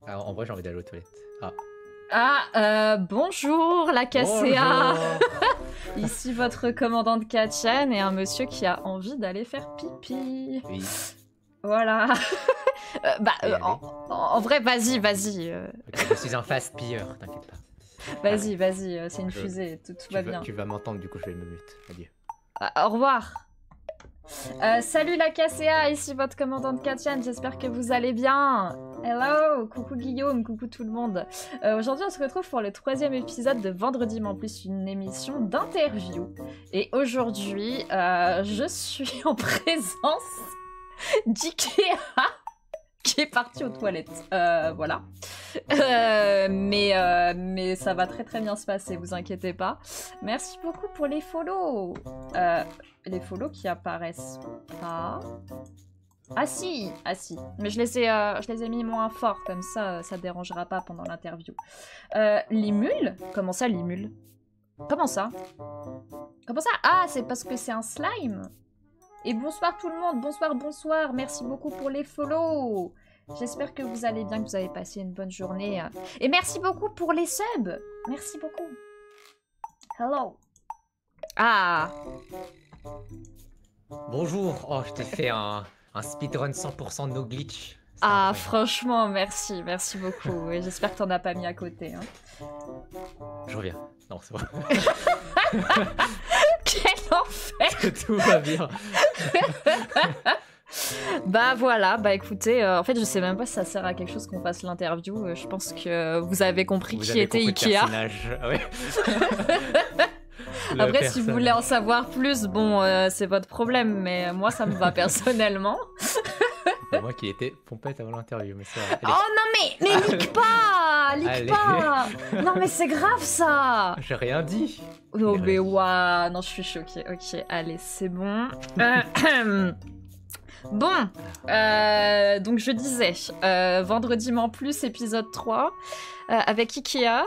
Alors, en vrai, j'ai envie d'aller aux toilettes. Ah. Bonjour la KCA. Bonjour. Ici votre commandante Katian et un monsieur qui a envie d'aller faire pipi. Oui. Voilà. Allez. En vrai, vas-y. Ok, je suis un fast pilleur, t'inquiète pas. Vas-y, c'est une fusée, tout va bien. Tu vas m'entendre, du coup, je vais me mute. Adieu. Au revoir. Salut la KCA, ici votre commandante Katian, j'espère que vous allez bien. Hello, coucou Guillaume, coucou tout le monde. Aujourd'hui on se retrouve pour le 3e épisode de Vendredi mais en plus une émission d'interview. Et aujourd'hui je suis en présence d'Ikea qui est parti aux toilettes. Voilà. Mais ça va très bien se passer, vous inquiétez pas. Merci beaucoup pour les follow. Les follow qui apparaissent pas. Ah si. Mais je les ai mis moins fort, comme ça dérangera pas pendant l'interview. Limule? Comment ça, Limule? Comment ça? Ah, c'est parce que c'est un slime. Et bonsoir tout le monde, bonsoir. Merci beaucoup pour les follow. J'espère que vous allez bien, que vous avez passé une bonne journée. Et merci beaucoup pour les subs. Merci beaucoup. Hello. Ah. Bonjour. Oh, je t'ai fait un speedrun 100% no glitch. Ah, franchement, merci beaucoup. Et j'espère que t'en as pas mis à côté. Hein. Je reviens. Non, c'est bon. Quel enfer. Tout va bien. Bah voilà, bah écoutez, en fait je sais même pas si ça sert à quelque chose qu'on fasse l'interview, je pense que vous avez compris qui était Ikea. Ouais. Après si vous voulez en savoir plus, bon c'est votre problème, mais moi ça me va personnellement. C'est moi qui étais pompette avant l'interview, mais ça. Oh non mais nique pas. Non mais c'est grave ça. J'ai rien dit. Oh mais waouh, non je suis choquée, ok, allez c'est bon. Bon, donc je disais, Vendredi en plus, épisode 3, avec Ikea,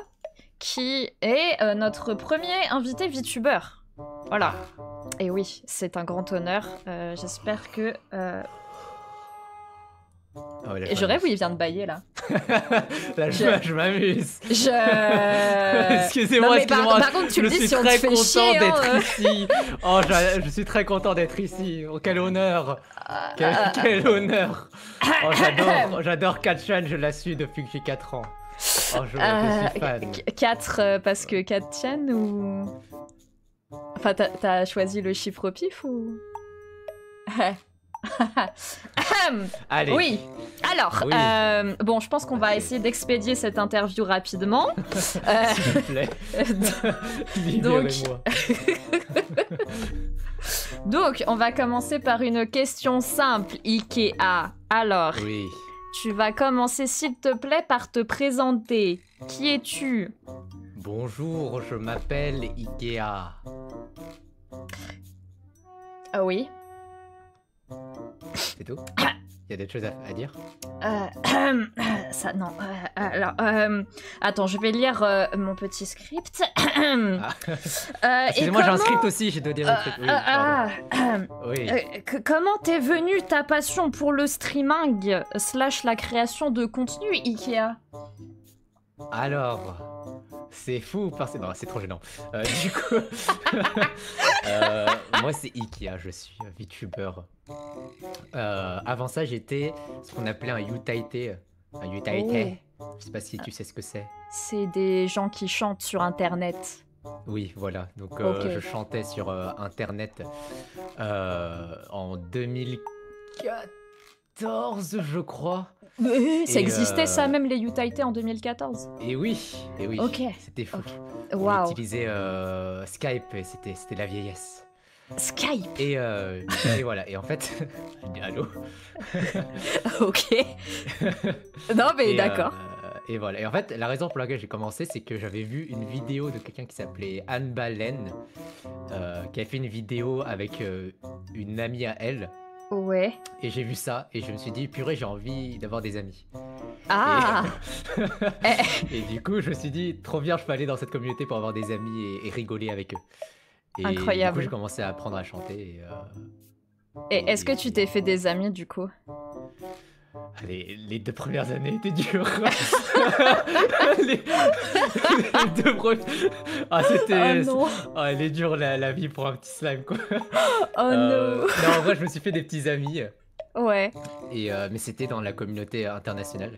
qui est notre premier invité VTuber. Voilà. Et oui, c'est un grand honneur. J'espère que... Oh, et je rêve où il vient de bailler, là. Là, je m'amuse. Excusez-moi. Par contre, tu me dis si on te fait chier. D'être ici. Oh, je suis très content d'être ici. Oh, quel honneur. Quel honneur. Oh, j'adore Katian, je la suis depuis que j'ai 4 ans. Oh, je suis fan. 4 parce que Katian ou... Enfin, t'as choisi le chiffre au pif ou... Allez. Oui. Alors, oui. Bon, je pense qu'on va essayer d'expédier cette interview rapidement. S'il vous plaît. Donc, on va commencer par une question simple, Ikea. Alors, oui. Tu vas commencer, s'il te plaît, par te présenter. Qui es-tu? Bonjour, je m'appelle Ikea. Ah oui. C'est tout? Il y a des choses à dire? Ça, non. Alors, attends, je vais lire mon petit script. Excusez-moi, j'ai un script aussi, j'ai donné un script. Oui, comment t'es venue ta passion pour le streaming / la création de contenu, Ikea? Alors, c'est fou parce que... Non, c'est trop gênant. Du coup, moi c'est Ikea, je suis VTuber. Avant ça, j'étais ce qu'on appelait un Utaite. Un Utaite. Oh. Je sais pas si tu sais ce que c'est. C'est des gens qui chantent sur Internet. Oui, voilà. Donc, je chantais sur Internet en 2014, je crois. Ça existait ça même les Utaite en 2014. Et oui. Ok. C'était fou. Okay. On utilisait Skype et c'était la vieillesse. Skype. Et voilà. Et en fait, allô. Ok. Non mais d'accord. Et voilà. Et en fait, la raison pour laquelle j'ai commencé, c'est que j'avais vu une vidéo de quelqu'un qui s'appelait Anne Baleine, qui a fait une vidéo avec une amie à elle. Ouais. Et j'ai vu ça et je me suis dit, purée, j'ai envie d'avoir des amis. Ah. Et du coup, je me suis dit, trop bien, je peux aller dans cette communauté pour avoir des amis et rigoler avec eux. Et incroyable. Du coup, j'ai commencé à apprendre à chanter. Et est-ce que tu t'es fait des amis du coup? Les 2 premières années étaient dures. Les 2 premières... Ah, c'était... Oh non. Oh, elle est dure la vie pour un petit slime, quoi. Oh non. Non, en vrai, je me suis fait des petits amis. Ouais. Mais c'était dans la communauté internationale.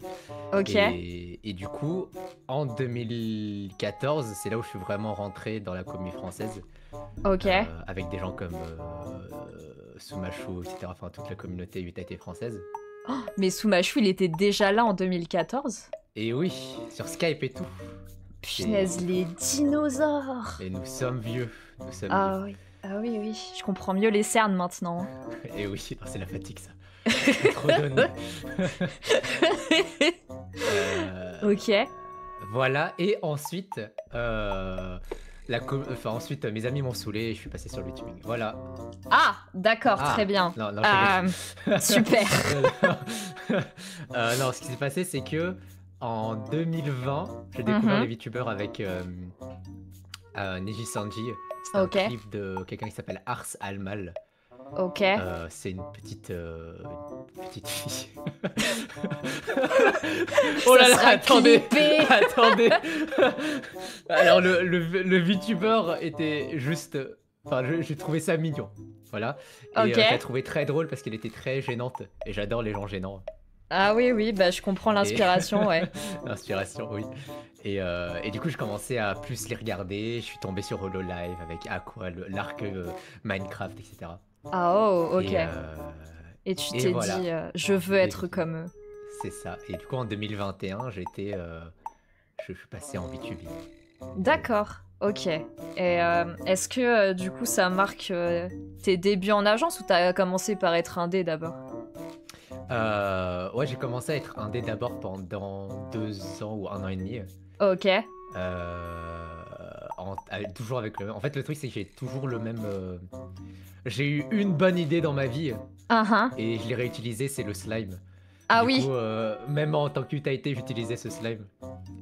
Ok. Et du coup, en 2014, c'est là où je suis vraiment rentré dans la communauté française. Ok. Avec des gens comme Sumashu, etc. Enfin, toute la communauté UTT française. Oh, mais Sumashu, il était déjà là en 2014? Et oui, sur Skype et tout. Punaise, les dinosaures! Et nous sommes vieux. Nous sommes Ah vieux. oui, ah oui, oui. Je comprends mieux les cernes maintenant. Et oui, oh, c'est la fatigue, ça. Trop donné. Ok. Voilà, et ensuite, ensuite mes amis m'ont saoulé et je suis passé sur le YouTubing. Voilà. Ah, d'accord, Ah, très bien. Non, non, Super. non, ce qui s'est passé, c'est que en 2020, j'ai découvert les VTubers avec Neji Sanji. C'est un clip de quelqu'un qui s'appelle Ars Almal. Ok. C'est une petite fille. Oh là là, attendez. Alors le VTuber était juste... Enfin, j'ai trouvé ça mignon. Voilà. Et j'ai trouvé très drôle parce qu'elle était très gênante. Et j'adore les gens gênants. Ah oui, oui, bah je comprends l'inspiration, ouais. L'inspiration, oui. Et du coup, je commençais à plus les regarder. Je suis tombé sur HoloLive avec Aqua, l'arc Minecraft, etc. Ah oh, ok. Et tu t'es voilà. dit, je veux être comme eux. C'est ça. Et du coup, en 2021, je suis passé en VTubing. D'accord, ok. Et est-ce que du coup, ça marque tes débuts en agence ou t'as commencé par être indé d'abord? Ouais, j'ai commencé à être indé d'abord pendant 2 ans ou 1 an et demi. Ok. Toujours avec le même... En fait, le truc, c'est que j'ai toujours le même... J'ai eu une bonne idée dans ma vie. Et je l'ai réutilisée, c'est le slime. Ah du oui. coup, même en tant qu'UTT, j'utilisais ce slime.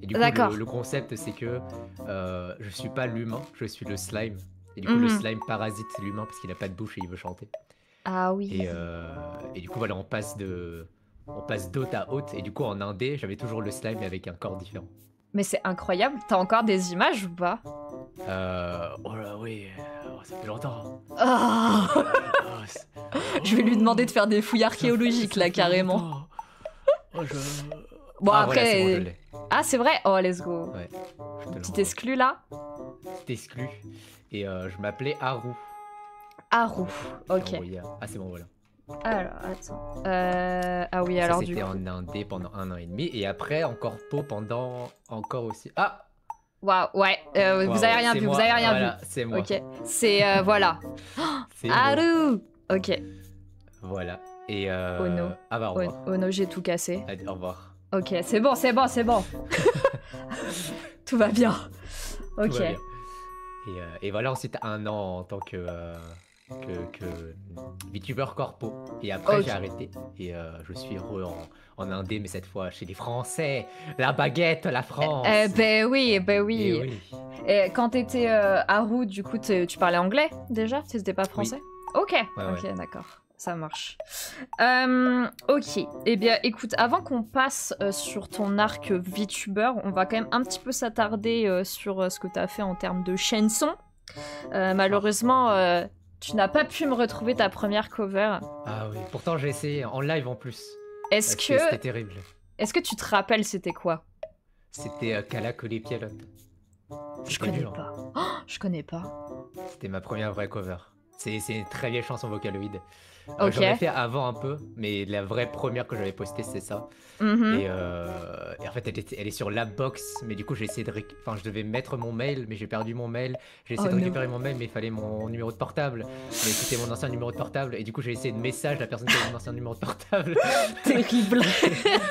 Et du coup, le concept, c'est que je suis pas l'humain, je suis le slime. Et du coup, le slime parasite l'humain parce qu'il a pas de bouche et il veut chanter. Ah oui. Et du coup, voilà, on passe d'hôte à hôte. Et du coup, en indé, j'avais toujours le slime mais avec un corps différent. Mais c'est incroyable. T'as encore des images ou pas? Oh là, oui. Oh, ça fait longtemps. Je vais lui demander de faire des fouilles archéologiques, là, carrément. Bon, après... Voilà, c'est bon, ah, c'est vrai? Oh, let's go. Ouais. Petit exclu, là? Petit exclu. Et je m'appelais Haru. Haru, ok. Ah, c'est bon, voilà. Alors, attends. Ah oui, alors du coup... C'était en indé pendant 1 an et demi. Et après, en corpo pendant encore aussi... Ah! Waouh, ouais. Vous avez rien vu, vous avez rien voilà, vu. C'est moi. Ok. C'est... voilà. Haru! Ok. Voilà. Et Ono. Ah bah, au revoir. Ono, j'ai tout cassé. Allez, au revoir. Ok, c'est bon, c'est bon, c'est bon. Tout va bien. Ok. Tout va bien. Et voilà, ensuite 1 an en tant que VTuber corpo. Et après, j'ai arrêté. Et je suis heureux en indé, mais cette fois chez les Français. La baguette, la France. Ben oui, ben oui. Et oui. Et quand t'étais Haru, du coup, tu parlais anglais déjà? T'étais pas français? Oui. Ok, ok, d'accord. Ça marche. Ok. Eh bien, écoute, avant qu'on passe sur ton arc VTuber, on va quand même un petit peu s'attarder sur ce que tu as fait en termes de chansons. Malheureusement, tu n'as pas pu me retrouver ta première cover. Ah oui. Pourtant, j'ai essayé en live en plus. C'était terrible. Est-ce que tu te rappelles c'était quoi? C'était Kala les pilotes. Je connais pas. Oh, je connais pas. C'était ma première vraie cover. C'est une très vieille chanson Vocaloid. Ok. J'en ai fait avant un peu, mais la vraie première que j'avais postée, c'est ça. Et en fait, elle est sur la box, mais du coup, j'ai essayé enfin, je devais mettre mon mail, mais j'ai perdu mon mail. J'ai essayé de récupérer mon mail, mais il fallait mon numéro de portable. Mais c'était mon ancien numéro de portable, et du coup, j'ai essayé de message la personne qui avait mon ancien numéro de portable. Terrible.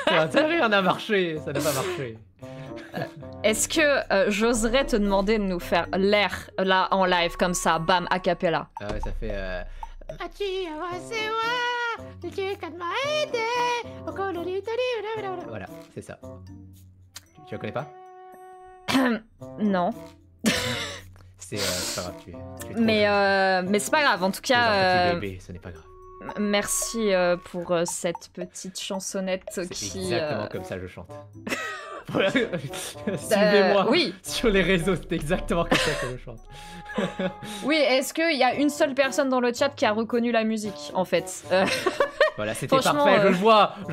Ça n'a rien à marcher, ça n'a pas marché. Est-ce que j'oserais te demander de nous faire l'air là en live comme ça, bam, a cappella? Ah ouais, ça fait. Voilà, c'est ça. Tu la connais pas? Non. C'est pas grave, tu es mais c'est pas grave, en tout cas. Tu es un petit bébé, ce n'est pas grave. Merci pour cette petite chansonnette C'est qui... exactement comme ça je chante. Voilà. Suivez-moi oui. sur les réseaux, c'est exactement comme ça que je chante. Oui, est-ce qu'il y a une seule personne dans le chat qui a reconnu la musique, en fait Voilà, c'était parfait, je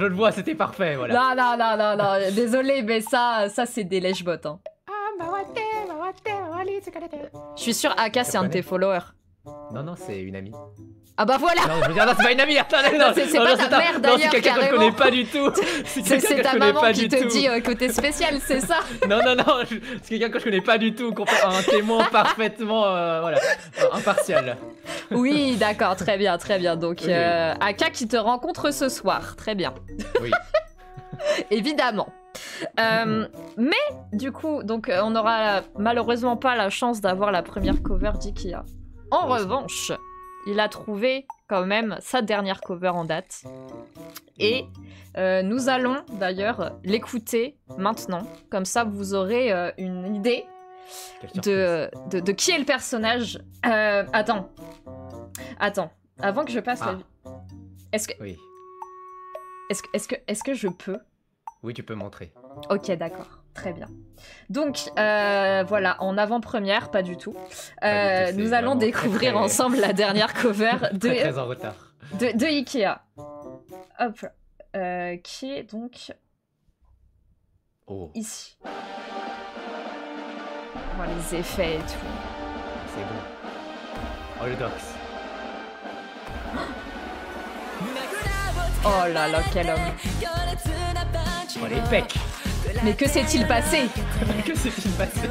le vois, c'était parfait, voilà. Non, désolé, mais ça c'est des lèche-bottes. Hein. Je suis sûre, Aka, c'est un de tes followers. Non, c'est une amie. Ah bah voilà. Non, je veux dire, non, c'est pas une amie, attendez, non, c'est pas ta mère d'ailleurs, c'est quelqu'un que je connais pas du tout. C'est ta maman qui te dit côté spécial, c'est ça? Non, c'est quelqu'un que je connais pas du tout, un témoin parfaitement, voilà, impartial. Oui, d'accord, très bien. Donc, Oui. Aka qui te rencontre ce soir, très bien. Oui. Évidemment. Mais du coup, donc on n'aura malheureusement pas la chance d'avoir la première cover d'Ikea. En revanche, il a trouvé quand même sa dernière cover en date. Et nous allons d'ailleurs l'écouter maintenant. Comme ça, vous aurez une idée de qui est le personnage. Attends. Avant que je passe la vie. Est-ce que... Oui. Est-ce que je peux? Oui, tu peux montrer. Ok, d'accord. Très bien. Donc, voilà, en avant-première, pas du tout. Nous allons découvrir très... ensemble la dernière cover très en retard. de Ikea. Hop. Qui est donc ici. Oh, les effets et tout. C'est bon. Oh, le dox. Oh là là, quel homme. Oh, les pecs. Mais que s'est-il passé? Que s'est-il passé?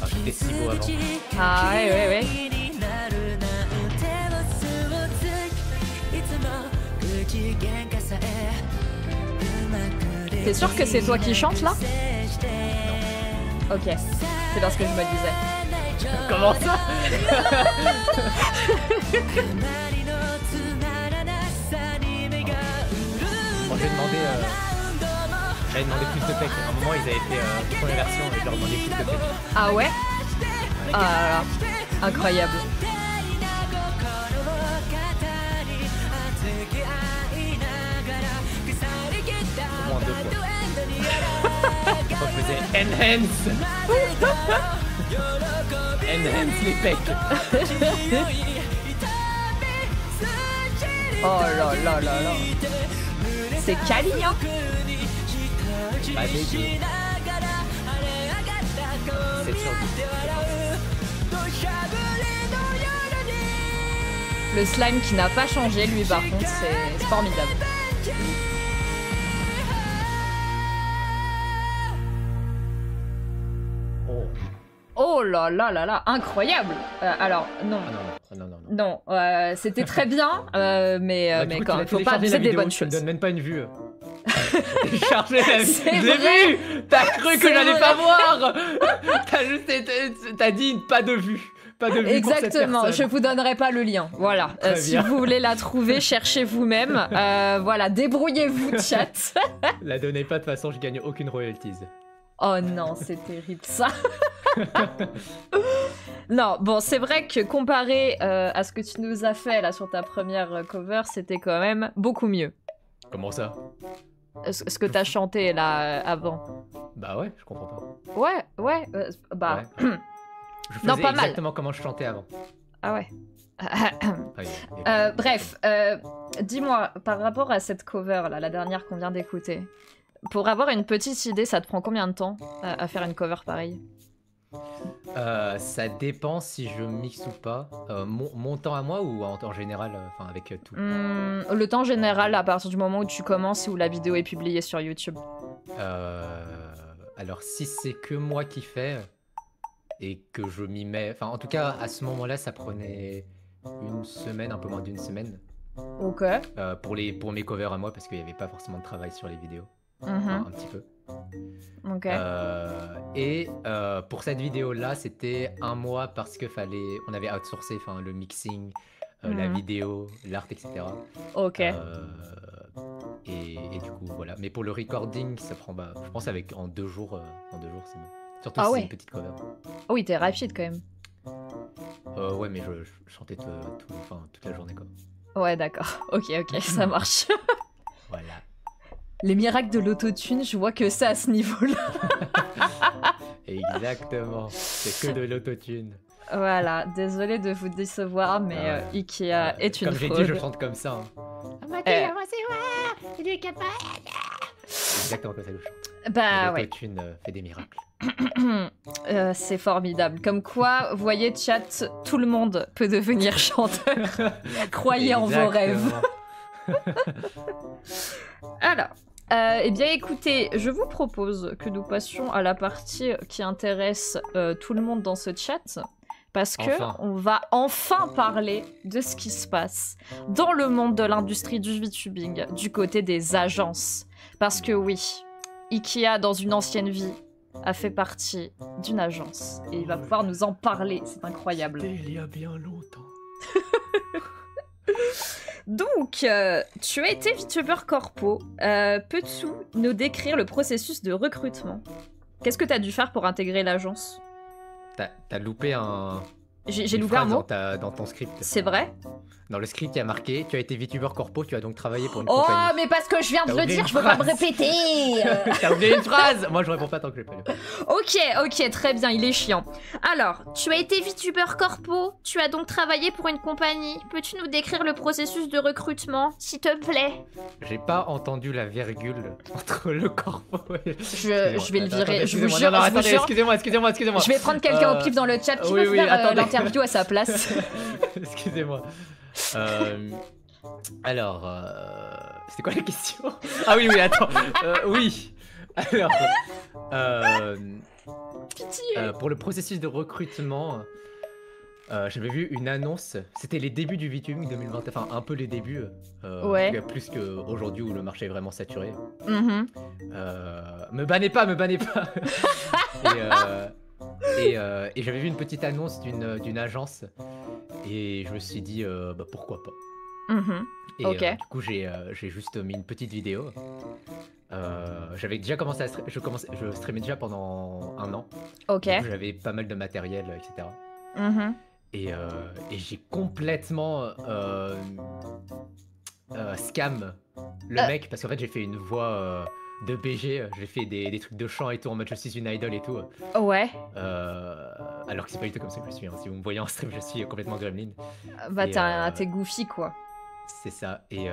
Ah, j'étais si beau avant. Ah ouais. T'es sûr que c'est toi qui chantes là? Non. Ok, c'est parce que je me disais. Comment ça? Bon, j'avais demandé plus de pecs. À un moment, ils avaient fait première version et je leur demandais plus de pecs. Ah ouais? Ah là là, incroyable. Au moins 2 fois. Quand je faisais enhance. Enhance les pecs. Oh là là là là. C'est Kali, hein? Pas dégueu. 7 sur 10. Le slime qui n'a pas changé, lui, par contre, c'est formidable. Oh là là là là, incroyable. Alors, non. Non, c'était très bien, mais quand même, faut pas abuser des bonnes choses. Je ne donne même pas une vue. Télécharger la vue. Je l'ai vu. T'as cru que j'allais pas voir. T'as dit pas de vue. Pas de vue. Exactement, je vous donnerai pas le lien. Voilà, si vous voulez la trouver, cherchez vous-même. Voilà, débrouillez-vous, chat. La donnez pas, de toute façon, je gagne aucune royalties. Oh non, c'est terrible ça. Non, bon, c'est vrai que comparé à ce que tu nous as fait là sur ta première cover, c'était quand même beaucoup mieux. Comment ça? Ce que t'as chanté là avant. Bah ouais, je comprends pas. Ouais, bah... Ouais. Je faisais non, pas exactement mal. comment je chantais avant. Ah ouais. Ah, bref, dis-moi, par rapport à cette cover là, la dernière qu'on vient d'écouter, pour avoir une petite idée, ça te prend combien de temps à faire une cover pareille? Ça dépend si je mixe ou pas. Mon temps à moi ou en général, enfin avec tout. Le temps général à partir du moment où tu commences et où la vidéo est publiée sur YouTube. Alors si c'est que moi qui fais et que je m'y mets, enfin en tout cas à ce moment-là ça prenait une semaine, un peu moins d'une semaine. Ok. Pour mes covers à moi parce qu'il n'y avait pas forcément de travail sur les vidéos. Enfin, un petit peu. Ok. Et pour cette vidéo là c'était un mois parce que on avait outsourcé le mixing, la vidéo, l'art, etc. Ok. Et du coup voilà. Mais pour le recording ça prend je pense en 2 jours c'est bon. Surtout Ah si c'est ouais. une petite cover. Oh oui, t'es rapide quand même. Ouais, mais je chantais toute la journée, quoi. Ouais, d'accord. Ok, ça marche. Voilà. Les miracles de l'autotune, je vois que ça à ce niveau-là. Exactement. C'est que de l'autotune. Voilà, désolé de vous décevoir, mais Ah ouais. Ikea est une Comme j'ai fraude. dit, je chante comme ça. Hein. Exactement comme ça que je chante. Bah ouais. L'autotune fait des miracles. C'est formidable. Comme quoi, vous voyez, chat, tout le monde peut devenir chanteur. Croyez en vos rêves. Alors, eh bien écoutez, je vous propose que nous passions à la partie qui intéresse tout le monde dans ce chat. Parce que on va enfin parler de ce qui se passe dans le monde de l'industrie du VTubing, du côté des agences. Parce que oui, Ikea, dans une ancienne vie, a fait partie d'une agence. Et il va pouvoir nous en parler, c'est incroyable. Il y a bien longtemps. Donc, tu as été VTuber corpo. Peux-tu nous décrire le processus de recrutement? Qu'est-ce que tu as dû faire pour intégrer l'agence? T'as loupé un... J'ai loupé un mot dans ton script. C'est vrai? Dans le script, il y a marqué, tu as été VTuber corpo, tu as donc travaillé pour une Oh, compagnie. mais parce que je viens de T'as le oublié dire, une je peux pas me phrase. répéter. T'as oublié une phrase. Moi, je réponds pas tant que je l'ai pas lu. Ok, très bien, il est chiant. Alors, tu as été VTuber corpo, tu as donc travaillé pour une compagnie. Peux-tu nous décrire le processus de recrutement, s'il te plaît? J'ai pas entendu la virgule entre le corpo et... Je vais le virer, Attendez, je vous excusez-moi. jure, Non, non, je vous attendez, jure. excusez-moi. Je vais prendre quelqu'un au pif dans le chat qui oui, peut oui, faire attendez. l'interview à sa place. Excusez-moi. Alors, c'était quoi la question? Ah oui, attends. Oui. Alors, Pitié. pour le processus de recrutement, j'avais vu une annonce. C'était les débuts du VTubing 2020, enfin un peu les débuts. Ouais. En tout cas, plus qu'aujourd'hui où le marché est vraiment saturé. Mhm. Me bannez pas. Et j'avais vu une petite annonce d'une agence et je me suis dit bah pourquoi pas. Mhm. Et Ok. du coup j'ai juste mis une petite vidéo. J'avais déjà commencé je streamais déjà pendant un an. Ok. Du coup, j'avais pas mal de matériel, etc. Mhm. Et j'ai complètement scam le mec parce qu'en fait j'ai fait une voix de BG, j'ai fait des trucs de chant et tout en mode je suis une idole et tout. Ouais. Alors que c'est pas du tout comme ça que je suis. Hein. Si vous me voyez en stream, je suis complètement gremlin. Bah, Et, t'es goofy, quoi. C'est ça. Et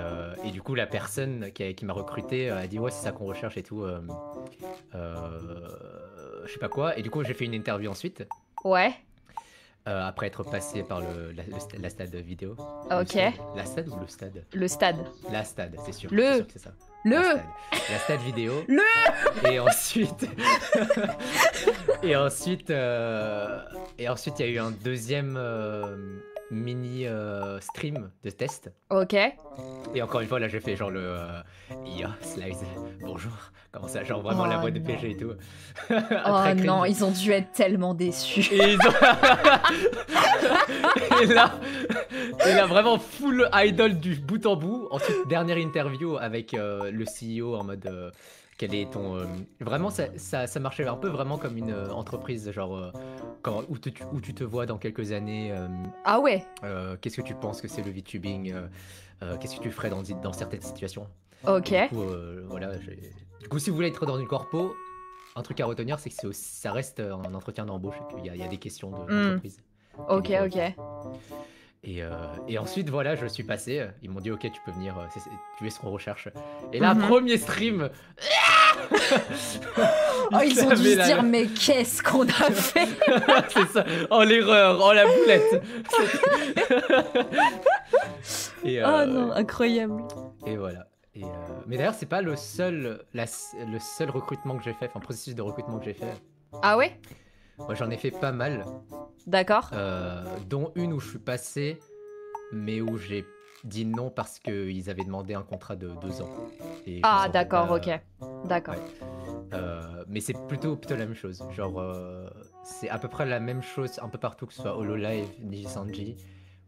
du coup, la personne qui m'a recruté a dit ouais, c'est ça qu'on recherche et tout. Je sais pas quoi. Et du coup, j'ai fait une interview ensuite. Ouais. Après être passé par la stade vidéo. Ok. La stade ou le stade? Le stade. La stade, c'est sûr. Le. C'est sûr que c'est ça. La stade vidéo. Le. Et ensuite. et ensuite, il y a eu un deuxième mini stream de test. Ok. Et encore une fois, là, j'ai fait genre le Yo, Slice, bonjour. Comment ça, genre vraiment la voix de PG et tout. Oh non, ils ont dû être tellement déçus. Et ils ont... et là, vraiment full idol du bout en bout. Ensuite, dernière interview avec le CEO en mode quel est ton... Vraiment, ça marchait un peu vraiment comme une entreprise, genre où tu te vois dans quelques années. Ah ouais. Qu'est-ce que tu penses que c'est le VTubing? Qu'est-ce que tu ferais dans certaines situations? Ok. Et du coup, voilà. Du coup, si vous voulez être dans une corpo, un truc à retenir, c'est que ça reste un entretien d'embauche et qu'il y a des questions d'entreprise. Ok. Et ensuite, voilà, je suis passé. Ils m'ont dit, ok, tu peux venir, tu es ce qu'on recherche. Et là, premier stream. Ils ont dû se dire, mais qu'est-ce qu'on a fait? C'est ça. Oh, l'erreur. Oh, la boulette. Oh non, incroyable. Et voilà. Mais d'ailleurs, c'est pas le seul recrutement que j'ai fait, enfin, processus de recrutement que j'ai fait. Ah ouais? Moi, j'en ai fait pas mal. D'accord. Dont une où je suis passé, mais où j'ai dit non parce qu'ils avaient demandé un contrat de 2 ans. Et Ah d'accord, ok. D'accord. Ouais. Mais c'est plutôt la même chose. Genre, c'est à peu près la même chose un peu partout, que ce soit Hololive, Nijisanji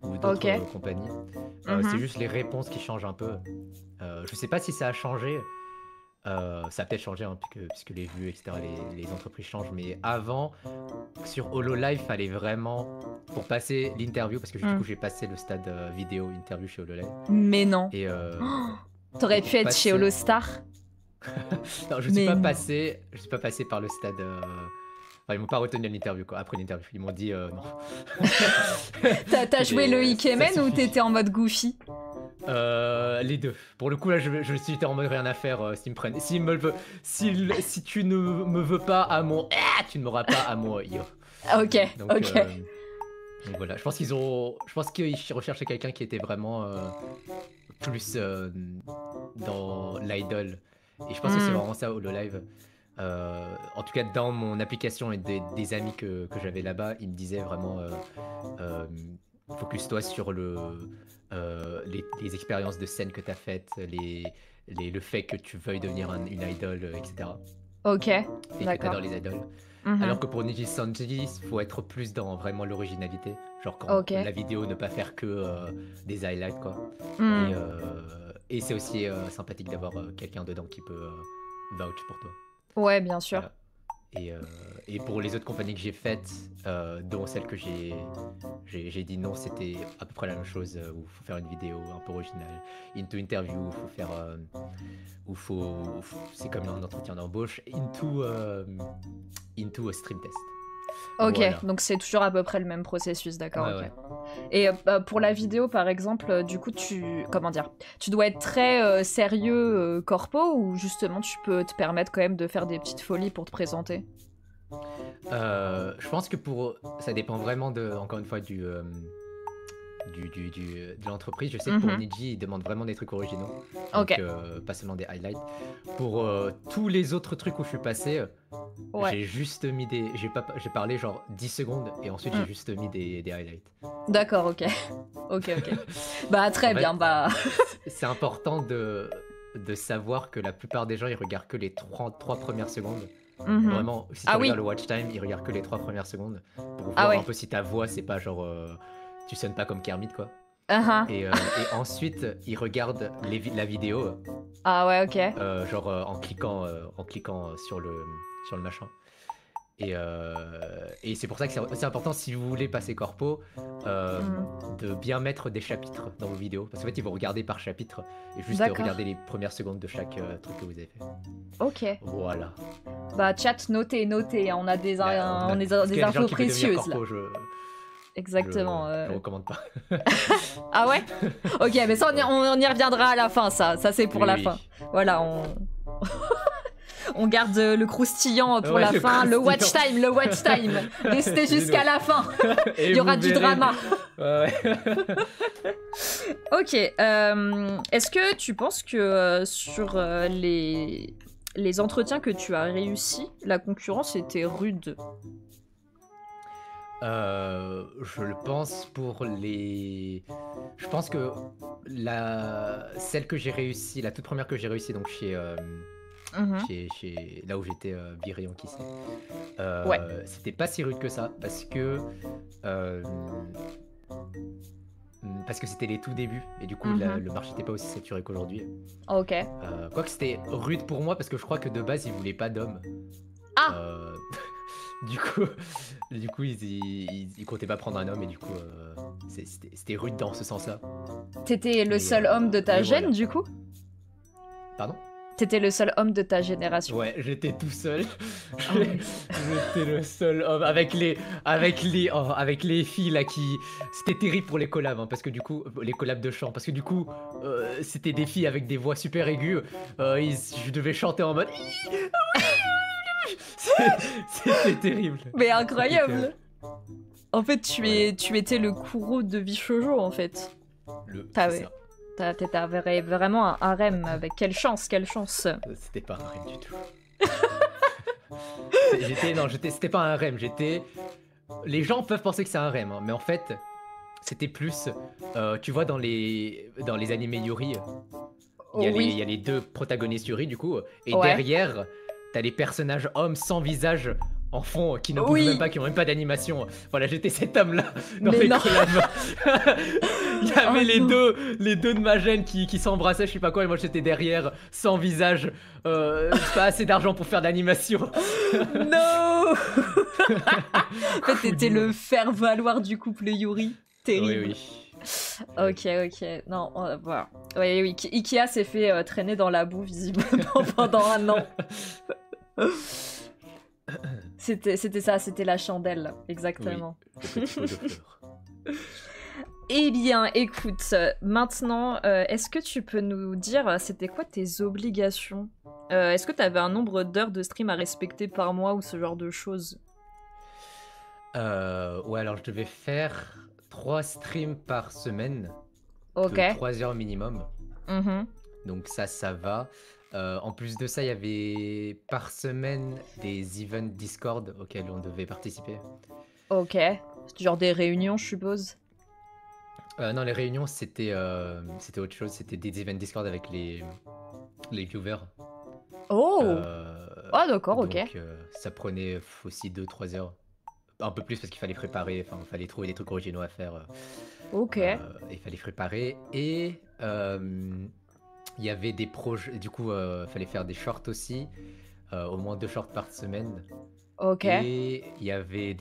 ou d'autres compagnies. C'est juste les réponses qui changent un peu. Je sais pas si ça a changé, Ça a peut-être changé hein, puisque les vues, etc., les entreprises changent. Mais avant, sur HoloLive, fallait vraiment, pour passer l'interview, parce que du coup j'ai passé le stade vidéo interview chez HoloLive. Mais non. Et T'aurais pu être chez HoloStar. non, je suis pas passé par le stade. Enfin, ils m'ont pas retenu à l'interview quoi. Après l'interview, ils m'ont dit non. T'as joué le Ikemen ou t'étais en mode Goofy? Les deux. Pour le coup là, je suis en mode rien à faire. S'ils me prennent, si tu ne me veux pas à mon, tu ne m'auras pas à mon yo. Ok. Donc, ok. Donc voilà. Je pense qu'ils recherchaient quelqu'un qui était vraiment plus dans l'idol. Et je pense que c'est vraiment ça HoloLive. En tout cas, dans mon application et des amis que j'avais là-bas, ils me disaient vraiment focus-toi sur les expériences de scène que tu as faites, le fait que tu veuilles devenir une idol, etc. Ok. Et que tu D'accord. adores les idoles. Alors que pour Niji Sanji, il faut être plus dans vraiment l'originalité. Genre quand la vidéo ne pas faire que des highlights, quoi. Et c'est aussi sympathique d'avoir quelqu'un dedans qui peut vouch pour toi. Ouais, bien sûr. Et pour les autres compagnies que j'ai faites, dont celle que j'ai dit non, c'était à peu près la même chose, où il faut faire une vidéo un peu originale, into interview, où il faut faire, c'est comme un entretien d'embauche, into a stream test. Ok, voilà. donc c'est toujours à peu près le même processus, d'accord. Ouais, ok. ouais. Et pour la vidéo, par exemple, du coup, tu dois être très sérieux corpo ou justement tu peux te permettre quand même de faire des petites folies pour te présenter? Je pense que ça dépend vraiment encore une fois de l'entreprise. Je sais que pour Niji, ils demandent vraiment des trucs originaux. Donc, pas seulement des highlights. Pour tous les autres trucs où je suis passé, j'ai juste mis j'ai parlé genre 10 secondes et ensuite j'ai juste mis des highlights. D'accord, ok. ok. Bah très bien, bah... c'est important de savoir que la plupart des gens, ils regardent que les 3 premières secondes. Vraiment, si tu regardes le watch time, ils regardent que les 3 premières secondes pour voir un peu si ta voix, c'est pas genre... tu sonnes pas comme Kermit, quoi. Et ensuite, ils regardent la vidéo. Ah ouais, ok. Genre en cliquant sur le machin. Et c'est pour ça que c'est important, si vous voulez passer corpo, de bien mettre des chapitres dans vos vidéos. Parce qu'en fait, ils vont regarder par chapitre et juste regarder les premières secondes de chaque truc que vous avez fait. Ok. Voilà. Bah, chat, notez. Hein. On a des infos précieuses là. Exactement. Je recommande pas. Ah ouais. Ok, mais ça, on y reviendra à la fin, ça. Ça, c'est pour la fin. Voilà, on garde le croustillant pour la fin. Le watch time. Restez jusqu'à la fin. Il y aura du drama. Ouais. Ok. Est-ce que tu penses que sur les entretiens que tu as réussi, la concurrence était rude? Je le pense je pense que celle que j'ai réussi, la toute première que j'ai réussi, donc chez là où j'étais viré en Kisset, c'était pas si rude que ça parce que c'était les tout débuts et du coup le marché n'était pas aussi saturé qu'aujourd'hui. Ok. Quoique c'était rude pour moi parce que je crois que de base ils voulaient pas d'hommes. Du coup, ils comptaient pas prendre un homme et du coup, c'était rude dans ce sens-là. T'étais le seul homme de ta gêne, du coup? Pardon? T'étais le seul homme de ta génération. Ouais, j'étais tout seul. J'étais le seul homme avec les filles là qui... C'était terrible pour les collabs, hein, parce que du coup, les collabs de chant, parce que du coup, c'était des filles avec des voix super aiguës. Je devais chanter en mode... C'était terrible. Mais incroyable. En fait, tu étais le Kuro de Vishojo, en fait. T'avais vraiment un harem. Avec quelle chance. C'était pas un harem du tout. C'était pas un harem. Les gens peuvent penser que c'est un harem, hein, mais en fait, c'était plus... tu vois, dans les animés Yuri, il y a les deux protagonistes Yuri, du coup, et derrière... T'as les personnages hommes sans visage en fond qui ne bougent Oui. même pas, qui ont même pas d'animation. Voilà, j'étais cet homme-là dans Mais les non. collabs. Il y avait Oh les deux de ma gêne qui s'embrassaient, je sais pas quoi, et moi j'étais derrière, sans visage. Pas assez d'argent pour faire de l'animation. Non. En fait, t'étais le faire-valoir du couple Yuri. Terrible. Oui. Ok. Non, voilà. Oui, Ikea s'est fait traîner dans la boue, visiblement, pendant un an. C'était ça, c'était la chandelle, exactement. Oui, le petit pot de fleurs. Eh bien, écoute, maintenant, est-ce que tu peux nous dire, c'était quoi tes obligations? Est-ce que t'avais un nombre d'heures de stream à respecter par mois ou ce genre de choses? Ouais, alors je devais faire 3 streams par semaine, Ok. de 3 heures minimum. Mhm. Donc ça va. En plus de ça, il y avait par semaine des events Discord auxquels on devait participer. Ok. C'est genre des réunions, je suppose? Non, les réunions, c'était autre chose. C'était des events Discord avec les viewers. Oh! Ah, d'accord, ok. Donc ça prenait aussi 2-3 heures. Un peu plus parce qu'il fallait préparer, enfin, il fallait trouver des trucs originaux à faire. Ok. Il fallait préparer. Et il y avait des projets. Du coup, il fallait faire des shorts aussi. Au moins 2 shorts par semaine. Ok. Et il y avait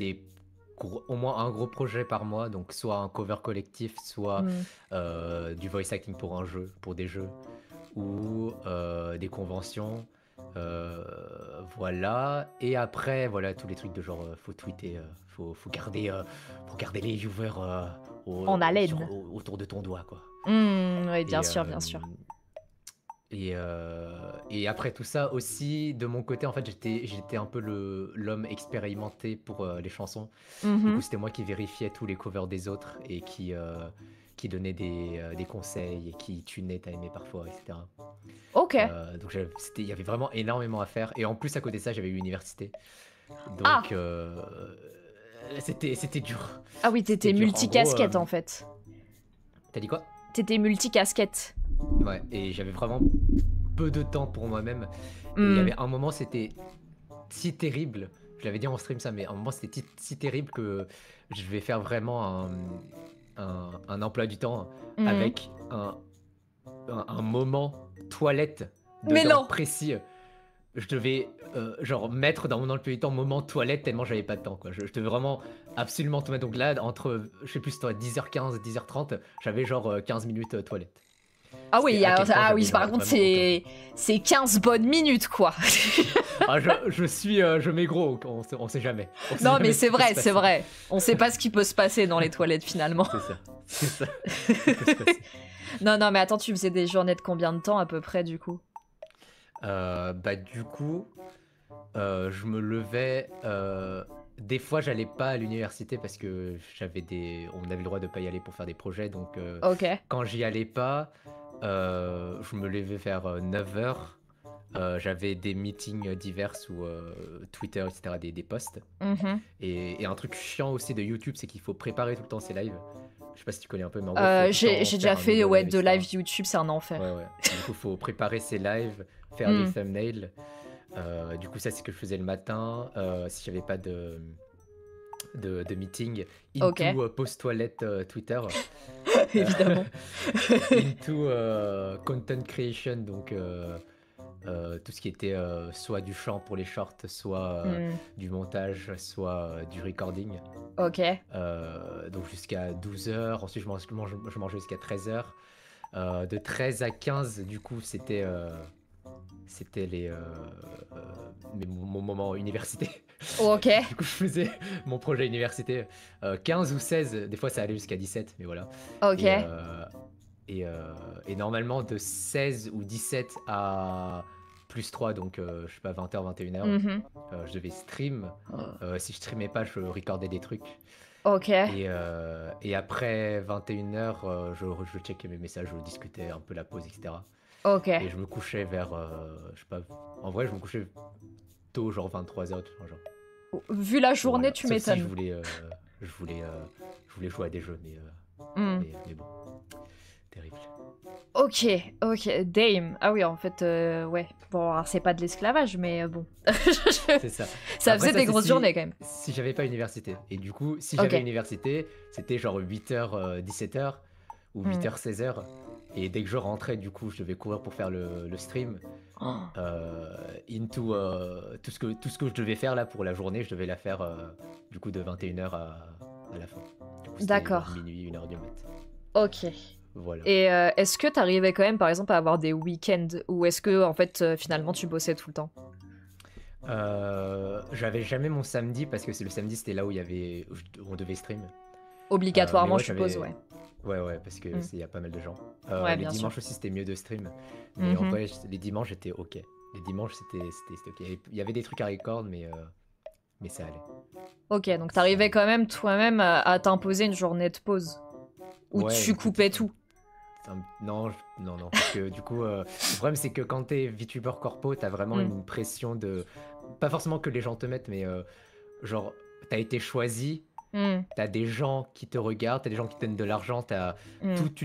au moins un gros projet par mois. Donc, soit un cover collectif, soit Hmm. du voice acting pour des jeux. Ou des conventions. Voilà. Et après, voilà, tous les trucs de genre, faut tweeter, faut garder les viewers En haleine. autour de ton doigt, quoi. Oui, bien Et, sûr, bien sûr. Et après tout ça aussi, de mon côté, en fait, j'étais un peu l'homme expérimenté pour les chansons. Du coup, c'était moi qui vérifiais tous les covers des autres et qui donnait des conseils et qui tunait à aimer parfois, etc. Ok. Donc il y avait vraiment énormément à faire. Et en plus, à côté de ça, j'avais eu l'université. Ah! Donc c'était dur. Ah oui, t'étais C'était dur. En multicasquette gros, en fait. T'as dit quoi? T'étais multicasquette. Ouais, et j'avais vraiment peu de temps pour moi-même. Et il y Hmm. avait un moment, c'était si terrible. Je l'avais dit en stream ça, mais à un moment, c'était si terrible que je vais faire vraiment un emploi du temps Mhm. avec un moment toilette Mais dedans non! précis. Je devais genre mettre dans mon emploi du temps moment toilette tellement j'avais pas de temps, quoi. Je devais vraiment absolument tout mettre. Donc là, entre, je sais plus, c'était 10h15, 10h30, j'avais genre 15 minutes toilette. Ah C'était oui, à quel point ah oui, j'avais par contre, vraiment aucun temps. c'est 15 bonnes minutes, quoi. Ah, je mets gros, on sait jamais. On sait Non, jamais mais ce c'est qui peut vrai, se c'est passer. vrai. On sait pas ce qui peut se passer dans les toilettes, finalement. C'est ça. Ce qui peut se passer. Non, mais attends, tu faisais des journées de combien de temps, à peu près, du coup? Bah du coup, je me levais. Des fois, j'allais pas à l'université parce que on avait le droit de pas y aller pour faire des projets. Donc, Ok. quand j'y allais pas, je me levais vers 9h. J'avais des meetings divers ou Twitter, etc., des posts. Mhm. Et un truc chiant aussi de YouTube, c'est qu'il faut préparer tout le temps ses lives. Je sais pas si tu connais un peu, mais en gros, faut tout le J'ai temps déjà faire un fait nouveau ouais, de etc. live YouTube, c'est un enfer. Ouais. Du coup, faut préparer ses lives, faire des thumbnails. Du coup, ça, c'est ce que je faisais le matin. Si j'avais pas de meeting, Ok. into post-toilette Twitter. Évidemment. Into content creation, donc tout ce qui était soit du chant pour les shorts, soit du montage, soit du recording. Ok. Donc jusqu'à 12h, ensuite je mangeais jusqu'à 13h. De 13 à 15, du coup, c'était mon moment université. Ok. Du coup, je faisais mon projet université. 15 ou 16, des fois ça allait jusqu'à 17, mais voilà. Ok. Et normalement, de 16 ou 17 à plus 3, donc je sais pas, 20h, 21h, Mhm. je devais stream. Si je streamais pas, je recordais des trucs. Ok. Et après 21h, je checkais mes messages, je discutais un peu la pause, etc. Ok. Et je me couchais vers, je sais pas, en vrai, je me couchais tôt, genre 23h, tout genre. Vu la journée, Voilà. tu Sauf si m'étonnes. je voulais jouer à des jeux, mais bon, terrible. Ok. Dame. Ah oui, en fait, ouais. Bon, alors, c'est pas de l'esclavage, mais bon. C'est ça. Ça Après, faisait des grosses journées quand même. Si j'avais pas université. Et du coup, si j'avais université, c'était genre 8h, 17h ou 8h, 16h. Et dès que je rentrais, du coup, je devais courir pour faire le stream. Into tout ce que je devais faire là pour la journée, je devais la faire du coup de 21h à la fin. D'accord. Minuit, 1h du mat. Ok. Voilà. Et est-ce que t'arrivais quand même, par exemple, à avoir des week-ends ou est-ce que, en fait, finalement, tu bossais tout le temps? J'avais jamais mon samedi parce que le samedi, c'était là où on devait stream. Obligatoirement, ouais, je suppose, ouais. Ouais, parce que il y a pas mal de gens. Ouais, les bien dimanches sûr. aussi, c'était mieux de stream. Mais en vrai, les dimanches, j'étais ok. Les dimanches, c'était ok. Il y avait des trucs à record, mais ça allait. Ok, donc t'arrivais quand même toi-même à t'imposer une journée de pause. Où Ouais, tu coupais tout. Non, parce que du coup, le problème c'est que quand t'es VTuber corpo, t'as vraiment une pression de... Pas forcément que les gens te mettent, mais genre, t'as été choisi, t'as des gens qui te regardent, t'as des gens qui te donnent de l'argent, t'as toute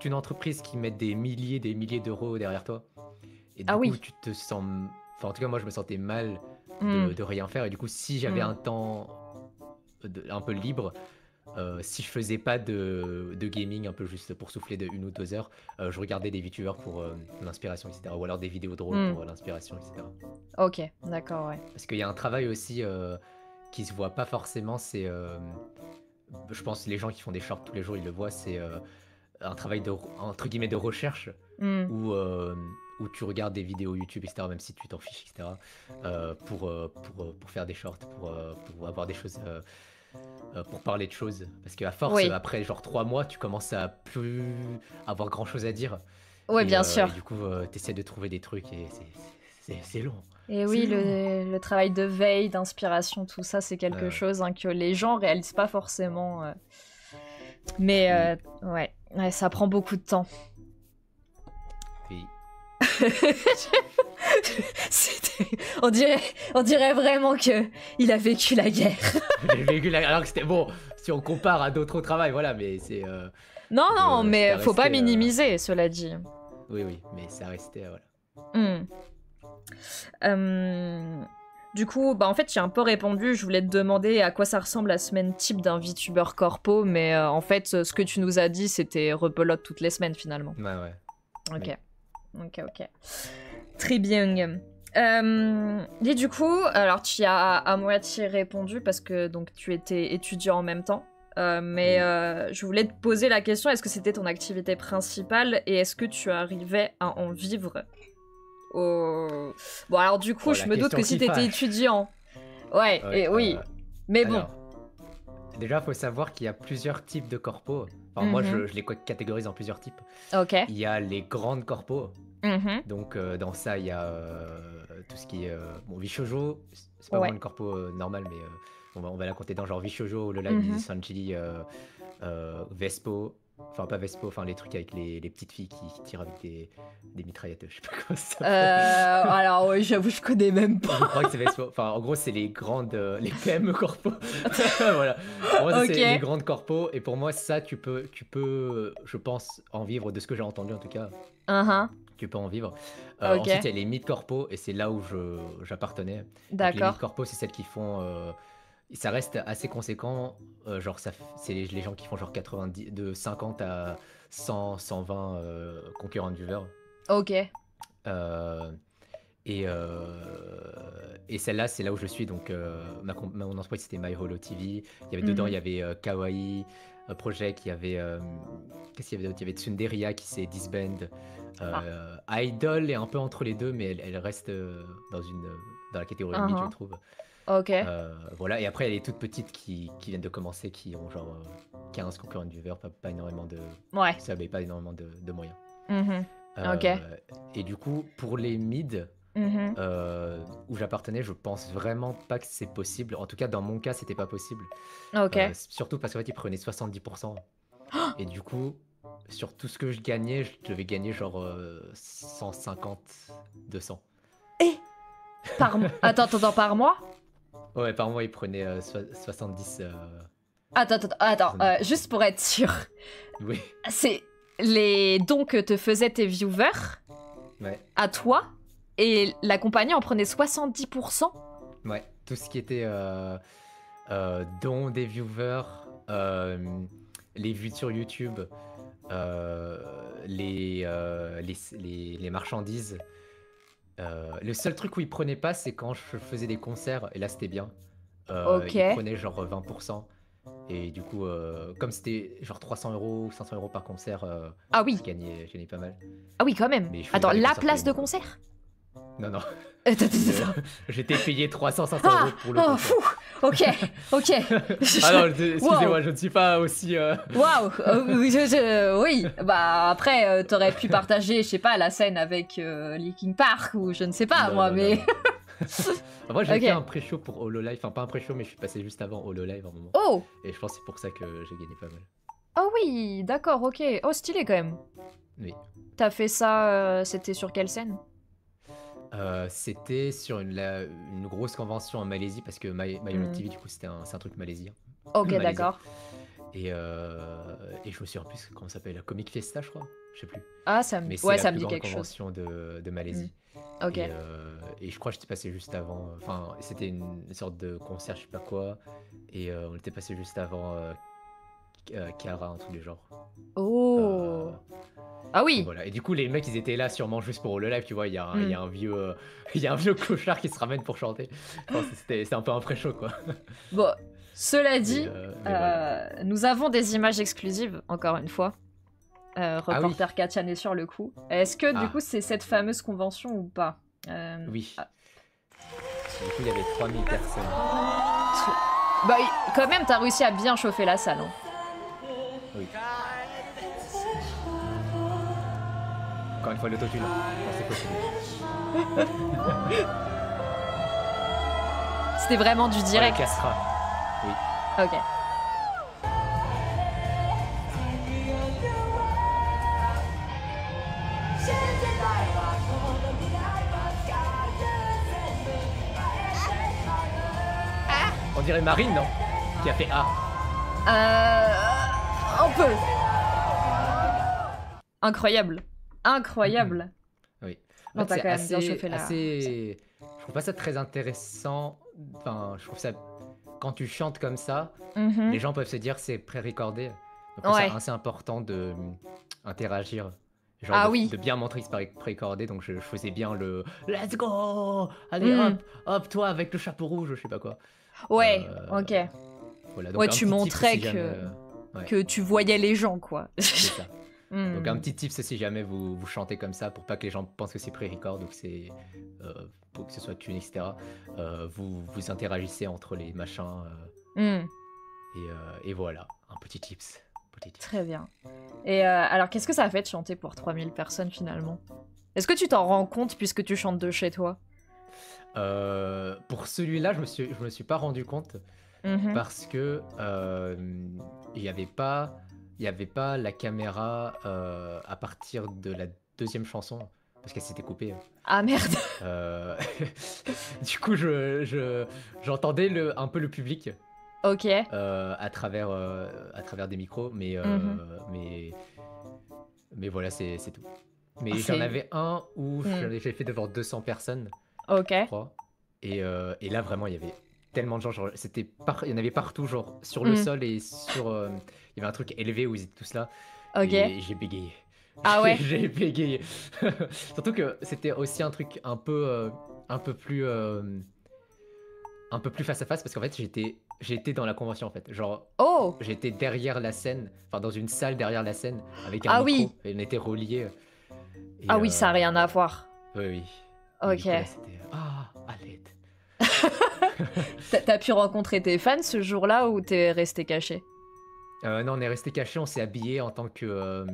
une entreprise qui met des milliers d'euros derrière toi. Et du coup, tu te sens... Enfin, en tout cas, moi, je me sentais mal de rien faire. Et du coup, si j'avais un temps un peu libre... si je faisais pas de gaming un peu juste pour souffler de 1 ou 2 heures, je regardais des VTubers pour l'inspiration, etc. Ou alors des vidéos drôles pour l'inspiration, etc. Ok, d'accord, ouais. Parce qu'il y a un travail aussi qui se voit pas forcément, c'est... je pense que les gens qui font des shorts tous les jours, ils le voient, c'est un travail entre guillemets de recherche où tu regardes des vidéos YouTube, etc., même si tu t'en fiches, etc., pour faire des shorts, pour avoir des choses... pour parler de choses, parce qu'à force, après genre 3 mois, tu commences à plus avoir grand chose à dire. Ouais, bien sûr. Et du coup, t'essaies de trouver des trucs et c'est long. Et oui, le travail de veille, d'inspiration, tout ça, c'est quelque chose que les gens réalisent pas forcément. Mais ouais, ça prend beaucoup de temps. Oui. on dirait vraiment que il a vécu la guerre. J'ai vécu alors que c'était bon. Si on compare à d'autres travails, voilà, mais c'est. Non, mais faut pas minimiser, cela dit. Oui, mais ça restait, voilà. Du coup, en fait, j'ai un peu répondu. Je voulais te demander à quoi ça ressemble la semaine type d'un VTuber corpo, mais en fait, ce que tu nous as dit, c'était rebelote toutes les semaines finalement. Ouais. Ok. Très bien. Et du coup, alors tu y as à moitié répondu parce que donc tu étais étudiant en même temps. Mais je voulais te poser la question, est-ce que c'était ton activité principale et est-ce que tu arrivais à en vivre Bon, alors du coup, je me doute que si t'étais étudiant... oui. Mais bon. Alors, déjà, il faut savoir qu'il y a plusieurs types de corpos. Enfin, moi, je les catégorise en plusieurs types. Ok. Il y a les grandes corpos. Donc, dans ça, il y a tout ce qui est... bon, Vishojo, c'est pas vraiment une corpo normale, mais on va la compter dans genre Vishojo, le Lagi, Sanji, Vespo... Enfin, pas Vespo, enfin les trucs avec les petites filles qui tirent avec des mitraillettes, je sais pas comment ça s'appelle. Alors, oui, j'avoue, je connais même pas. Je crois que c'est Vespo. Enfin, en gros, c'est les grandes, les PME corpos. Voilà. En gros, c'est les grandes corpos. Et pour moi, ça, tu peux, je pense, en vivre, de ce que j'ai entendu en tout cas. Tu peux en vivre. Ensuite, il y a les mid-corpos, et c'est là où j'appartenais. D'accord. Les mid-corpos, c'est celles qui font... ça reste assez conséquent, genre c'est les gens qui font genre 90, de 50 à 100, 120 concurrent viewer. Ok. Et celle-là, c'est là où je suis, donc mon entreprise c'était My Holo TV. Il y avait dedans, il y avait Kawaii Project, il y avait qu'est-ce qu'il y avait d'autre? Il y avait Tsunderia qui s'est disband. Idol est un peu entre les deux, mais elle reste dans la catégorie mid, je trouve. Ok. Voilà, et après il y a les toutes petites qui viennent de commencer, qui ont genre 15 concurrents viewers, pas énormément de... Ouais. Ça n'avait pas énormément de moyens. Ok. Et du coup, pour les mid, où j'appartenais, je pense vraiment pas que c'est possible. En tout cas, dans mon cas, c'était pas possible. Ok. Surtout parce qu'en fait, ils prenaient 70%. Et du coup, sur tout ce que je gagnais, je devais gagner genre 150, 200. Et Attends, par mois? Ouais, par mois, ils prenaient 70. Attends, juste pour être sûr. Oui. C'est les dons que te faisaient tes viewers ouais. à toi Et la compagnie en prenait 70%? Ouais, tout ce qui était dons des viewers, les vues sur YouTube, les marchandises. Le seul truc où ils prenaient pas, c'est quand je faisais des concerts, et là c'était bien. Ok. Ils prenaient genre 20%. Et du coup, comme c'était genre 300 €, 500 € par concert, Ah oui. je gagnais pas mal. Ah oui, quand même. Mais je faisais Attends, pas des la concerts tous place les de mois, quoi. concert? Non, non. Attends, attends, attends. J'étais payé 300-500 Ah, € pour le oh, concert. fou. Ok, ok. Ah non, excusez-moi, je ne suis pas aussi... Waouh, oui. Bah après, t'aurais pu partager, je sais pas, la scène avec Linkin Park ou je ne sais pas Non, moi, non, mais. non, non. Moi, j'ai Ok. fait un pré-show pour Hololive. Enfin, pas un pré-show, mais je suis passé juste avant Hololive un moment. Oh, Et je pense que c'est pour ça que j'ai gagné pas mal. oh oui, d'accord, ok. Oh, stylé quand même. Oui. T'as fait ça, c'était sur quelle scène? C'était sur une grosse convention en Malaisie, parce que My Own TV, du coup, c'est un truc malaisien. Ok, Malaisien. d'accord. Et je me souviens plus comment ça s'appelle, la Comic Fiesta, je crois. Je sais plus. Ah, ça me, Mais c'est ouais, la ça me plus dit grande quelque chose. convention de Malaisie. Ok. Et je crois que j'étais passé juste avant. Enfin, c'était une sorte de concert, je sais pas quoi. Et on était passé juste avant Kara, un truc du genre. Oh. Ah Et oui. voilà. Et du coup, les mecs, ils étaient là sûrement juste pour le live, tu vois. Il y a un vieux, il y a un vieux clochard qui se ramène pour chanter. Enfin, c'était un peu un pré-show, quoi. Bon, cela dit, Mais voilà. nous avons des images exclusives, encore une fois. Reporter Kachan est sur le coup. Est-ce que du coup c'est cette fameuse convention ou pas? Oui. Du coup, il y avait 3000 personnes. Bah, quand même, t'as réussi à bien chauffer la salle. Hein. Oui. Encore une fois, l'autotune. Non, c'est possible. C'était vraiment du direct. La Castra. Oui. Ok. On dirait Marine, non? Qui a fait A. Un peu. Incroyable. Incroyable. Oui. Non, t'as C'est quand même bien chauffé la... Je trouve pas ça très intéressant. Enfin, je trouve ça... Quand tu chantes comme ça, les gens peuvent se dire c'est pré-recordé. Donc c'est assez important de interagir. Genre de bien montrer que c'est pré-recordé. Donc je faisais bien le let's go. Allez hop, toi avec le chapeau rouge, je sais pas quoi. Ouais, ok. Voilà, donc ouais, tu montrais que tu voyais les gens, quoi. C'est ça. Donc un petit tip, c'est si jamais vous chantez comme ça, pour pas que les gens pensent que c'est pré-record ou que c'est pour que ce soit tune, etc. Vous interagissez entre les machins. Et voilà, un petit tips. Très bien. Et alors, qu'est-ce que ça a fait de chanter pour 3000 personnes finalement? Est-ce que tu t'en rends compte puisque tu chantes de chez toi? Pour celui-là, je me suis pas rendu compte parce que il y avait pas la caméra à partir de la deuxième chanson parce qu'elle s'était coupée. Ah merde. Du coup, j'entendais un peu le public. Ok. À travers des micros, mais voilà, c'est tout. Mais j'en avais un où j'ai fait devant 200 personnes. Ok. Je crois. Et là, vraiment, il y avait tellement de gens. Genre, il y en avait partout, genre sur le sol et sur. Il y avait un truc élevé où ils étaient tous là. Ok. Et j'ai bégayé. Ah ouais. J'ai bégayé. Surtout que c'était aussi un truc un peu plus face à face parce qu'en fait, j'étais dans la convention en fait. Genre, j'étais derrière la scène, enfin dans une salle derrière la scène avec un micro. Oui. Et on était reliés. Et oui, ça n'a rien à voir. Oui. Ok. Du coup, là, c'était à l'aide. T'as pu rencontrer tes fans ce jour-là ou t'es resté caché? Non, on est resté caché, on s'est habillé en tant que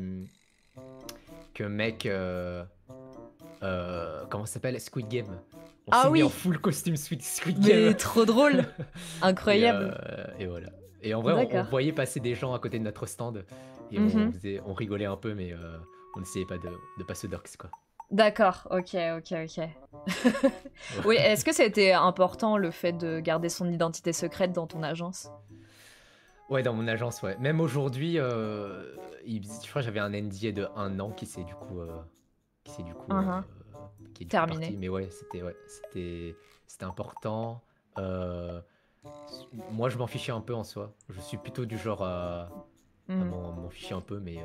mec. Comment ça s'appelle? Squid Game. On s'est mis en full costume Squid Game. Mais trop drôle. Incroyable. Et voilà. Et en vrai, on voyait passer des gens à côté de notre stand. Et on rigolait un peu, mais on n'essayait pas de pas se dox, quoi. D'accord, ok. Oui, est-ce que c'était important le fait de garder son identité secrète dans ton agence? Ouais, dans mon agence, ouais. Même aujourd'hui, je crois que j'avais un NDA de 1 an qui s'est du coup qui est du coup terminé. parti. Mais ouais, c'était important. Moi, je m'en fichais un peu en soi. Je suis plutôt du genre à m'en ficher un peu, mais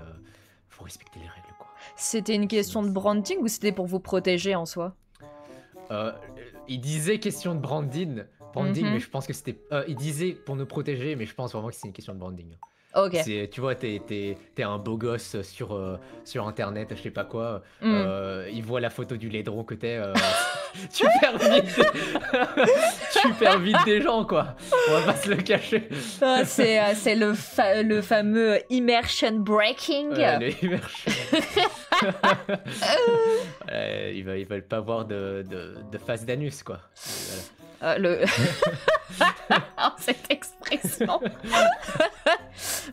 faut respecter les règles, quoi. C'était une question de branding ou c'était pour vous protéger en soi? Il disait question de branding, mais je pense que c'était. Il disait pour nous protéger, mais je pense vraiment que c'est une question de branding. Ok. Tu vois, t'es un beau gosse sur internet, je sais pas quoi. Il voit la photo du laidron que t'es. Tu perds vite. Tu perds vite des gens, quoi. On va pas se le cacher. C'est le fameux immersion breaking. Le immersion. Ils veulent pas voir de face d'anus, quoi. Voilà. Cette expression.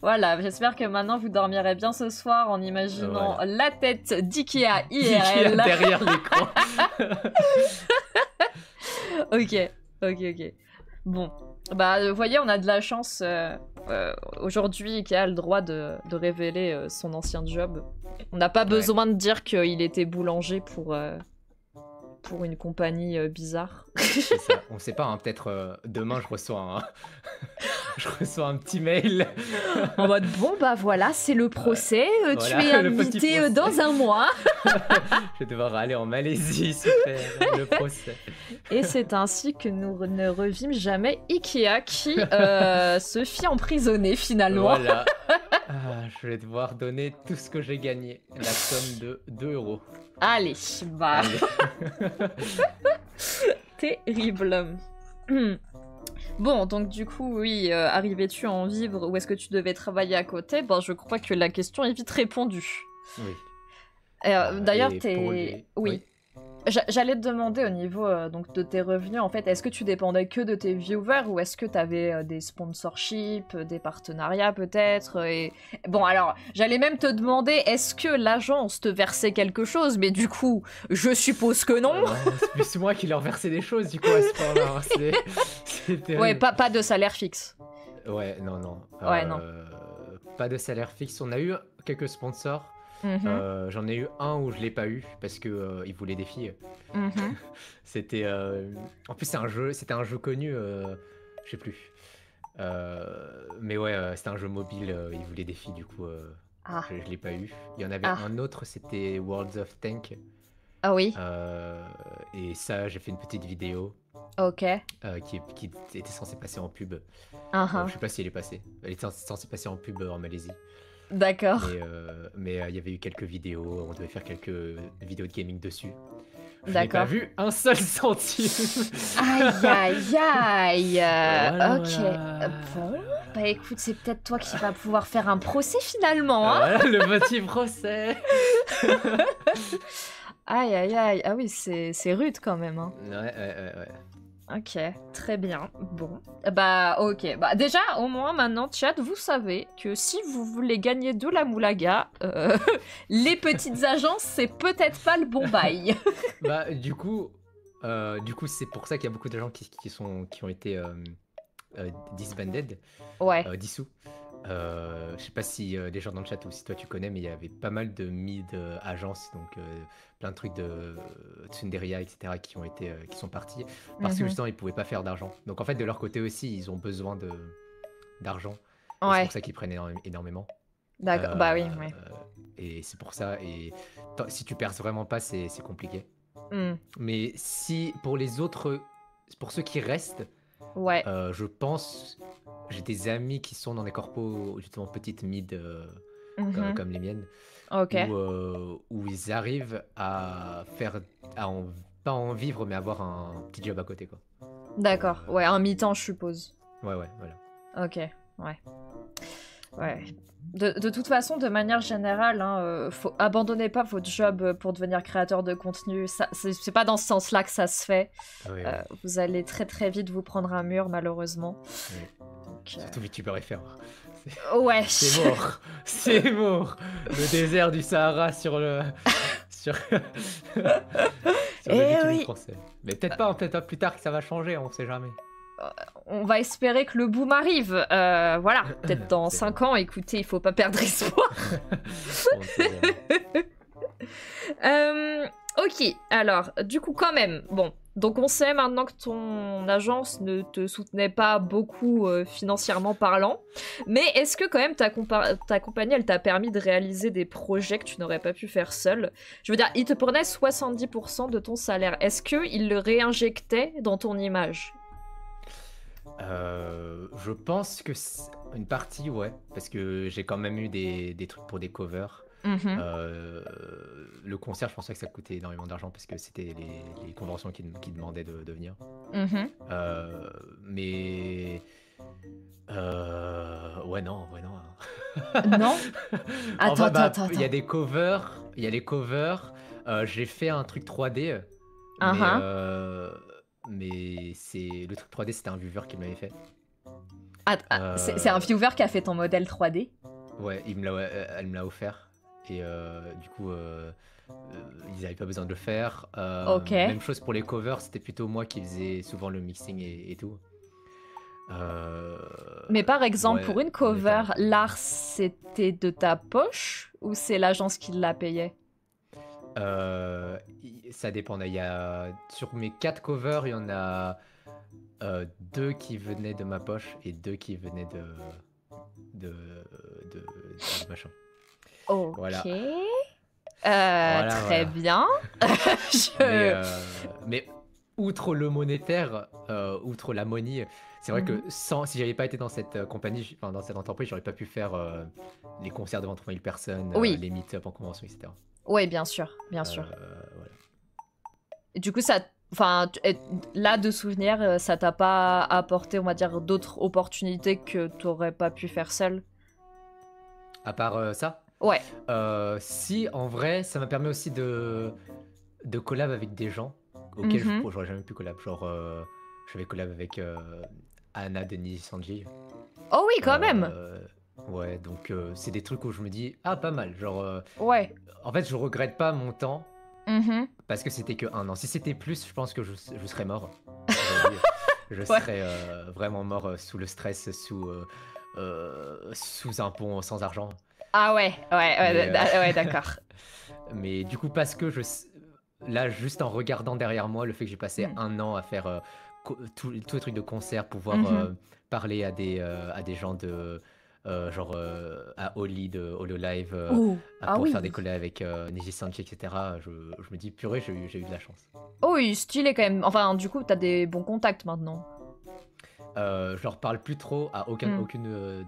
Voilà, j'espère que maintenant vous dormirez bien ce soir en imaginant la tête d'Ikea IRL derrière l'écran. Ok. Bon, bah vous voyez, on a de la chance. Aujourd'hui, Ikea a le droit de révéler son ancien job. On n'a pas besoin de dire qu'il était boulanger pour une compagnie bizarre. C'est ça. On sait pas, hein, peut-être demain je reçois un petit mail. En mode, bon bah voilà, c'est le procès, tu es invité dans un mois. Je vais devoir aller en Malaisie faire le procès. Et c'est ainsi que nous ne revîmes jamais Ikea qui se fit emprisonner finalement. Voilà. Je vais devoir donner tout ce que j'ai gagné, la somme de 2 €. Allez, bah. Terrible. Bon, donc du coup, oui, arrivais-tu à en vivre ou est-ce que tu devais travailler à côté? Ben, je crois que la question est vite répondue. Oui. D'ailleurs, t'es... Oui. J'allais te demander au niveau donc de tes revenus, en fait, est-ce que tu dépendais que de tes viewers ou est-ce que tu avais des sponsorships, des partenariats peut-être et... Bon, alors, j'allais même te demander, est-ce que l'agence te versait quelque chose? Mais du coup, je suppose que non. C'est plus moi qui leur versais des choses, du coup, à ce point-là. C'est ouais, pas de salaire fixe. Ouais, non. Ouais, non. Pas de salaire fixe. On a eu quelques sponsors. J'en ai eu un où je l'ai pas eu parce que il voulait des filles. C'était en plus c'était un jeu connu, je sais plus. Mais ouais, c'était un jeu mobile, il voulait des filles, du coup je l'ai pas eu. Il y en avait un autre, c'était Worlds of Tank. Ah oui. Et ça, j'ai fait une petite vidéo. Ok. Qui était censée passer en pub. Je sais pas si elle est passée. Elle était censée passer en pub en Malaisie. D'accord. Mais il y avait eu quelques vidéos, on devait faire quelques vidéos de gaming dessus. Je n'ai D'accord. pas vu un seul centime. Aïe. Voilà, ok. voilà. Bon, bah écoute, c'est peut-être toi qui vas pouvoir faire un procès finalement, hein. Voilà, le petit procès. Aïe. Ah oui, c'est rude quand même, hein. Ouais. Ok, très bien. Bon. Bah, ok. Bah, déjà, au moins, maintenant, chat, vous savez que si vous voulez gagner de la moulaga, les petites agences, c'est peut-être pas le bon bail. Bah, du coup, c'est pour ça qu'il y a beaucoup de gens qui ont été disbanded, dissous. Je sais pas si les gens dans le chat ou si toi tu connais, mais il y avait pas mal de mid-agences, donc plein de trucs de Tsunderia, etc. qui sont partis parce que justement ils pouvaient pas faire d'argent. Donc en fait de leur côté aussi ils ont besoin d'argent. Ouais. C'est pour ça qu'ils prennent énormément. D'accord, bah oui. Et c'est pour ça, et si tu perds vraiment pas, c'est compliqué. Mais si pour ceux qui restent, je pense, j'ai des amis qui sont dans des corpos justement petites mid comme les miennes, où ils arrivent à pas en vivre, mais avoir un petit job à côté, quoi. D'accord, un mi-temps je suppose. Ouais, voilà. Ok, ouais. De toute façon, de manière générale, abandonnez pas votre job pour devenir créateur de contenu. C'est pas dans ce sens-là que ça se fait. Oui. Vous allez très très vite vous prendre un mur, malheureusement. Oui. Donc, surtout VTuber FR. Ouais. C'est mort. Le désert du Sahara sur le YouTube français. Mais peut-être pas plus tard que ça va changer, on sait jamais. On va espérer que le boom arrive. Voilà, peut-être dans 5 ans, écoutez, il faut pas perdre espoir. Ok, alors, du coup, quand même, bon, donc on sait maintenant que ton agence ne te soutenait pas beaucoup financièrement parlant, mais est-ce que quand même ta compagnie, elle t'a permis de réaliser des projets que tu n'aurais pas pu faire seul? Je veux dire, il te prenait 70% de ton salaire, est-ce qu'il le réinjectait dans ton image? Je pense que une partie, ouais, parce que j'ai quand même eu des trucs pour des covers. Mhm, Le concert, je pensais que ça coûtait énormément d'argent parce que c'était les conventions qui demandaient de venir. mhm. Mais ouais, non, ouais, non. Non? En Attends, vrai, attends, bah, attends, il y a attends. des covers, il y a les covers. J'ai fait un truc 3D, mais Uh-huh. c'est le truc 3D, c'était un viewer qui me l'avait fait. C'est un Euh, viewer qui a fait ton modèle 3D? Ouais, elle me l'a offert. Et du coup, ils n'avaient pas besoin de le faire. Ok. Même chose pour les covers, c'était plutôt moi qui faisais souvent le mixing et tout. Euh, Mais par exemple, ouais, pour une on était cover, un peu. l'art, c'était de ta poche ou c'est l'agence qui l'a payé? Ça dépend. Sur mes 4 covers, il y en a 2 qui venaient de ma poche et 2 qui venaient de, du machin. Ok. Voilà. Voilà, Très voilà. bien. Mais, Je... mais outre le monétaire, outre la money, c'est vrai que Mhm. si j'avais pas été dans cette compagnie, enfin dans cette entreprise, j'aurais pas pu faire les concerts devant 3000 personnes, Oui, les meet-up en convention, etc. ouais, bien sûr, bien sûr. Voilà. Et du coup, ça, enfin, là de souvenir, ça t'a pas apporté, on va dire, d'autres opportunités que t'aurais pas pu faire seul? À part ça, Ouais. si en vrai, ça m'a permis aussi de collab avec des gens auxquels Mhm. j'aurais jamais pu collab. Genre, j'avais collab avec Anna Denis Sanji. Oh oui, quand même. Euh, ouais, donc c'est des trucs où je me dis, ah, pas mal. Genre, Ouais. en fait, je regrette pas mon temps Mhm. parce que c'était que 1 an. Si c'était plus, je pense que je serais mort aujourd'hui. Je Ouais. serais vraiment mort sous le stress, sous un pont sans argent. Ah ouais, ouais, Mais, ouais, ouais, d'accord. mais du coup, parce que là, juste en regardant derrière moi, le fait que j'ai passé Hmm. 1 an à faire tous les trucs de concert, pouvoir Mhm. parler à des gens genre à Oli de Hololive, Oh, ah pour faire des oui. collabs avec Neji Sanji, etc. Je me dis, purée, j'ai eu de la chance. Oh oui, stylé quand même. Enfin, du coup, t'as des bons contacts maintenant. Je leur parle plus trop à Hmm. aucune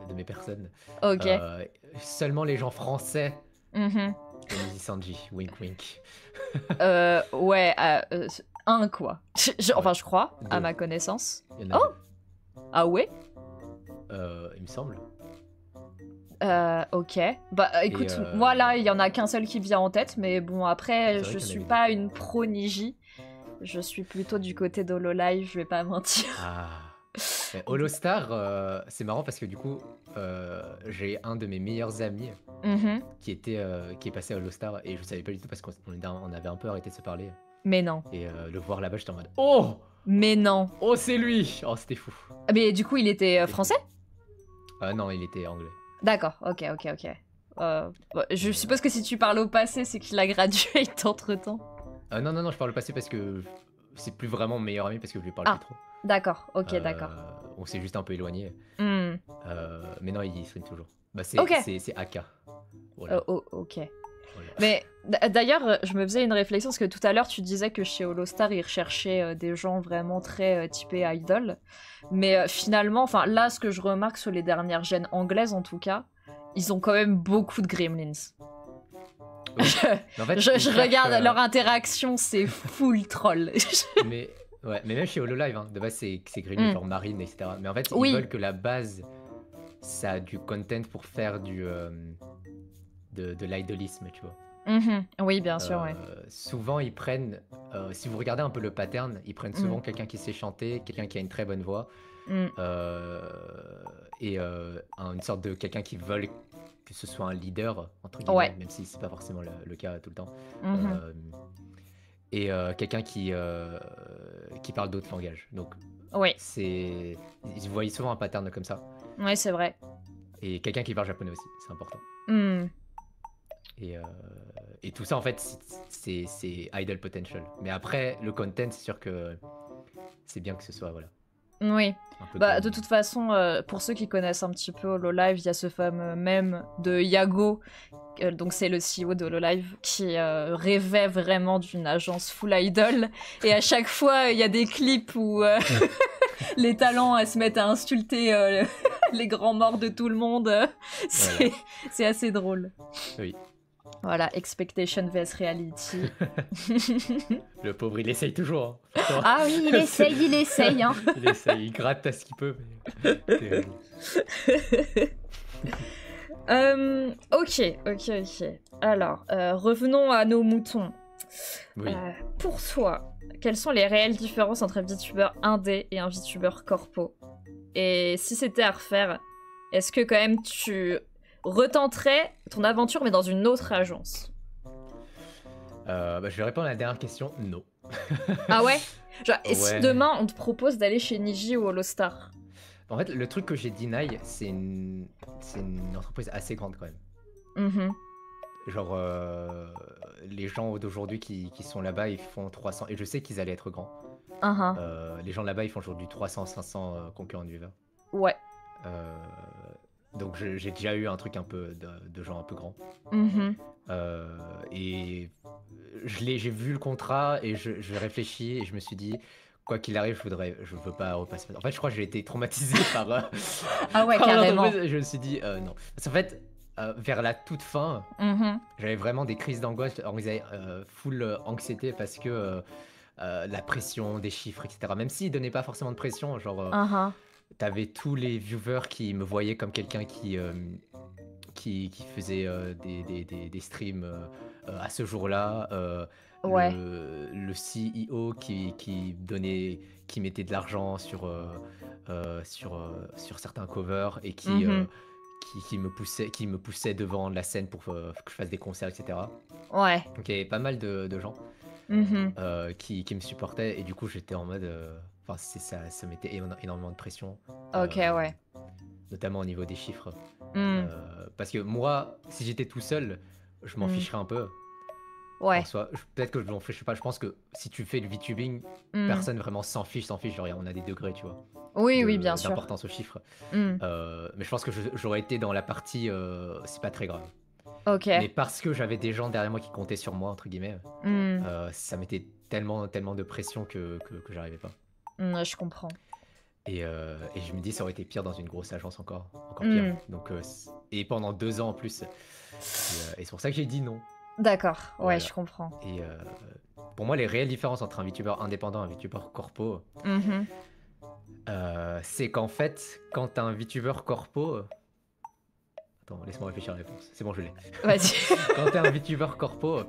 de mes personnes. Ok. Euh, Seulement les gens français Mhm. de Neji Sanji. Wink wink. Ouais, un quoi. Ouais. Enfin, je crois, à 2. ma connaissance. Il y en a Oh, 2. ah ouais? Il me semble. Ok. Bah Et écoute, moi là, il y en a qu'un seul qui vient en tête, mais bon, après, c'est vrai je qu'il y en suis avait deux. pas une pro Niji. Je suis plutôt du côté d'Hololive, je vais pas mentir. Ah. Mais Holostar, c'est marrant parce que du coup, j'ai un de mes meilleurs amis Mhm. qui est passé à Holostar et je savais pas du tout parce qu'on avait un peu arrêté de se parler. Mais non. Et le voir là-bas, j'étais en mode Oh! Mais non. Oh, c'est lui! Oh, c'était fou. Mais du coup, il était C'était fou. français? Non, il était anglais. D'accord, ok, ok, ok. Je Mais, suppose que si tu parles au passé, c'est qu'il a gradué entre-temps. non, non, non, je parle au passé parce que c'est plus vraiment mon meilleur ami parce que je lui parle plus Ah, trop. d'accord, ok, d'accord. On s'est juste un peu éloigné. Hmm. Mais non, il stream toujours. Bah, Ok, c'est AK. Voilà. ok. Voilà. Mais d'ailleurs, je me faisais une réflexion parce que tout à l'heure, tu disais que chez Holostar, ils recherchaient des gens vraiment très typés idol. Mais finalement, enfin là, ce que je remarque sur les dernières gènes anglaises, en tout cas, ils ont quand même beaucoup de gremlins. Oui. Mais en fait, Je ils cherchent. regarde leur interaction, c'est full troll. Mais, ouais, mais même chez Hololive, hein, de base, c'est Gremlin, Hmm. genre Marine, etc. Mais en fait, ils Oui. veulent que la base, ça a du content pour faire de l'idolisme, tu vois. Mhm. Oui, bien sûr, ouais. Souvent, ils prennent, si vous regardez un peu le pattern, ils prennent Hmm. souvent quelqu'un qui sait chanter, quelqu'un qui a une très bonne voix, Hmm. euh, et une sorte de quelqu'un qui veulent que ce soit un leader, entre guillemets, Ouais. même si c'est pas forcément le cas tout le temps. Mhm. Euh, et quelqu'un qui parle d'autres langages. Donc, Oui. ils voient souvent un pattern comme ça. Ouais, c'est vrai. Et quelqu'un qui parle japonais aussi, c'est important. Hmm. Et, et tout ça, en fait, c'est idle potential. Mais après, le content, c'est sûr que c'est bien que ce soit, voilà. Oui. Un peu Bah, comme- de toute façon, pour ceux qui connaissent un petit peu HoloLive, il y a ce fameux mème de Yago, donc c'est le CEO de HoloLive, qui rêvait vraiment d'une agence full idol. Et à chaque fois, il y a des clips où les talents se mettent à insulter les grands morts de tout le monde. C'est c'est assez drôle. Oui. Voilà, expectation vs reality. Le pauvre, il essaye toujours. Hein. Pourtant, Ah oui, il essaye. Hein. il essaye, il gratte à ce qu'il peut. Mais... terrible. Ok. Alors, revenons à nos moutons. Oui. Pour toi, quelles sont les réelles différences entre un VTuber indé et un VTuber corpo? Et si c'était à refaire, est-ce que quand même tu retenterais ton aventure mais dans une autre agence? Bah, je vais répondre à la dernière question. Non. Ah ouais? Genre, et si Ouais. demain on te propose d'aller chez Niji ou Holostar? En fait, le truc que j'ai deny, c'est une entreprise assez grande quand même. Mhm. Genre, les gens d'aujourd'hui qui sont là-bas, ils font 300. Et je sais qu'ils allaient être grands. Les gens là-bas, ils font genre du 300-500 concurrents de viewer. Ouais. Donc j'ai déjà eu un truc un peu de gens un peu grands. Mhm. Et j'ai vu le contrat et je réfléchis et je me suis dit, quoi qu'il arrive, je veux pas repasser. En fait, je crois que j'ai été traumatisé par. Ah ouais, par carrément. l'entreprise. Je me suis dit, non. Parce qu'en fait, vers la toute fin, Mhm. j'avais vraiment des crises d'angoisse, full anxiété parce que la pression, des chiffres, etc. Même s'ils donnaient pas forcément de pression, genre. T'avais tous les viewers qui me voyaient comme quelqu'un qui faisait des streams à ce jour-là. Ouais. Le CEO qui mettait de l'argent sur certains covers et Mhm. qui me poussait devant la scène pour que je fasse des concerts, etc. Ouais. Donc il y avait pas mal de gens Mhm. qui me supportaient et du coup j'étais en mode... Enfin, ça mettait énormément de pression. Ok, ouais. Notamment au niveau des chiffres. Mm. Parce que moi, si j'étais tout seul, je m'en ficherais un peu. Ouais. En soi, peut-être que je m'en fiche pas. Je pense que si tu fais du VTubing, Mm. personne vraiment s'en fiche. Genre, on a des degrés, tu vois. Oui, bien sûr. D'importance aux chiffres. Mm. Mais je pense que j'aurais été dans la partie, c'est pas très grave. Ok. Mais parce que j'avais des gens derrière moi qui comptaient sur moi, entre guillemets, Mm. ça mettait tellement de pression que j'arrivais pas. Je comprends. Et je me dis, ça aurait été pire dans une grosse agence encore pire. Donc, et pendant 2 ans en plus. Et c'est pour ça que j'ai dit non. D'accord, ouais, Voilà. je comprends. Et pour moi, les réelles différences entre un VTuber indépendant et un VTuber corpo, Mhm. c'est qu'en fait, quand t'as un VTuber corpo... Attends, laisse-moi réfléchir à la réponse. C'est bon, je l'ai. Vas-y. Quand t'es un VTuber corpo,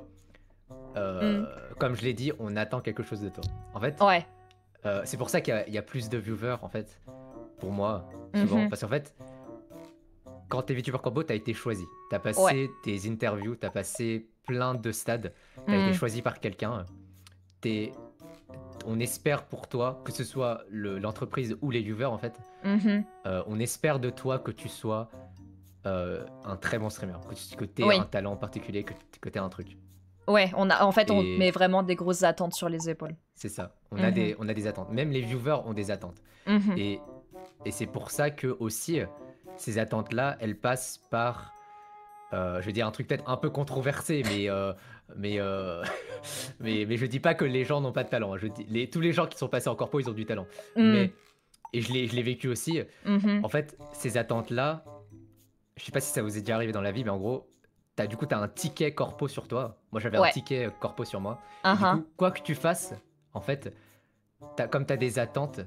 comme je l'ai dit, on attend quelque chose de toi. En fait, Ouais. c'est pour ça qu'il y a plus de viewers, en fait, pour moi, souvent. Parce qu'en fait, quand t'es VTuber corpo, t'as été choisi. T'as passé tes interviews, t'as passé plein de stades, t'as été choisi par quelqu'un. On espère pour toi, que ce soit l'entreprise ou les viewers, en fait, on espère de toi que tu sois un très bon streamer, que t'aies un talent particulier, que t'aies un truc. Ouais, on met vraiment des grosses attentes sur les épaules. C'est ça, on a des attentes. Même les viewers ont des attentes. Et c'est pour ça que aussi, ces attentes-là, elles passent par, je vais dire un truc peut-être un peu controversé, mais je dis pas que les gens n'ont pas de talent. Je dis, tous les gens qui sont passés en corpo, ils ont du talent. Et je l'ai vécu aussi. En fait, ces attentes-là, je sais pas si ça vous est déjà arrivé dans la vie, mais en gros, t'as un ticket corpo sur toi. Moi, j'avais un ticket corpo sur moi. Et du coup, quoi que tu fasses, en fait, comme t'as des attentes,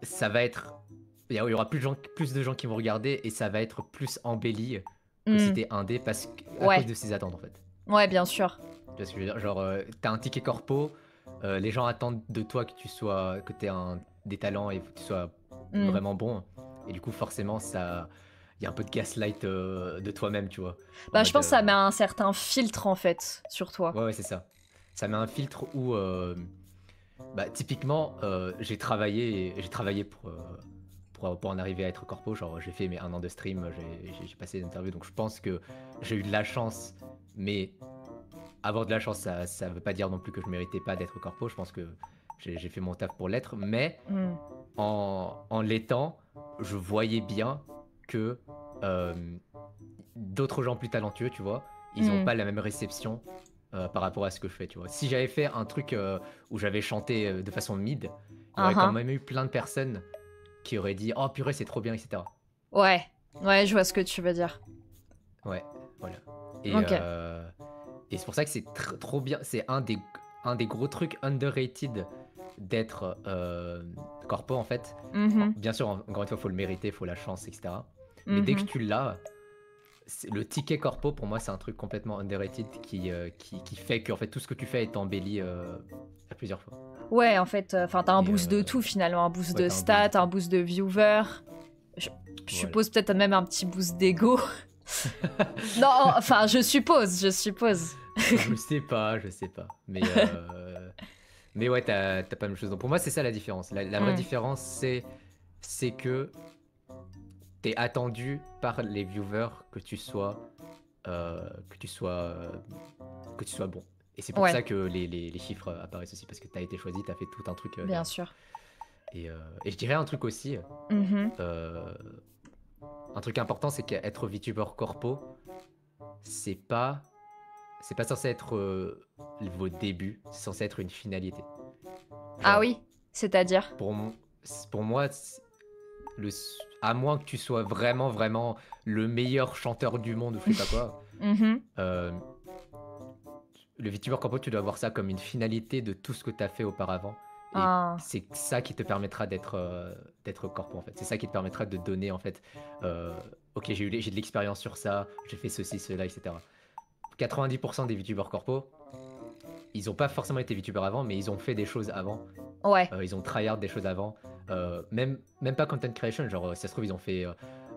ça va être... Il y aura plus de gens qui vont regarder et ça va être plus embelli que si t'es indé à cause de ces attentes, en fait. Ouais, bien sûr. Tu vois ce que je veux dire? Genre, t'as un ticket corpo, les gens attendent de toi que t'aies des talents et que tu sois vraiment bon. Et du coup, forcément, il y a un peu de gaslight de toi-même, tu vois. Bah, je pense que ça met un certain filtre, en fait, sur toi. Ouais, c'est ça. Ça met un filtre où, typiquement, j'ai travaillé pour en arriver à être corpo. Genre, j'ai fait 1 an de stream, j'ai passé des interviews, donc je pense que j'ai eu de la chance, mais avoir de la chance, ça veut pas dire non plus que je méritais pas d'être corpo. Je pense que j'ai fait mon taf pour l'être, mais en l'étant, je voyais bien que euh, d'autres gens plus talentueux, tu vois, ils ont pas la même réception par rapport à ce que je fais, tu vois. Si j'avais fait un truc où j'avais chanté de façon mid, il y aurait quand même eu plein de personnes qui auraient dit oh purée c'est trop bien, etc. Ouais, je vois ce que tu veux dire. Ouais, voilà. Et, Ok. et c'est pour ça que c'est trop bien. C'est un des gros trucs underrated d'être corpo en fait. Bien sûr, encore une fois, il faut le mériter, il faut la chance, etc. Mais dès que tu l'as, le ticket corpo pour moi c'est un truc complètement underrated qui fait que en fait, tout ce que tu fais est embelli à plusieurs fois. Ouais, en fait, t'as un boost de tout finalement, un boost de stats, un boost de viewers. Je suppose peut-être même un petit boost d'ego. Non, enfin, je suppose. Je sais pas. Mais ouais, t'as pas la même chose. Donc pour moi, c'est ça la différence. La vraie différence, c'est que t'es attendu par les viewers que tu sois bon. Et c'est pour ça que les chiffres apparaissent aussi, parce que t'as été choisi, t'as fait tout un truc. Bien sûr. Et je dirais un truc aussi. Un truc important, c'est qu'être VTuber corpo, c'est pas censé être vos débuts, c'est censé être une finalité. Genre, ah oui, c'est-à-dire pour moi, à moins que tu sois vraiment le meilleur chanteur du monde ou je sais pas quoi, le VTuber corpo, tu dois voir ça comme une finalité de tout ce que tu as fait auparavant. Et c'est ça qui te permettra d'être corpo en fait. C'est ça qui te permettra de donner en fait. Ok, j'ai de l'expérience sur ça, j'ai fait ceci, cela, etc. 90% des VTubers corpo, ils ont pas forcément été VTubers avant, mais ils ont fait des choses avant. Ouais. Ils ont tryhard des choses avant. Même pas content creation, genre si ça se trouve ils ont fait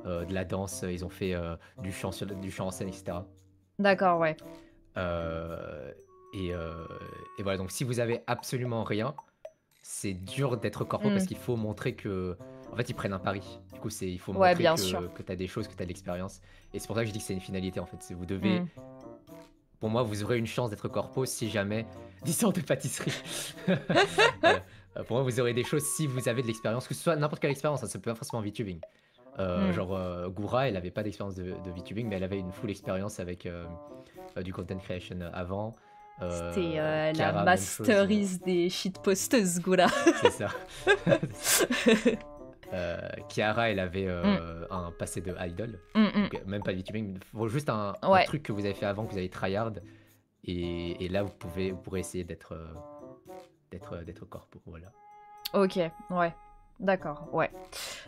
de la danse, ils ont fait du chant en scène, etc. D'accord, ouais. Et voilà, donc si vous avez absolument rien, c'est dur d'être corpo parce qu'il faut montrer que... En fait, ils prennent un pari. Du coup, il faut montrer que tu as des choses, que tu as de l'expérience. Et c'est pour ça que je dis que c'est une finalité, en fait. Vous devez... Pour moi, vous aurez une chance d'être corpo si jamais... 10 ans de pâtisserie. Voilà. Pour moi, vous aurez des choses si vous avez de l'expérience, que ce soit n'importe quelle expérience, hein, ça peut pas forcément VTubing. Genre, Goura, elle avait pas d'expérience de VTubing, mais elle avait une full expérience avec du content creation avant. C'était la masterise des shitposteuses, Goura. C'est ça. Chiara, elle avait un passé de idol, donc, même pas de VTubing, mais juste un truc que vous avez fait avant, que vous avez tryhard, et là vous pourrez essayer d'être corpo, voilà. Ok, ouais. D'accord, ouais.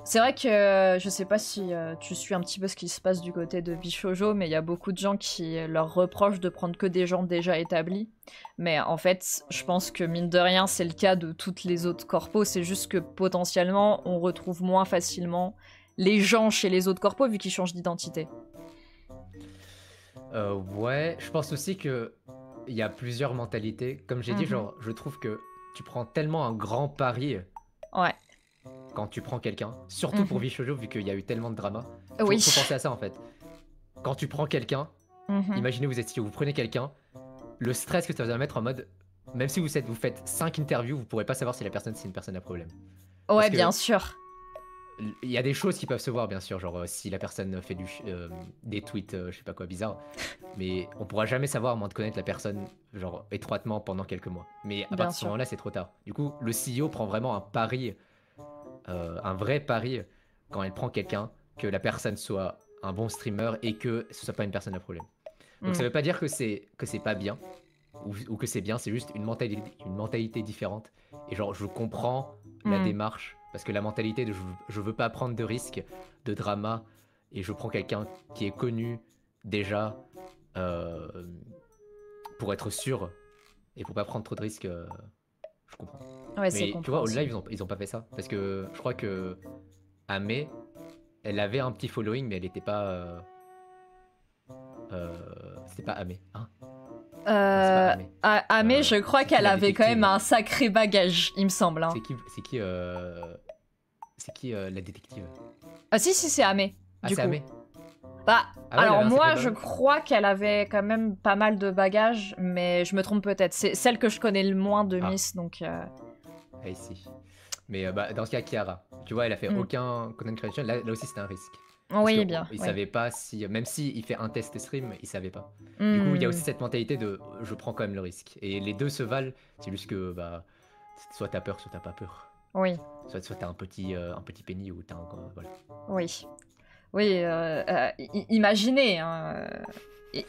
C'est vrai que je sais pas si tu suis un petit peu ce qui se passe du côté de Bishojo, mais il y a beaucoup de gens qui leur reprochent de prendre que des gens déjà établis. Mais en fait, je pense que mine de rien, c'est le cas de toutes les autres corpos. C'est juste que potentiellement, on retrouve moins facilement les gens chez les autres corpos vu qu'ils changent d'identité. Ouais, je pense aussi que il y a plusieurs mentalités. Comme j'ai dit, genre, je trouve que tu prends tellement un grand pari. Ouais. Quand tu prends quelqu'un, surtout pour Bishojo, vu qu'il y a eu tellement de drama. Faut penser à ça en fait. Quand tu prends quelqu'un, imaginez vous prenez quelqu'un, le stress que ça va mettre en mode, même si vous faites 5 interviews, vous pourrez pas savoir si la personne c'est une personne à problème. Ouais, bien sûr. Il y a des choses qui peuvent se voir, bien sûr, genre si la personne fait des tweets, je sais pas quoi, bizarre, mais on pourra jamais savoir à moins de connaître la personne, genre étroitement pendant quelques mois. Mais à partir de ce moment-là, c'est trop tard. Du coup, le CEO prend vraiment un pari. Un vrai pari quand elle prend quelqu'un, que la personne soit un bon streamer et que ce soit pas une personne à problème. Donc ça veut pas dire que c'est pas bien ou que c'est bien, c'est juste une mentalité différente. Et genre je comprends la démarche parce que la mentalité de je veux pas prendre de risques, de drama, et je prends quelqu'un qui est connu déjà pour être sûr et pour pas prendre trop de risques. Je comprends. Ouais, mais tu vois, au live, ils ont pas fait ça. Parce que je crois que Amé, elle avait un petit following, mais elle était pas. C'était pas Amé, hein. Amé, je crois qu'elle avait quand même un sacré bagage, il me semble. Hein. C'est qui la détective? Ah si, c'est Amé. Ah, c'est Amé. Bah, Ah ouais, alors elle avait un moi, sacré je bagage. crois qu'elle avait quand même pas mal de bagages, mais je me trompe peut-être. C'est celle que je connais le moins de Ah. Miss, donc... Ah, ici. Mais bah, dans ce cas, Kiara, tu vois, elle a fait Mm. aucun content creation. Là aussi, c'était un risque. Oui, Parce bien, qu'il oui. savait pas si, même si il fait un test stream, il savait pas. Mm. Du coup, il y a aussi cette mentalité de je prends quand même le risque. Et les deux se valent, c'est juste que bah, soit t'as peur, soit t'as pas peur. Oui, Soit t'as un petit penny ou t'as un. Voilà. oui. Oui, imaginez, hein,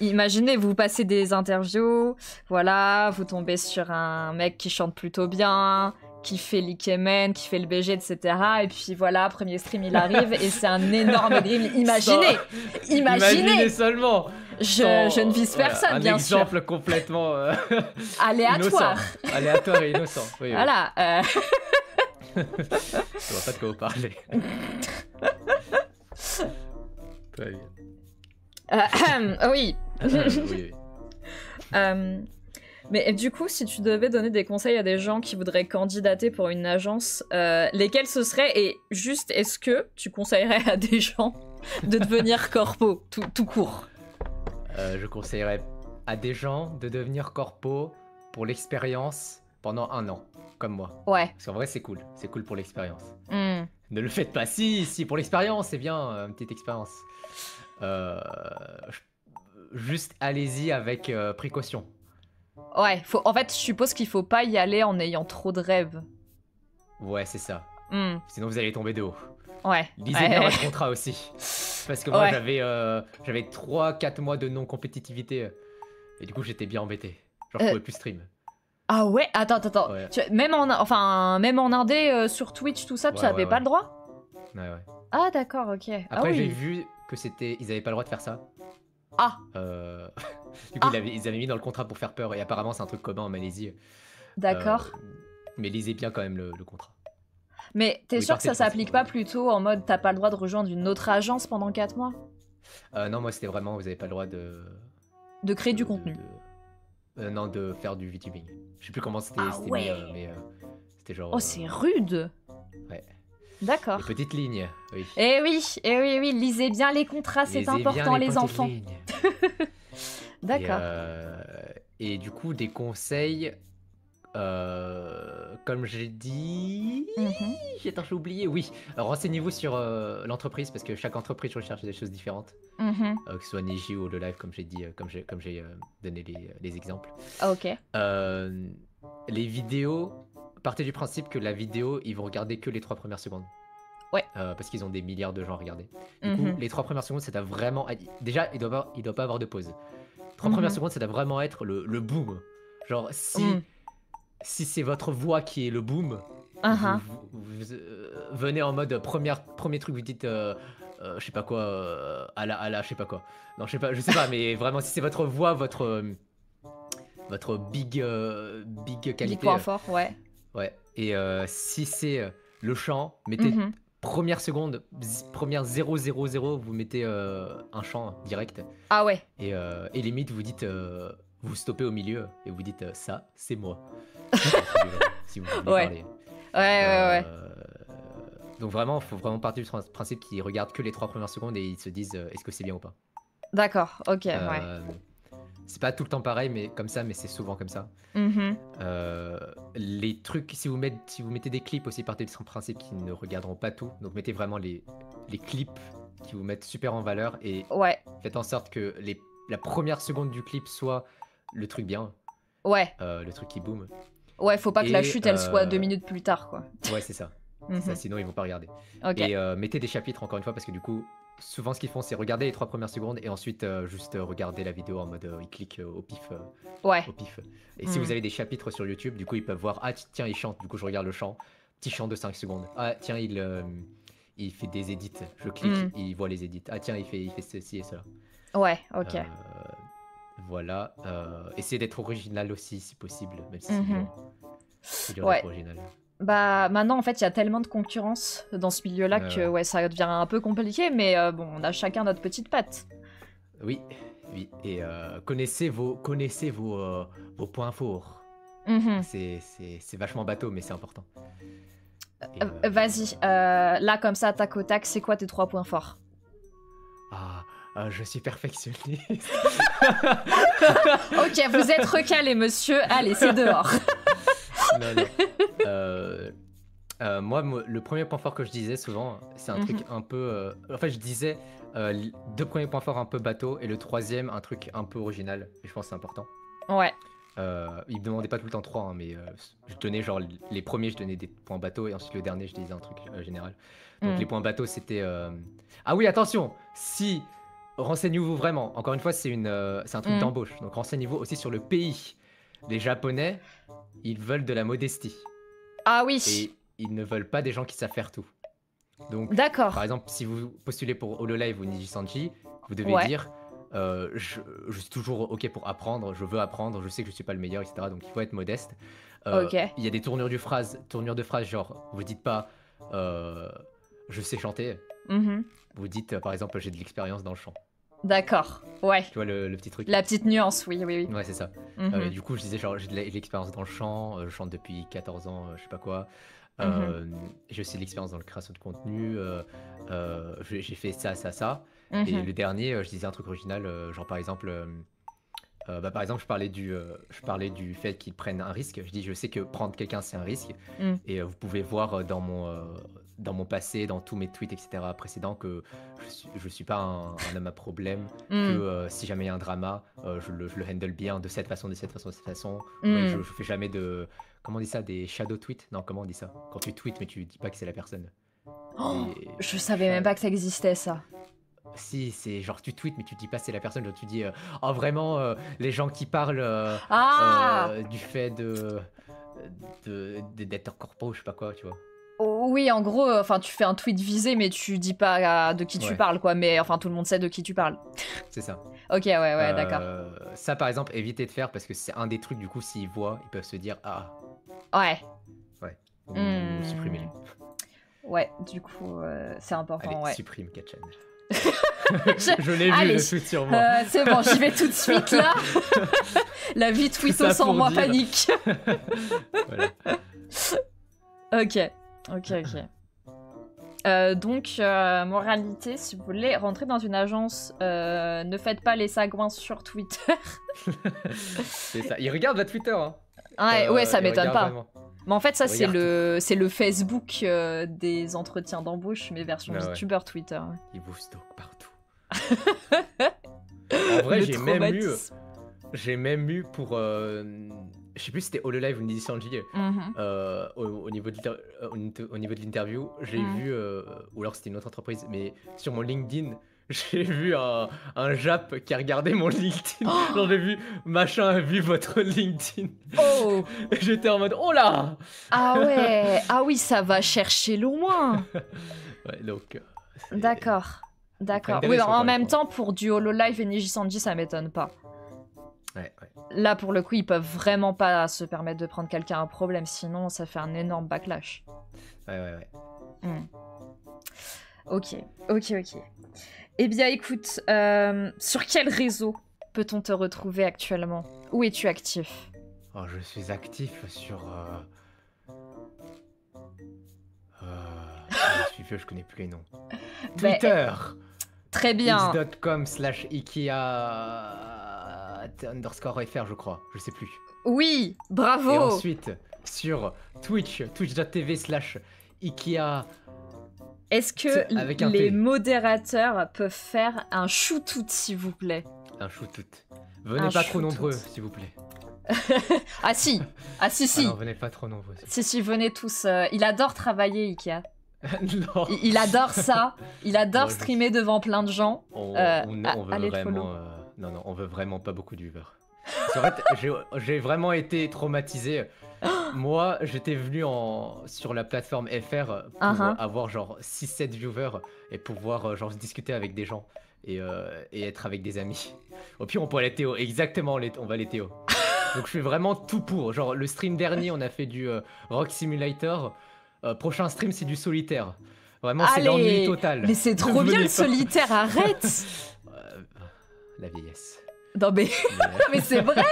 imaginez, vous passez des interviews, voilà, vous tombez sur un mec qui chante plutôt bien, qui fait l'Ikemen, qui fait le BG, etc. Et puis voilà, premier stream, il arrive et c'est un énorme grim. Imaginez, Imaginez seulement je ne vise voilà, personne, un bien sûr. exemple complètement Aléatoire. innocent. Aléatoire et innocent. Oui, Voilà. Je vois pas de quoi vous parler. Très bien. Oui. Oui. Mais du coup, si tu devais donner des conseils à des gens qui voudraient candidater pour une agence, lesquels ce serait? Et juste, est-ce que tu conseillerais à des gens de devenir corpo, tout court? Je conseillerais à des gens de devenir corpo pour l'expérience pendant 1 an, comme moi. Ouais. Parce qu'en vrai, c'est cool. C'est cool pour l'expérience. Hmm. Ne le faites pas. Si, pour l'expérience, c'est bien, une petite expérience. Juste allez-y avec précaution. Ouais, en fait, je suppose qu'il faut pas y aller en ayant trop de rêves. Ouais, c'est ça. Hmm. Sinon, vous allez tomber de haut. Ouais. Lisez bien votre contrat aussi. Parce que moi, Ouais. j'avais 3-4 mois de non-compétitivité. Et du coup, j'étais bien embêté. Genre, je pouvais plus stream. Ah ouais, attends. Ouais. Même en indé sur Twitch, tout ça, tu Ouais, avais ouais, pas ouais. le droit? Ouais. Ah d'accord, ok. Après, ah j'ai oui. vu que ils avaient pas le droit de faire ça. Ah. Du coup, Ah. ils avaient mis dans le contrat pour faire peur. Et apparemment, c'est un truc commun en Malaisie. D'accord. Mais lisez bien quand même le contrat. Mais t'es Oui, sûr que partez ça du principe, s'applique pas ouais. plutôt en mode t'as pas le droit de rejoindre une autre agence pendant 4 mois? Non, moi, c'était vraiment, vous avez pas le droit de. De créer du contenu. Non, de faire du VTubing. Je sais plus comment c'était Ah mis, ouais. mais c'était genre. Oh, c'est rude. Ouais. D'accord. Les petites lignes, oui. Eh oui, lisez bien les contrats, c'est Lisez bien important les petites enfants. lignes. D'accord. Et du coup, des conseils. Comme j'ai dit. Attends, j'ai oublié. Oui, renseignez-vous sur l'entreprise parce que chaque entreprise recherche des choses différentes. Que ce soit Niji ou le live, comme j'ai dit, comme j'ai donné les exemples. Ok. Les vidéos, partez du principe que la vidéo, ils vont regarder que les 3 premières secondes. Ouais. Parce qu'ils ont des milliards de gens à regarder. Du coup, les 3 premières secondes, ça doit vraiment. Déjà, il doit pas avoir de pause. 3 premières secondes, ça doit vraiment être le boom. Genre, si c'est votre voix qui est le boom, vous venez en mode premier truc, vous dites je sais pas quoi, à la je sais pas quoi. Non, je sais pas, mais vraiment, si c'est votre voix, votre big qualité. Big point fort, ouais. Ouais. Et si c'est le chant, mettez première seconde, première 000, vous mettez un chant direct. Ah ouais. Et limite, vous dites, vous stoppez au milieu et vous dites ça, c'est moi. Si vous voulez parler. Ouais. Donc vraiment, faut vraiment partir du principe qu'ils regardent que les 3 premières secondes et ils se disent est-ce que c'est bien ou pas. D'accord, ok, ouais. C'est pas tout le temps pareil, mais comme ça, mais c'est souvent comme ça. Les trucs, si vous mettez des clips aussi, partez du principe qu'ils ne regarderont pas tout. Donc mettez vraiment les clips qui vous mettent super en valeur et faites en sorte que la première seconde du clip soit le truc bien. Ouais. Le truc qui boom. Ouais, faut pas que la chute elle soit 2 minutes plus tard, quoi. Ouais, c'est ça. Ça, sinon ils vont pas regarder. Ok. Et mettez des chapitres encore une fois parce que du coup, souvent ce qu'ils font, c'est regarder les 3 premières secondes et ensuite juste regarder la vidéo en mode ils cliquent au pif. Au pif. Et si vous avez des chapitres sur YouTube, du coup ils peuvent voir tiens il chante, du coup je regarde le chant, petit chant de 5 secondes. Ah tiens il fait des edits, je clique, il voit les edits. Ah tiens il fait ceci et cela. Ouais, ok. Voilà. Essayez d'être original aussi si possible, même si c'est dur d'être original. Bah maintenant en fait il y a tellement de concurrence dans ce milieu-là que ça devient un peu compliqué, mais bon on a chacun notre petite patte. Oui, et connaissez vos points forts. C'est vachement bateau mais c'est important. Vas-y, là comme ça tac au tac, c'est quoi tes 3 points forts? Je suis perfectionniste. Ok, vous êtes recalé, monsieur. Allez, c'est dehors. Non, non. Moi, le premier point fort que je disais souvent, c'est un truc un peu... En fait, je disais 2 premiers points forts un peu bateau et le troisième, un truc un peu original. Et je pense que c'est important. Ouais. Il me demandait pas tout le temps 3, hein, mais je donnais genre les premiers, je donnais des points bateau et ensuite le dernier, je disais un truc général. Donc les points bateau, c'était... Ah oui, attention, si... Renseignez-vous vraiment. Encore une fois, c'est un truc d'embauche. Donc renseignez-vous aussi sur le pays. Les Japonais, ils veulent de la modestie. Ah oui. Et ils ne veulent pas des gens qui savent faire tout. Donc, d'accord. Par exemple, si vous postulez pour Hololive ou Nijisanji, vous devez dire je suis toujours OK pour apprendre, je veux apprendre, je sais que je suis pas le meilleur, etc. Donc il faut être modeste. Ok. Il y a des tournures de phrases genre, vous dites pas je sais chanter. Vous dites par exemple j'ai de l'expérience dans le chant. D'accord, ouais. Tu vois le petit truc. La petite nuance, oui. Ouais, c'est ça. Du coup, je disais genre j'ai de l'expérience dans le chant, je chante depuis 14 ans, je sais pas quoi. J'ai aussi de l'expérience dans la création de contenu, j'ai fait ça. Et le dernier, je disais un truc original, genre par exemple, je parlais du fait qu'ils prennent un risque. Je dis, je sais que prendre quelqu'un, c'est un risque. Et vous pouvez voir dans mon passé, dans tous mes tweets, etc. précédents, que je suis pas un homme à problème, que si jamais il y a un drama, je le handle bien de cette façon. Je fais jamais de... Comment on dit ça? Des shadow tweets? Non, comment on dit ça? Quand tu tweets, mais tu dis pas que c'est la personne. Je savais même pas que ça existait, ça. Si, c'est genre tu tweets mais tu dis pas c'est la personne, genre tu dis oh vraiment les gens qui parlent du fait d'être corpo, je sais pas quoi, tu vois. Oui, en gros, enfin tu fais un tweet visé mais tu dis pas de qui tu parles quoi, mais enfin tout le monde sait de qui tu parles. C'est ça. Ok, ouais, d'accord. Ça par exemple, évitez de faire parce que c'est un des trucs du coup s'ils voient, ils peuvent se dire ah. Ouais. Ou supprimer. Ouais, du coup c'est important. Allez, supprime Katchan. Je l'ai vu le tweet sur moi. C'est bon, j'y vais tout de suite là. La vie tweeto sans moi panique. Voilà. Ok. Donc, moralité, si vous voulez rentrer dans une agence, ne faites pas les sagouins sur Twitter. C'est ça. Il regarde votre Twitter. Hein. Ouais, ça m'étonne pas. Vraiment. Mais en fait, ça, c'est le Facebook des entretiens d'embauche, mais version YouTuber Twitter. Il vous stocke partout. En vrai, j'ai même eu pour... je sais plus si c'était Hololive ou Nijisanji. Au niveau de l'interview, j'ai vu... ou alors c'était une autre entreprise, mais sur mon LinkedIn... J'ai vu un Jap qui a regardé mon LinkedIn. Genre j'ai vu, machin a vu votre LinkedIn. Oh. J'étais en mode, oh là. Ah ouais, ah oui, ça va chercher loin. Ouais, donc... D'accord. Oui, en même temps, pour du Hololive et Nijisanji, ça m'étonne pas. Ouais. Là, pour le coup, ils peuvent vraiment pas se permettre de prendre quelqu'un à un problème, sinon ça fait un énorme backlash. Ouais. Ok. Eh bien, écoute, sur quel réseau peut-on te retrouver actuellement? Où es-tu actif? Je suis actif sur... je suis vieux, je connais plus les noms. Twitter. Très bien. x.com/ikea_fr, je crois. Je sais plus. Oui, bravo. Et ensuite, sur Twitch, twitch.tv/ikea... Est-ce que les modérateurs peuvent faire un shootout, s'il vous plaît? Un shootout. Venez pas trop nombreux, s'il vous plaît. Ah si. Ah non, venez pas trop nombreux. Si, venez tous. Il adore travailler, Ikea. Non. Il adore ça. Il adore streamer devant plein de gens. On veut vraiment... Non, on veut vraiment pas beaucoup de viewers. En fait, j'ai vraiment été traumatisé. Moi, j'étais venu sur la plateforme FR pour avoir genre 6-7 viewers et pouvoir genre discuter avec des gens et être avec des amis. Au pire, on peut aller Théo. Exactement, on va aller Théo. Donc je fais vraiment tout pour. Genre le stream dernier, on a fait du Rock Simulator. Prochain stream, c'est du solitaire. Vraiment, c'est l'ennui total. Mais c'est trop bien le solitaire, arrête. La vieillesse. Non mais, mais c'est vrai.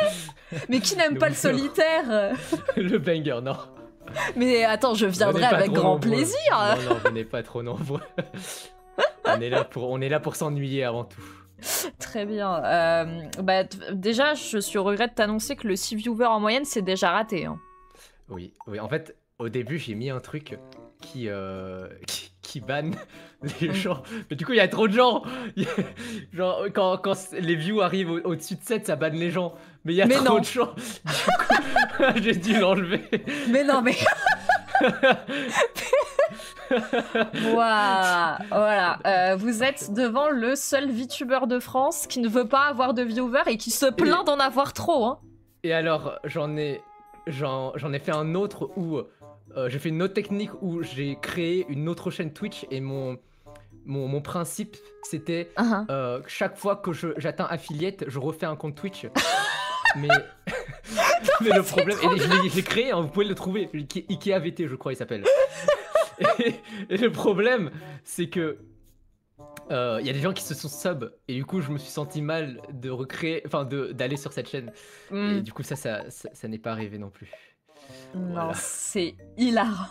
Mais qui n'aime pas le solitaire? Le banger, non. Mais attends, je viendrai avec grand plaisir. Non, venez pas trop nombreux. On est là pour s'ennuyer avant tout. Très bien. Déjà, je suis au regret de t'annoncer que le 6 viewers en moyenne, c'est déjà raté. Hein. Oui, oui. En fait, au début, j'ai mis un truc qui banne les gens. Mais du coup, il y a trop de gens. Genre, quand les views arrivent au-dessus de 7, ça banne les gens. Mais il y a trop de gens. Du coup, j'ai dû l'enlever. Mais non, mais... Voilà, vous êtes devant le seul VTuber de France qui ne veut pas avoir de viewers et qui se plaint d'en avoir trop. Hein. Et alors, j'en ai fait un autre où j'ai fait une autre technique où j'ai créé une autre chaîne Twitch et mon principe c'était chaque fois que j'atteins affiliate, je refais un compte Twitch. mais le problème, et je l'ai créé, hein, vous pouvez le trouver, Ikea VT je crois il s'appelle. et le problème c'est que y a des gens qui se sont sub et du coup je me suis senti mal de recréer, enfin d'aller sur cette chaîne. Et du coup ça n'est pas arrivé non plus. Non, voilà. c'est hilarant.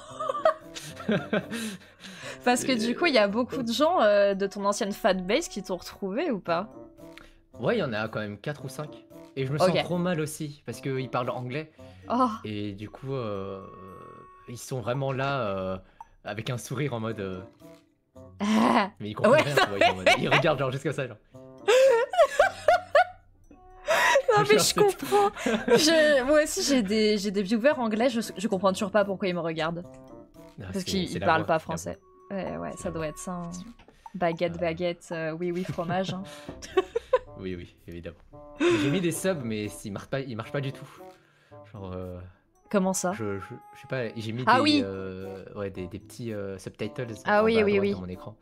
Parce que du coup il y a beaucoup de gens de ton ancienne fanbase qui t'ont retrouvé ou pas? Ouais, il y en a quand même 4 ou 5. Et je me sens trop mal aussi parce qu'ils parlent anglais. Oh. Et du coup ils sont vraiment là avec un sourire en mode mais ils comprennent rien, tu vois, ils regardent genre juste comme ça genre. Non mais je comprends. Moi aussi j'ai des viewers anglais, je comprends toujours pas pourquoi ils me regardent. Non, parce qu'ils parlent pas français. Ouais, ça doit être ça. Hein. Baguette, oui, fromage. Hein. Oui, évidemment. J'ai mis des subs mais ils marchent pas du tout. Genre comment ça? Je sais pas, j'ai mis des petits subtitles dans mon écran.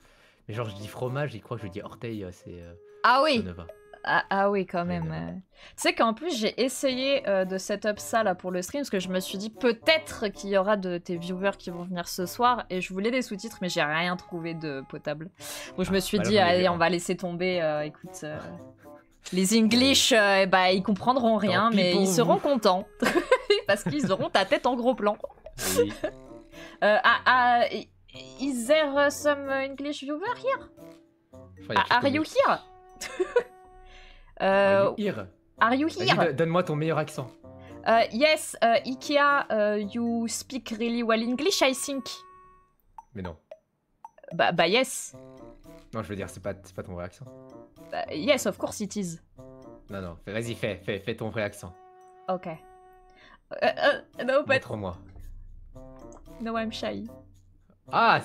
Mais genre je dis fromage, ils croient que je dis orteil, c'est ça ne va. Ah oui, quand même. Tu sais qu'en plus, j'ai essayé de setup ça là pour le stream, parce que je me suis dit peut-être qu'il y aura de tes viewers qui vont venir ce soir, et je voulais des sous-titres, mais j'ai rien trouvé de potable. Donc je me suis dit, allez, on va laisser tomber, écoute... les English, ils comprendront rien, mais ils seront contents. Parce qu'ils auront ta tête en gros plan. Oui. Is there some English viewer here? Are you here? Are you here? Donne-moi ton meilleur accent. Yes, Ikea, you speak really well English, I think. Mais non. Bah yes. Non, je veux dire, c'est pas ton vrai accent. Yes, of course it is. Non, vas-y, fais ton vrai accent. Ok. No, but... Montre-moi. No, I'm shy. Ah,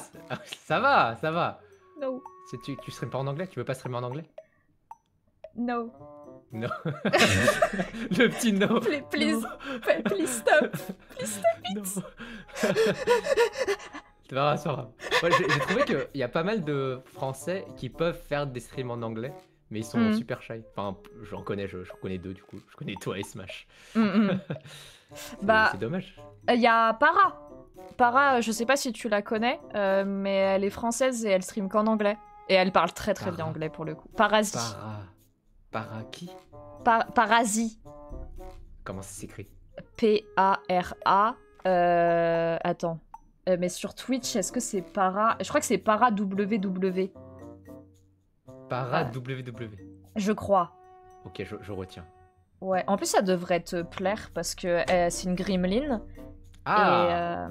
ça va. No. Tu streames pas en anglais? Tu veux pas streamer en anglais? No. No. Le petit no. Please stop. Please stop it. No. Ça va. Ouais, j'ai trouvé qu'il y a pas mal de Français qui peuvent faire des streams en anglais, mais ils sont super shy. Enfin, je connais deux du coup. Je connais toi et Smash. C'est dommage. Il y a Para. Para, je sais pas si tu la connais, mais elle est française et elle stream qu'en anglais. Et elle parle très bien anglais pour le coup. Parasi. Para qui? Parasi. Comment ça s'écrit? P-A-R-A. Attends. Mais sur Twitch, est-ce que c'est Para? Je crois que c'est Para WW. Para WW. Je crois. Ok, je retiens. Ouais, en plus ça devrait te plaire parce que c'est une Gremlin. Ah.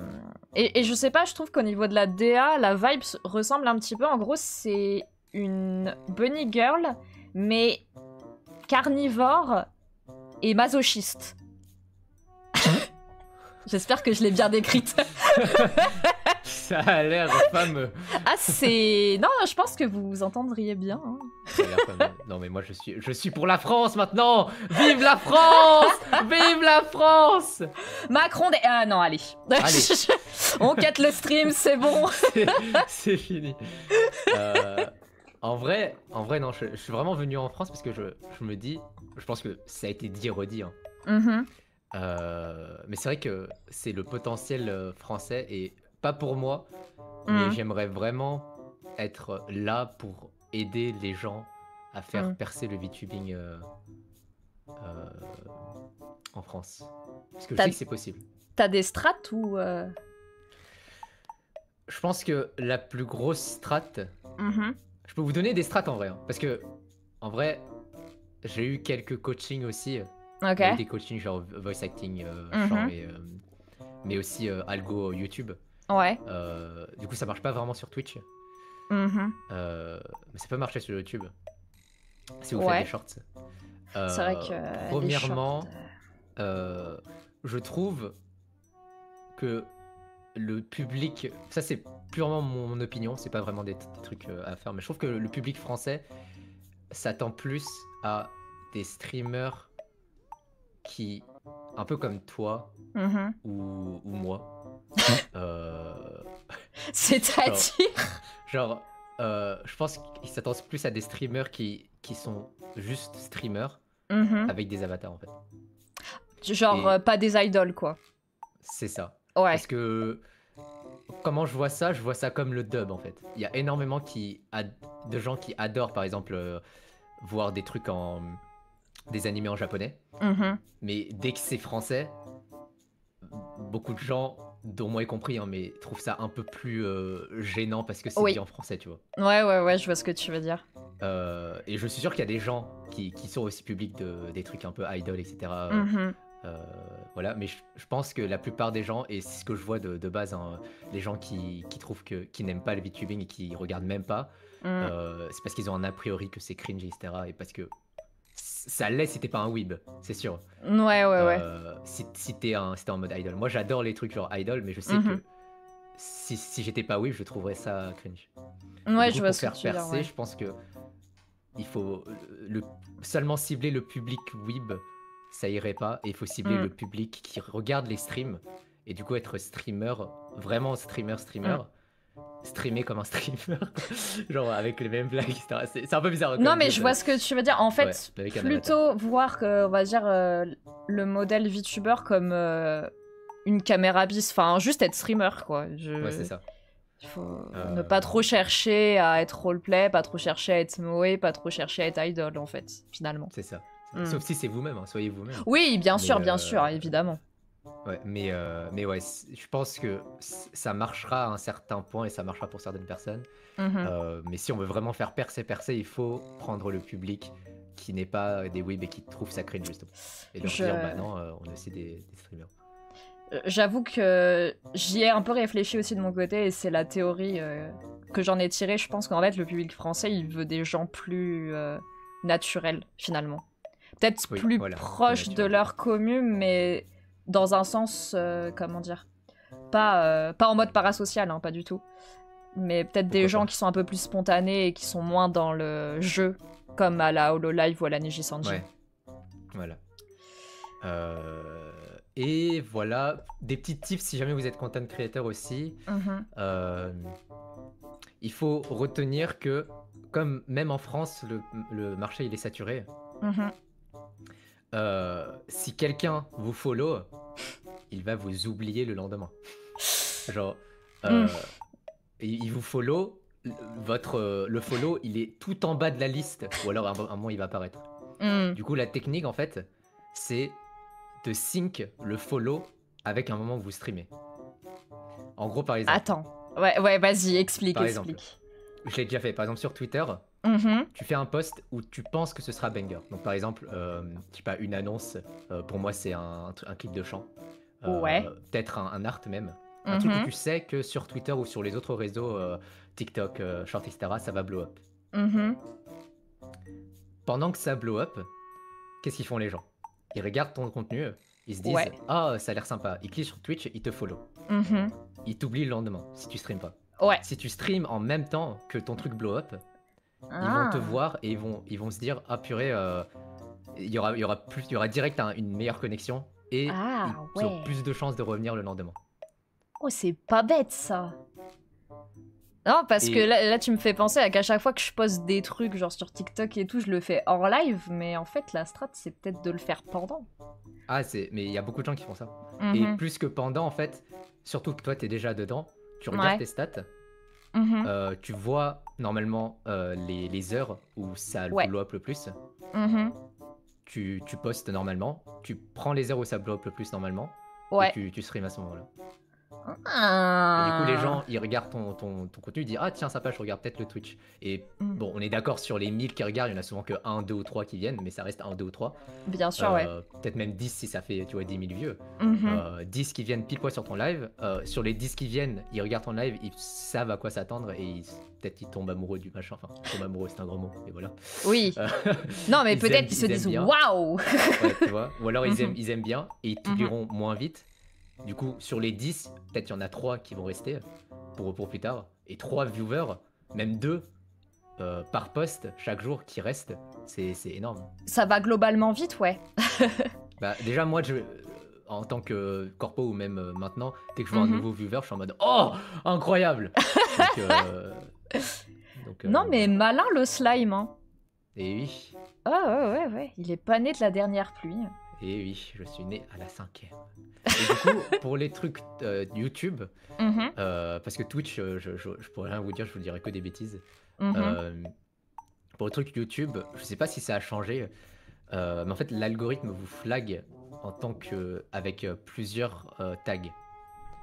Et je sais pas, je trouve qu'au niveau de la DA, la vibe ressemble un petit peu. En gros, c'est une bunny girl, mais carnivore et masochiste. J'espère que je l'ai bien décrite. Ça a l'air fameux. Ah, c'est... Non, je pense que vous entendriez bien. Hein. Ça a l'air fameux. Non, mais moi, je suis pour la France maintenant. Vive la France. Vive la France. Macron des... Ah non, allez. On cut le stream, c'est bon. C'est fini. En vrai, non, je suis vraiment venu en France parce que je me dis... Je pense que ça a été dit et redit. Hein. Mais c'est vrai que c'est le potentiel français et pas pour moi, mais j'aimerais vraiment être là pour aider les gens à faire percer le VTubing en France. Parce que je sais que c'est possible. T'as des strats ou Je pense que la plus grosse strat... Je peux vous donner des strats en vrai, hein, parce que en vrai, j'ai eu quelques coachings aussi. Ok. J'ai eu des coachings genre voice acting, chant, Mhm. mais aussi algo YouTube. Ouais. Du coup, ça marche pas vraiment sur Twitch. Mhm. Mais ça peut marcher sur YouTube si vous faites des Ouais. shorts. C'est vrai que les shorts. Premièrement, je trouve que le public, ça c'est purement mon opinion, c'est pas vraiment des trucs à faire, mais je trouve que le public français s'attend plus à des streamers qui, un peu comme toi Mhm. ou moi, euh, genre, C'est-à-dire. je pense qu'ils s'attendent plus à des streamers qui sont juste streamers Mhm. avec des avatars en fait. Genre, Et pas des idoles, quoi. c'est ça. Ouais. Parce que comment je vois ça comme le dub en fait. Il y a énormément de gens qui adorent par exemple voir des trucs des animés en japonais. Mhm. Mais dès que c'est français, beaucoup de gens, dont moi y compris, hein, mais trouvent ça un peu plus gênant parce que c'est dit Oui. en français, tu vois. Ouais, je vois ce que tu veux dire. Et je suis sûr qu'il y a des gens qui sont aussi publics des trucs un peu idol, etc. Mhm. Voilà, mais je pense que la plupart des gens, et c'est ce que je vois de base, hein, les gens qui trouvent qui n'aiment pas le VTubing et qui regardent même pas, Mm. c'est parce qu'ils ont un a priori que c'est cringe, etc. Et parce que ça l'est si t'es pas un weeb, c'est sûr. Ouais. Si t'es en mode idol. Moi j'adore les trucs genre idol, mais je sais Mhm. que si j'étais pas weeb, je trouverais ça cringe. Et Ouais, du je coup, vois pour ce que faire tu veux dire, percer, ouais. je pense que il faut seulement cibler le public weeb, ça irait pas. Et il faut cibler Mm. le public qui regarde les streams. Et du coup, être streamer, vraiment streamer. Mm. Streamer comme un streamer. Genre avec les mêmes blagues, etc. C'est un peu bizarre hein, Non, comme mais dire. je vois ce que tu veux dire. En Ouais, fait, mais avec un avatar. plutôt voir que, on va dire, le modèle VTuber comme une caméra bis. Enfin, juste être streamer, quoi. Ouais, c'est ça. Il faut ne Euh, pas trop chercher à être roleplay, pas trop chercher à être Moe, pas trop chercher à être idol, en fait, finalement. C'est ça. Mm. Sauf si c'est vous-même, hein, soyez vous-même. Oui, bien Mais, sûr, évidemment. ouais, mais ouais, je pense que ça marchera à un certain point et ça marchera pour certaines personnes. Mhm. Mais si on veut vraiment faire percer, il faut prendre le public qui n'est pas des weebs et qui trouve ça cringe justement. Et leur dire, bah non, on est aussi des streamers. J'avoue que j'y ai un peu réfléchi aussi de mon côté et c'est la théorie que j'en ai tirée. Je pense qu'en fait, le public français, il veut des gens plus naturels, finalement. Peut-être Oui, plus voilà, proches plus de naturel. leur commune, mais dans un sens, comment dire, pas en mode parasocial, hein, pas du tout. Mais peut-être des Pourquoi gens pas. qui sont un peu plus spontanés et qui sont moins dans le jeu, comme à la Hololive ou à la Nijisanji. Ouais, voilà. Et voilà, des petits tips si jamais vous êtes content creator aussi. Mhm. Il faut retenir que, comme même en France, le marché il est saturé. Mhm. Si quelqu'un vous follow, il va vous oublier le lendemain. Genre, il vous follow, le follow, il est tout en bas de la liste, ou alors à un moment il va apparaître. Mm. Du coup, la technique en fait, c'est de sync le follow avec un moment où vous streamez. En gros, par exemple. Attends. Ouais, vas-y, explique. Je l'ai déjà fait. Par exemple, sur Twitter, Mhm. tu fais un post où tu penses que ce sera banger. Donc, par exemple, je sais pas, une annonce. Pour moi, c'est un clip de chant. Ouais. Peut-être un art même. Un truc où Mhm. tu sais que sur Twitter ou sur les autres réseaux, TikTok, Short, etc., ça va blow up. Mhm. Pendant que ça blow up, qu'est-ce qu'ils font les gens? Ils regardent ton contenu, ils se disent Ouais. ah, ça a l'air sympa. Ils cliquent sur Twitch, ils te follow. Mhm. Ils t'oublient le lendemain si tu streames pas. Ouais. Si tu streams en même temps que ton truc blow up, ils vont te voir et ils vont se dire ah purée, il y aura direct une meilleure connexion et ils ont Ouais. plus de chances de revenir le lendemain. Oh, c'est pas bête ça. Non, parce que là, tu me fais penser à qu'à chaque fois que je poste des trucs, genre sur TikTok et tout, je le fais hors live, mais en fait, la strat, c'est peut-être de le faire pendant. Ah, mais il y a beaucoup de gens qui font ça. Mhm. Et plus que pendant, en fait, surtout que toi, t'es déjà dedans, tu regardes tes stats, tu vois normalement les heures où ça blow up le plus. Mhm. Tu postes normalement, tu prends les heures où ça blow up le plus normalement, Ouais. et tu stream à ce moment-là. Et du coup, les gens, ils regardent ton contenu, ils disent ah tiens sympa, je regarde peut-être le Twitch. Et bon, on est d'accord sur les 1000 qui regardent, il y en a souvent que 1, 2 ou 3 qui viennent, mais ça reste 1, 2 ou 3. Bien sûr, ouais. Peut-être même 10 si ça fait, tu vois, 10 000 vieux. 10 qui viennent pile poil sur ton live. Sur les 10 qui viennent, ils regardent ton live, ils savent à quoi s'attendre et peut-être ils tombent amoureux du machin. Enfin, tomber amoureux, c'est un grand mot, et voilà. Oui. Non, mais peut-être qu'ils se disent waouh. Ouais, tu vois. Ou alors ils aiment bien et ils t'oublieront moins vite. Du coup, sur les 10, peut-être il y en a 3 qui vont rester pour plus tard. Et 3 viewers, même 2 par post chaque jour qui restent, c'est énorme. Ça va globalement vite, ouais. Bah, déjà, moi, en tant que corpo ou même maintenant, dès que je vois un nouveau viewer, je suis en mode oh, incroyable. Non, mais malin le slime. Hein. Et oui. Ah ouais. Il est pas né de la dernière pluie. Et oui, je suis né à la 5e. Et du coup, pour les trucs YouTube, parce que Twitch, je pourrais rien vous dire, je vous dirais que des bêtises. Pour le truc YouTube, je sais pas si ça a changé, mais en fait, l'algorithme vous flag en tant que avec plusieurs tags.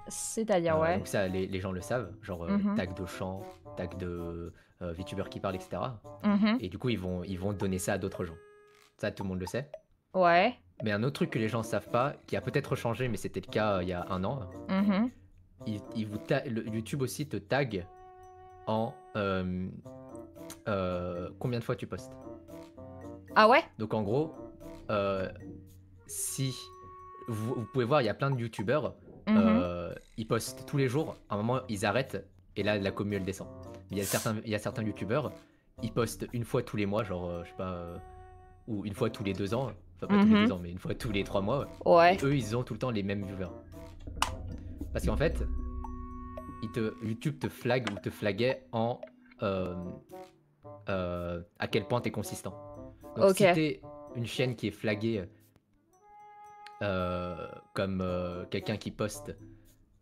C'est-à-dire, ouais. Donc ça, les gens le savent, genre tag de chant, tag de VTuber qui parle, etc. Et du coup, ils vont donner ça à d'autres gens. Ça, tout le monde le sait. Ouais. Mais un autre truc que les gens savent pas, qui a peut-être changé, mais c'était le cas il y a un an, YouTube aussi te tag en combien de fois tu postes. Ah ouais. Donc en gros, si vous pouvez voir, il y a plein de YouTubeurs, ils postent tous les jours, à un moment ils arrêtent, et là la commu elle descend. Mais il y a certains YouTubeurs, ils postent une fois tous les mois, genre je sais pas, ou une fois tous les 2 ans. Enfin, pas tous les 2 ans, mais une fois tous les 3 mois. Ouais. Et eux, ils ont tout le temps les mêmes viewers. Parce qu'en fait, YouTube te flag ou te flaguait en à quel point t'es consistant. Donc si t'es une chaîne qui est flaguée comme quelqu'un qui poste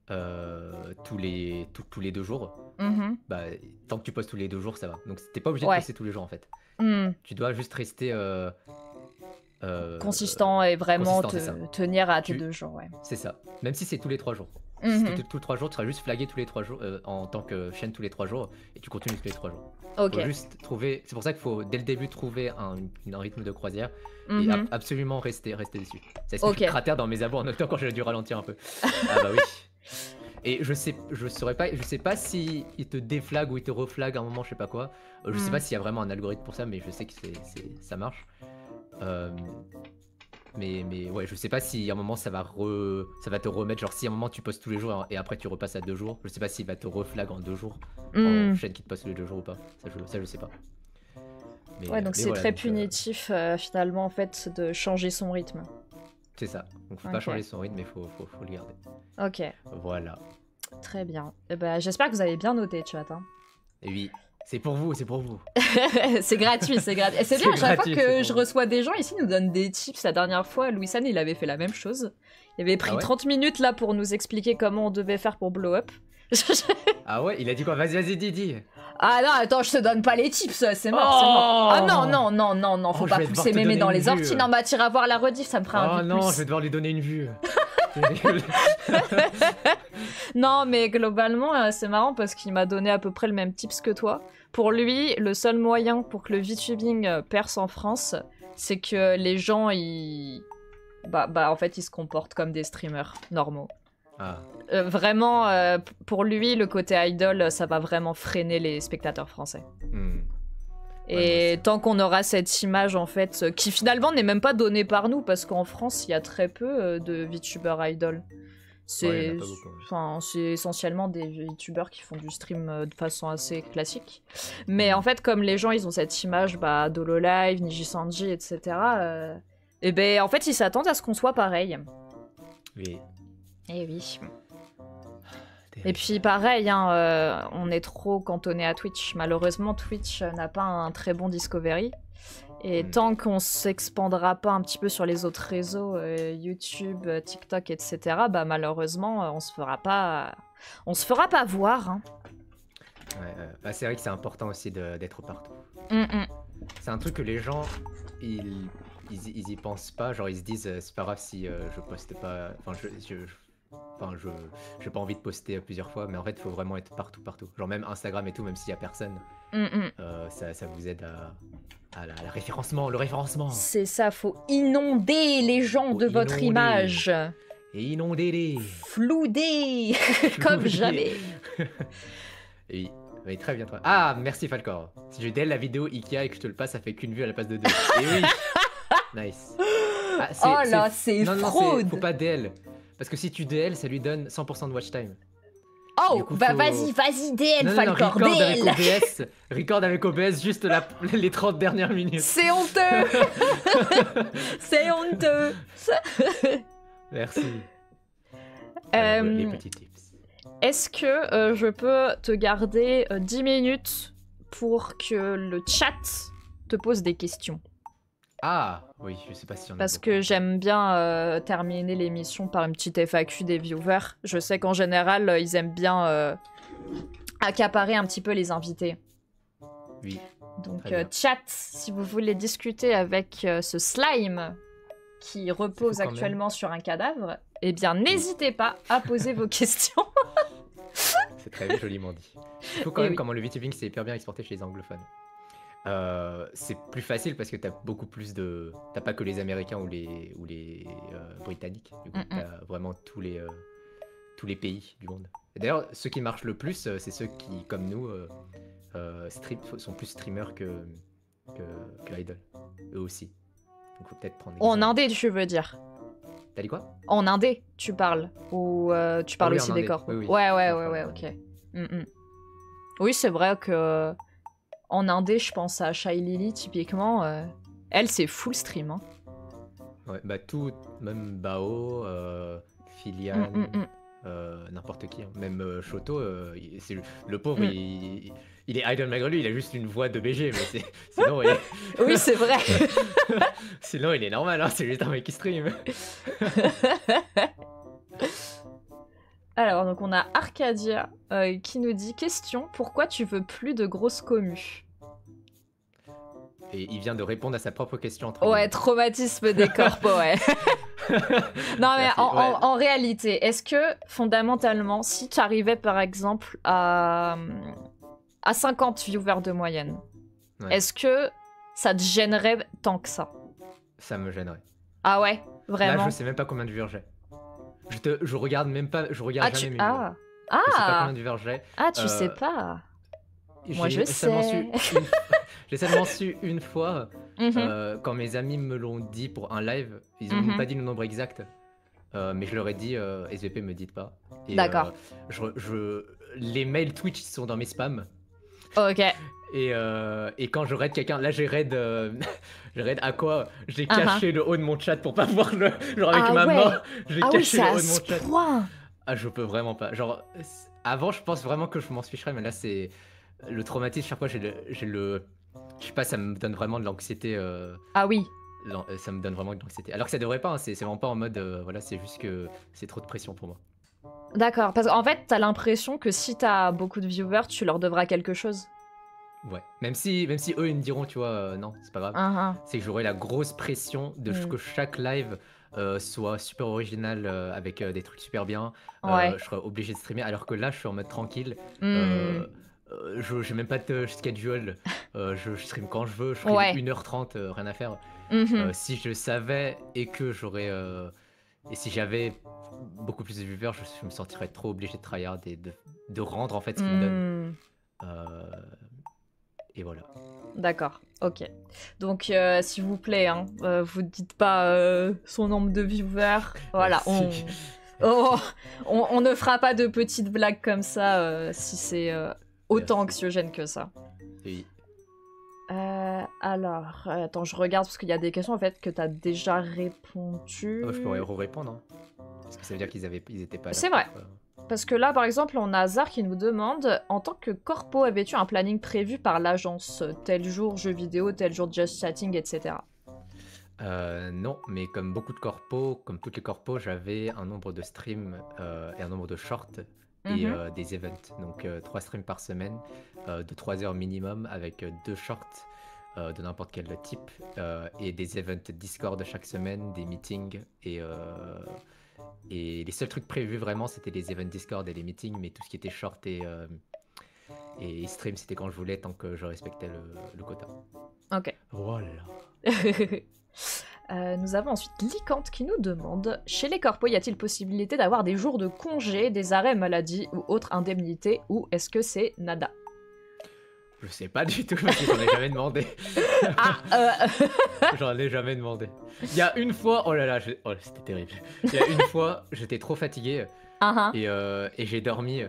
tous les 2 jours, bah, tant que tu postes tous les 2 jours, ça va. Donc t'es pas obligé de poster tous les jours en fait. Tu dois juste rester consistant et vraiment tenir à tes 2 jours, ouais. C'est ça. Même si c'est tous les 3 jours. Si t'es tous les 3 jours, tu seras juste flagué tous les 3 jours en tant que chaîne tous les 3 jours et tu continues tous les 3 jours. Faut juste trouver. C'est pour ça qu'il faut dès le début trouver un rythme de croisière et absolument rester dessus. Ça explique le cratère dans mes abos en notant quand j'ai dû ralentir un peu. Ah bah oui. Et je sais pas si il te déflag ou il te reflag à un moment, je sais pas quoi. Je sais pas s'il y a vraiment un algorithme pour ça, mais je sais que ça marche. Mais ouais, je sais pas si à un moment ça va te remettre, genre si à un moment tu postes tous les jours et après tu repasses à 2 jours, je sais pas s'il va te reflag en 2 jours en chaîne qui te poste tous les 2 jours ou pas, ça je sais pas. Mais, ouais, donc c'est très punitif finalement en fait de changer son rythme. C'est ça, donc faut pas changer son rythme mais faut le garder. Ok. Voilà. Très bien. Et bah, j'espère que vous avez bien noté, chat. Hein. Et oui. C'est pour vous, c'est pour vous. C'est gratuit, c'est gratuit. Et c'est bien, à chaque fois que je reçois des gens ici, ils nous donnent des tips. La dernière fois, Louis-San, il avait fait la même chose. Il avait pris 30 minutes là pour nous expliquer comment on devait faire pour blow up. Ah ouais, il a dit quoi? Vas-y, dis. Ah non, attends, je te donne pas les tips, c'est mort, c'est mort. Ah non, faut pas pousser mémé dans les orties. Non, bah t'iras voir la rediff, ça me fera un vue plus. Non, je vais devoir lui donner une vue. Non, mais globalement, c'est marrant parce qu'il m'a donné à peu près le même tips que toi. Pour lui, le seul moyen pour que le VTubing perce en France, c'est que les gens, en fait, ils se comportent comme des streamers normaux. Ah. Vraiment, pour lui, le côté idol, ça va vraiment freiner les spectateurs français. Et tant qu'on aura cette image, en fait, qui finalement n'est même pas donnée par nous, parce qu'en France, il y a très peu de VTubers idol. C'est essentiellement des VTubers qui font du stream de façon assez classique. Mais en fait, comme les gens, ils ont cette image, d'Hololive, Nijisanji, etc., et ben en fait, ils s'attendent à ce qu'on soit pareil. Oui. Et oui. Et puis pareil, hein, on est trop cantonné à Twitch. Malheureusement, Twitch n'a pas un très bon discovery. Et tant qu'on s'expandra pas un petit peu sur les autres réseaux, YouTube, TikTok, etc., malheureusement, on se fera pas voir. Hein. Ouais, c'est vrai que c'est important aussi d'être partout. C'est un truc que les gens, ils y pensent pas. Genre ils se disent c'est pas grave si je poste pas. Enfin Enfin, j'ai pas envie de poster plusieurs fois, mais en fait, il faut vraiment être partout, partout. Genre même Instagram et tout, même s'il y a personne, ça vous aide à la référencement, le référencement. C'est ça, faut inonder les gens de votre image. Et inonder-les. Flouder comme jamais. Et oui, très bien. Ah, merci Falcor. Si je DL la vidéo Ikea et que je te le passe, ça fait qu'une vue à la place de deux. Et oui. Nice. Ah, oh là, c'est fraude. Non, faut pas DL. Parce que si tu DL, ça lui donne 100% de watch time. Oh, coup, bah faut... vas-y, DL, Falcor, record DL. avec OBS, record avec OBS juste les 30 dernières minutes. C'est honteux. C'est honteux. Merci. Les petits tips. Est-ce que je peux te garder 10 minutes pour que le chat te pose des questions? Ah, oui, je sais pas si on a Parce que j'aime bien terminer l'émission par une petite FAQ des viewers. Je sais qu'en général, ils aiment bien accaparer un petit peu les invités. Oui. Donc, chat, si vous voulez discuter avec ce slime qui repose actuellement sur un cadavre, eh bien, n'hésitez pas à poser vos questions. C'est très joliment dit. Il faut quand même, comment le VTubing c'est hyper bien exporté chez les anglophones. C'est plus facile parce que t'as beaucoup plus de... T'as pas que les Américains ou les Britanniques. Du coup, t'as vraiment tous les pays du monde. D'ailleurs, ceux qui marchent le plus, c'est ceux qui, comme nous, sont plus streamers que idol. Eux aussi. Donc faut peut-être prendre... En indé, tu veux dire? T'as dit quoi? En indé, tu parles? Ou tu parles aussi des corps? Oui. Ouais, ok. Oui, c'est vrai que... En indé, je pense à Shy Lily, typiquement. Elle, c'est full stream. Hein. Ouais, bah tout, même Bao, Filian, n'importe qui. Hein. Même Shoto, le pauvre, il est idol malgré lui, il a juste une voix de BG, mais sinon... Oui, c'est vrai. Sinon, il est normal, hein, c'est juste un mec qui stream. Alors, donc on a Arcadia qui nous dit « Question, pourquoi tu veux plus de grosses communes ?» Et il vient de répondre à sa propre question. Ouais, traumatisme des corps, ouais. Non, mais en réalité, est-ce que, fondamentalement, si tu arrivais, par exemple, à 50 viewers de moyenne, est-ce que ça te gênerait tant que ça? Ça me gênerait. Ah ouais? Vraiment? Là, je sais même pas combien de viewers j'ai. Je regarde même pas, je regarde jamais mes vidéos. Ah, je sais pas combien de viewers j'ai. Ah, tu sais pas. Moi, je sais. J'ai seulement su une fois, quand mes amis me l'ont dit pour un live, ils m'ont pas dit le nombre exact, mais je leur ai dit, SVP me dites pas. D'accord. Les mails Twitch sont dans mes spams. Ok. Et quand je raid quelqu'un, là j'ai raid, à quoi? J'ai caché le haut de mon chat pour pas voir le... Genre avec ma main, j'ai caché le haut de mon chat. Point. Ah, je peux vraiment pas. Genre, avant je pense vraiment que je m'en ficherais, mais là c'est... Le traumatisme, chaque fois j'ai le... Je sais pas, ça me donne vraiment de l'anxiété. Ah oui. Ça me donne vraiment de l'anxiété. Alors que ça devrait pas, hein, c'est vraiment pas en mode... voilà, c'est juste que c'est trop de pression pour moi. D'accord, parce qu'en fait, t'as l'impression que si t'as beaucoup de viewers, tu leur devras quelque chose. Ouais, même si eux ils me diront, tu vois, non, c'est pas grave. C'est que j'aurai la grosse pression de que chaque live soit super original, avec des trucs super bien. Je serai obligé de streamer, alors que là, je suis en mode tranquille. J'ai même pas de schedule. Je stream quand je veux, je stream 1h30, rien à faire. Si je savais et que j'aurais... et si j'avais beaucoup plus de viewers, je me sentirais trop obligé de tryhard et de rendre en fait ce qu'ils me donnent. Et voilà. D'accord, ok. Donc, s'il vous plaît, hein, vous dites pas son nombre de viewers. Voilà, on ne fera pas de petites blagues comme ça si c'est autant anxiogène que ça. Oui. Alors, attends, je regarde parce qu'il y a des questions en fait que t'as déjà répondu. Je pourrais répondre, hein. Parce que ça veut dire qu'ils étaient pas là. C'est vrai. Parce que là, par exemple, on a Azar qui nous demande, en tant que corpo, avais-tu un planning prévu par l'agence? Tel jour jeux vidéo, tel jour just chatting, etc. Non, mais comme beaucoup de corpos, comme toutes les corpos, j'avais un nombre de streams et un nombre de shorts et des events. Donc 3 streams par semaine, de 3 heures minimum, avec 2 shorts de n'importe quel type, et des events Discord chaque semaine, des meetings Et les seuls trucs prévus vraiment, c'était les events Discord et les meetings, mais tout ce qui était short et stream, c'était quand je voulais, tant que je respectais le quota. Ok. Voilà. Nous avons ensuite Licante qui nous demande: chez les corpos, y a-t-il possibilité d'avoir des jours de congé, des arrêts maladie ou autres indemnités, ou est-ce que c'est nada? Je sais pas du tout, parce que j'en ai jamais demandé. J'en ai jamais demandé. Il y a une fois, oh là là, oh, c'était terrible. Il y a une fois, j'étais trop fatigué et j'ai dormi.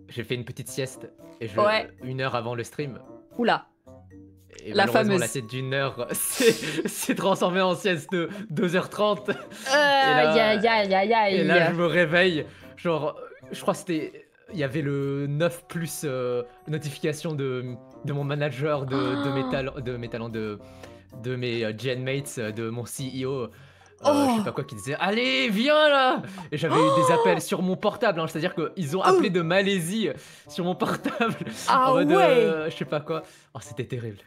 J'ai fait une petite sieste et une heure avant le stream. Oula. Et la fameuse. La sieste d'une heure s'est transformée en sieste de 2h30. Et là, je me réveille. Genre, je crois que c'était. Il y avait le 9 plus notification de mon manager, de mes talents, de mes genmates, de mon CEO. Je sais pas quoi, qui disait allez viens là, et j'avais eu des appels sur mon portable, hein, c'est-à-dire qu'ils ont appelé de Malaisie sur mon portable en mode je sais pas quoi. Oh, c'était terrible.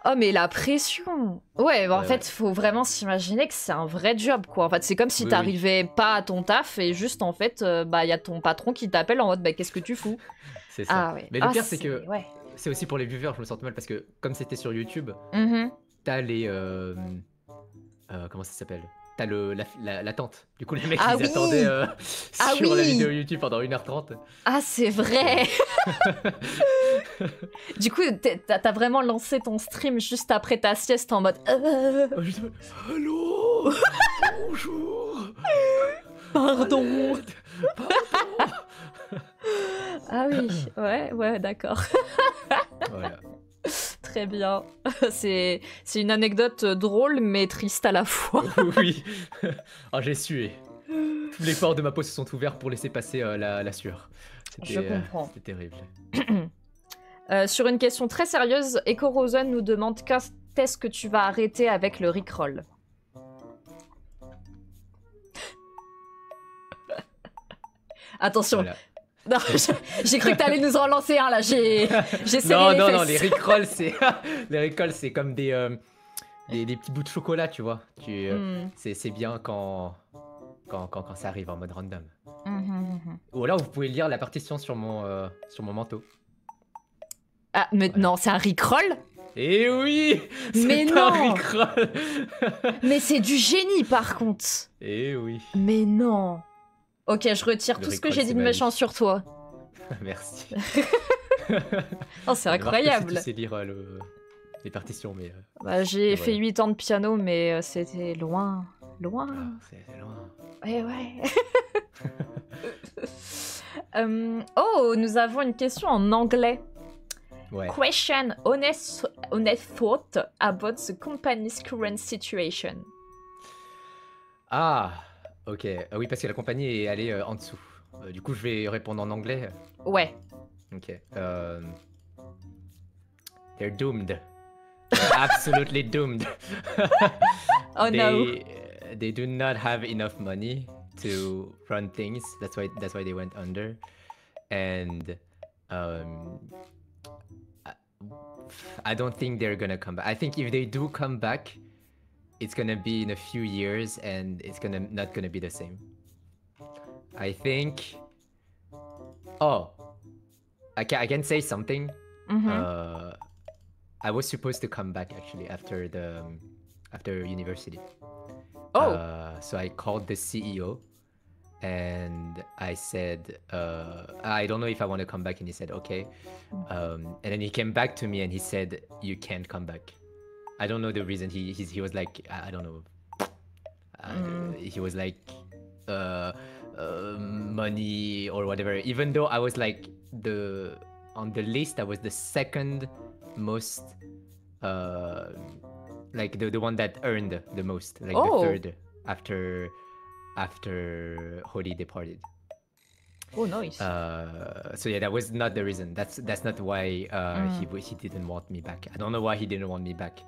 Oh mais la pression. Ouais, en fait faut vraiment s'imaginer que c'est un vrai job quoi. En fait c'est comme si t'arrivais pas à ton taf et juste en fait y a ton patron qui t'appelle en mode qu'est-ce que tu fous. C'est ça. Mais le pire c'est que c'est aussi pour les viewers, je me sens mal parce que comme c'était sur YouTube, t'as les comment ça s'appelle, t'as l'attente. Du coup les mecs ils attendaient sur la vidéo YouTube pendant 1h30. Ah c'est vrai. Du coup t'as vraiment lancé ton stream juste après ta sieste en mode allô. Bonjour. Pardon. Ah oui, ouais d'accord. Voilà. Très bien. C'est une anecdote drôle mais triste à la fois. Oui. Oh, j'ai sué. Tous les pores de ma peau se sont ouverts pour laisser passer la sueur. Je comprends. C'était terrible. Sur une question très sérieuse, Echo Rosen nous demande quand est-ce que tu vas arrêter avec le Rickroll. Attention. Voilà. Non, j'ai cru que t'allais nous en lancer un là. J'ai serré les fesses. Non, les Rickroll c'est comme des petits bouts de chocolat, tu vois. C'est bien quand ça arrive en mode random. Ou alors vous pouvez lire la partition sur mon manteau. Ah mais non, c'est un Rickroll. Eh oui, c'est un Rickroll. Mais c'est du génie par contre. Eh oui. Mais non. Ok, je retire tout ce que j'ai dit de méchant sur toi. Merci. Oh, c'est incroyable. Tu sais lire les partitions, mais... j'ai fait 8 ans de piano, mais c'était loin. Loin. C'était loin. Ouais. Nous avons une question en anglais. Ouais. Question, honest thought about the company's current situation. Ah, ok. Oui, parce que la compagnie est allée en dessous. Du coup, je vais répondre en anglais. Ouais. Ok. They're doomed. They're absolutely doomed. Oh no. They do not have enough money to run things. That's why they went under. And I don't think they're gonna come back. I think if they do come back, it's gonna be in a few years, and it's not gonna be the same. I think. Oh, I can say something. I was supposed to come back actually after university. Oh. So I called the CEO. And I said, I don't know if I want to come back, and he said, okay. And then he came back to me and he said, you can't come back. I don't know the reason. He was like, I don't know. He was like, money or whatever. Even though I was like on the list, I was the second most, like the one that earned the most, like the third after Holly departed. Oh, nice. So yeah, that was not the reason. That's not why he didn't want me back. I don't know why he didn't want me back,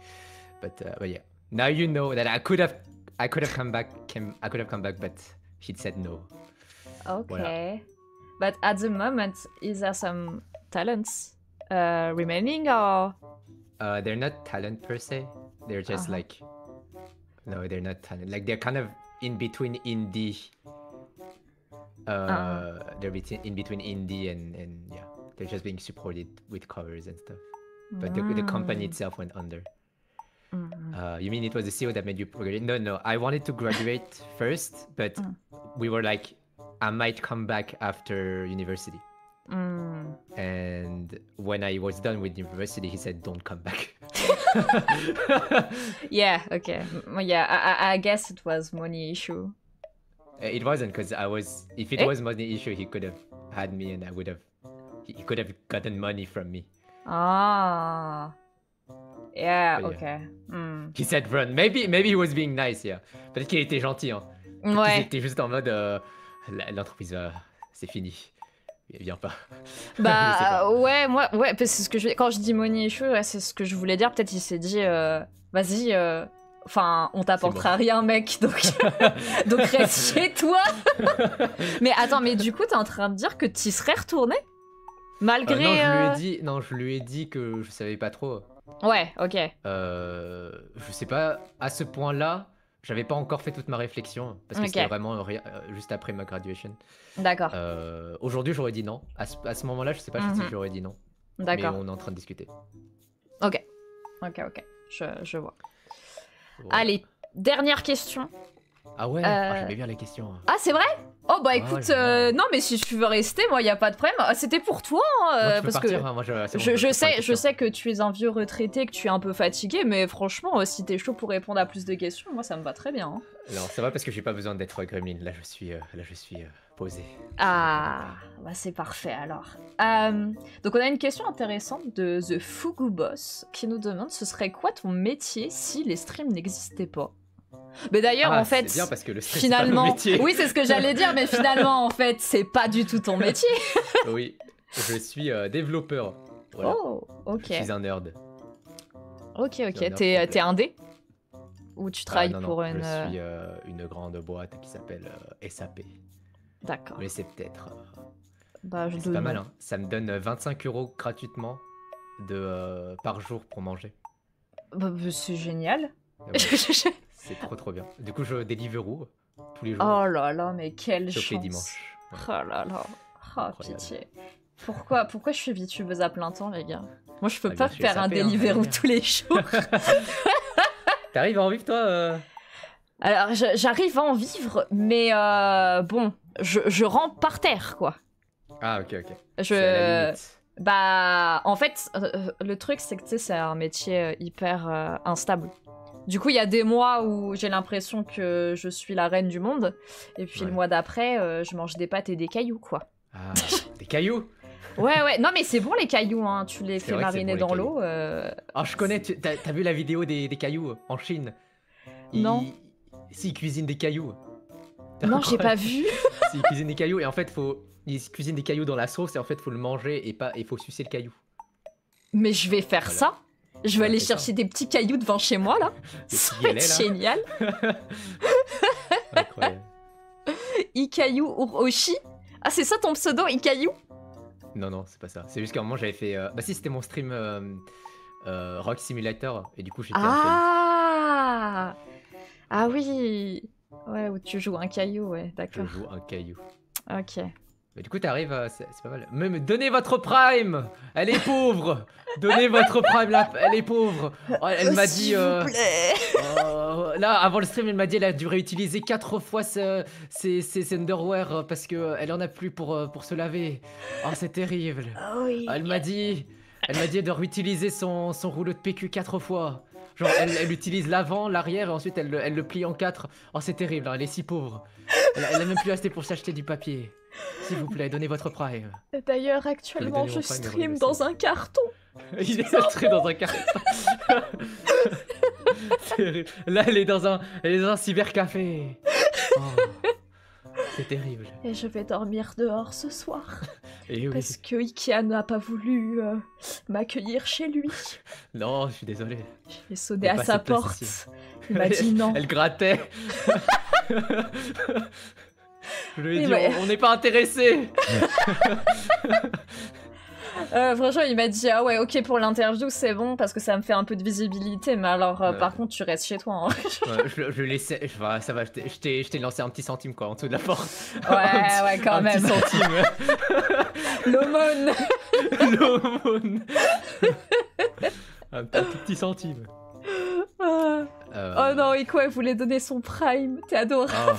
but yeah. Now you know that I could have come back. I could have come back, but he said no. Okay, voilà. But at the moment, is there some talents remaining or? They're not talent per se. They're just like, no, they're not talent. Like they're kind of in between indie. They're in between indie and yeah, they're just being supported with covers and stuff. But the company itself went under. You mean it was the CEO that made you graduate? No, I wanted to graduate first, but we were like, I might come back after university. And when I was done with university, he said, don't come back. Yeah, okay. Yeah, I guess it was money issue. It wasn't, because if it was money issue, he could have had me and he could have gotten money from me. Ah. Yeah, okay. He said run. Maybe he was being nice, yeah. Peut-être qu'il était gentil, hein. Ouais. Il était juste en mode, l'entreprise, c'est fini. Viens pas. Bah ouais, ouais, c'est ce que quand je dis money issue, ouais, c'est ce que je voulais dire. Peut-être il s'est dit, vas-y, enfin, on t'apportera rien, mec, donc reste chez toi. Mais attends, mais du coup, t'es en train de dire que t'y serais retourné malgré. Non, je lui ai dit que je savais pas trop. Ouais, ok. Je sais pas, à ce point-là. J'avais pas encore fait toute ma réflexion, parce que c'était vraiment juste après ma graduation. D'accord. Aujourd'hui, j'aurais dit non. À ce moment-là, je sais pas si j'aurais dit non. D'accord. Mais on est en train de discuter. Ok. Je vois. Ouais. Allez, dernière question. Ah ouais, j'aimais bien les questions. Ah, c'est vrai? Oh bah écoute, non mais si tu veux rester, moi y a pas de problème. C'était pour toi, moi, parce partir, que hein. Moi, je sais que tu es un vieux retraité, que tu es un peu fatigué, mais franchement, si t'es chaud pour répondre à plus de questions, moi ça me va très bien. Hein. Non, c'est vrai parce que j'ai pas besoin d'être gremlin. Là, je suis posé. Ah, bah c'est parfait alors. Donc on a une question intéressante de The Fugu Boss qui nous demande ce serait quoi ton métier si les streams n'existaient pas? Mais d'ailleurs, en fait, bien parce que le stream, finalement, c'est pas mon métier. Oui, c'est ce que j'allais dire, mais finalement, en fait, c'est pas du tout ton métier. Oui, je suis développeur. Voilà. Oh, ok. Je suis un nerd. Ok. T'es indé? Ou tu travailles pour une... Je suis une grande boîte qui s'appelle SAP. D'accord. Mais c'est peut-être... c'est pas mal, hein. Ça me donne 25 € gratuitement par jour pour manger. Bah, c'est génial. C'est trop bien. Du coup, je Deliveroo tous les jours. Oh là là, mais quelle sauf chance. les dimanches. Ouais. Oh là là. Oh, pitié. Pourquoi je suis VTubeuse à plein temps, les gars? Moi, je peux pas faire un Deliveroo tous les jours. T'arrives à en vivre, toi Alors, j'arrive à en vivre, mais bon, je rentre par terre, quoi. Ah, ok. Bah, en fait, le truc, c'est que, tu sais, c'est un métier hyper instable. Du coup, il y a des mois où j'ai l'impression que je suis la reine du monde, et puis le mois d'après, je mange des pâtes et des cailloux, quoi. Ah, des cailloux? Ouais. Non, mais c'est bon, les cailloux, hein. Tu les fais mariner dans l'eau. Ah, je connais. T'as vu la vidéo des cailloux en Chine? Non. Ils cuisinent des cailloux. Non, j'ai pas vu. Ils cuisinent des cailloux, et en fait, ils cuisinent des cailloux dans la sauce, et en fait, faut le manger, et il faut sucer le caillou. Mais je vais faire ça. Je vais aller chercher des petits cailloux devant chez moi, là. C'est génial. Incroyable. Ikayu Uroshi. Ah, c'est ça ton pseudo, Ikayu? Non, c'est pas ça. C'est juste qu'à un moment, j'avais fait... Bah si, c'était mon stream Rock Simulator, et du coup, j'étais Ah oui. Ouais, où tu joues un caillou, ouais, d'accord. Je joue un caillou. Ok. Mais du coup, t'arrives, c'est pas mal. Même donnez votre prime. Elle est pauvre. Donnez votre prime, là. Elle est pauvre. Oh, elle m'a dit. S'il vous plaît. Là, avant le stream, elle m'a dit elle a dû réutiliser 4 fois ses underwear parce que elle en a plus pour se laver. Oh, c'est terrible. Oh, oui. Elle m'a dit de réutiliser son rouleau de PQ 4 fois. Genre, elle utilise l'avant, l'arrière, et ensuite elle le plie en 4. Oh, c'est terrible, hein, elle est si pauvre. Elle a même plus assez pour s'acheter du papier. S'il vous plaît, donnez votre prime. D'ailleurs, actuellement, je stream dans un carton. Il est entré dans un carton. Là, elle est dans un cybercafé. Oh, c'est terrible. Et je vais dormir dehors ce soir. Et oui. Parce que Ikea n'a pas voulu m'accueillir chez lui. Non, je suis désolé. J'ai sonné à sa porte. Il m'a dit non. Elle grattait. Je lui ai dit, on n'est pas intéressé. Franchement, il m'a dit ah ouais, ok pour l'interview, c'est bon parce que ça me fait un peu de visibilité, mais alors par contre, tu restes chez toi. Hein. Ouais, je laissais, ça va, je t'ai lancé un petit centime quoi en dessous de la porte. Ouais, quand même. Un petit centime. L'aumône. L'aumône. un tout petit centime. Oh non, et quoi, elle voulait donner son prime, t'es adorable.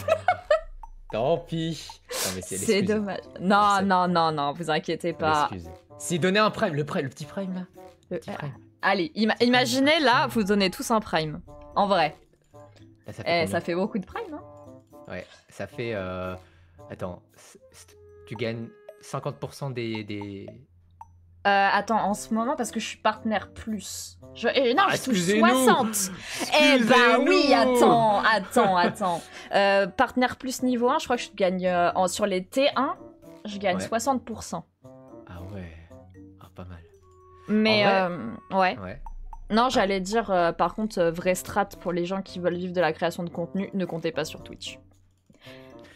Tant pis. Non, mais c'est dommage. Non, vous inquiétez pas. Si donnait un prime, le petit prime là. Le petit prime. Allez, imaginez là, vous donnez tous un prime. En vrai. Là, ça fait beaucoup de prime, hein. Ouais, ça fait... Attends, tu gagnes 50% des... Attends, en ce moment, parce que je suis partenaire plus. Non, je touche 60. Eh bah oui, attends. Partenaire plus niveau 1, je crois que je gagne... sur les T1, je gagne 60%. Ah ouais, pas mal. Mais ouais. Non, j'allais dire, par contre, vraie strat pour les gens qui veulent vivre de la création de contenu, ne comptez pas sur Twitch.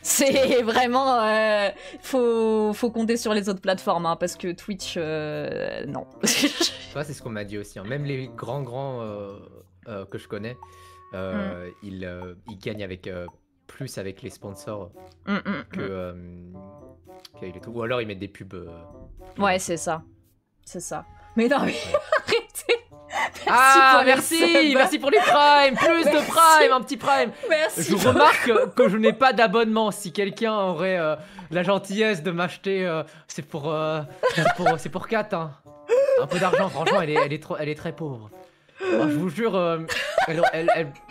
C'est vraiment... faut compter sur les autres plateformes, hein, parce que Twitch, non. Ça, c'est ce qu'on m'a dit aussi. Hein. Même les grands que je connais, ils gagnent avec plus avec les sponsors qu'avec les tout. Ou alors ils mettent des pubs. Ouais, c'est ça. C'est ça. Mais non, mais arrêtez. Merci pour les primes, plus de primes, un petit prime. Merci. Je remarque que je n'ai pas d'abonnement. Si quelqu'un aurait la gentillesse de m'acheter, c'est pour 4, hein. Un peu d'argent, franchement, elle est très pauvre. Oh, je vous jure,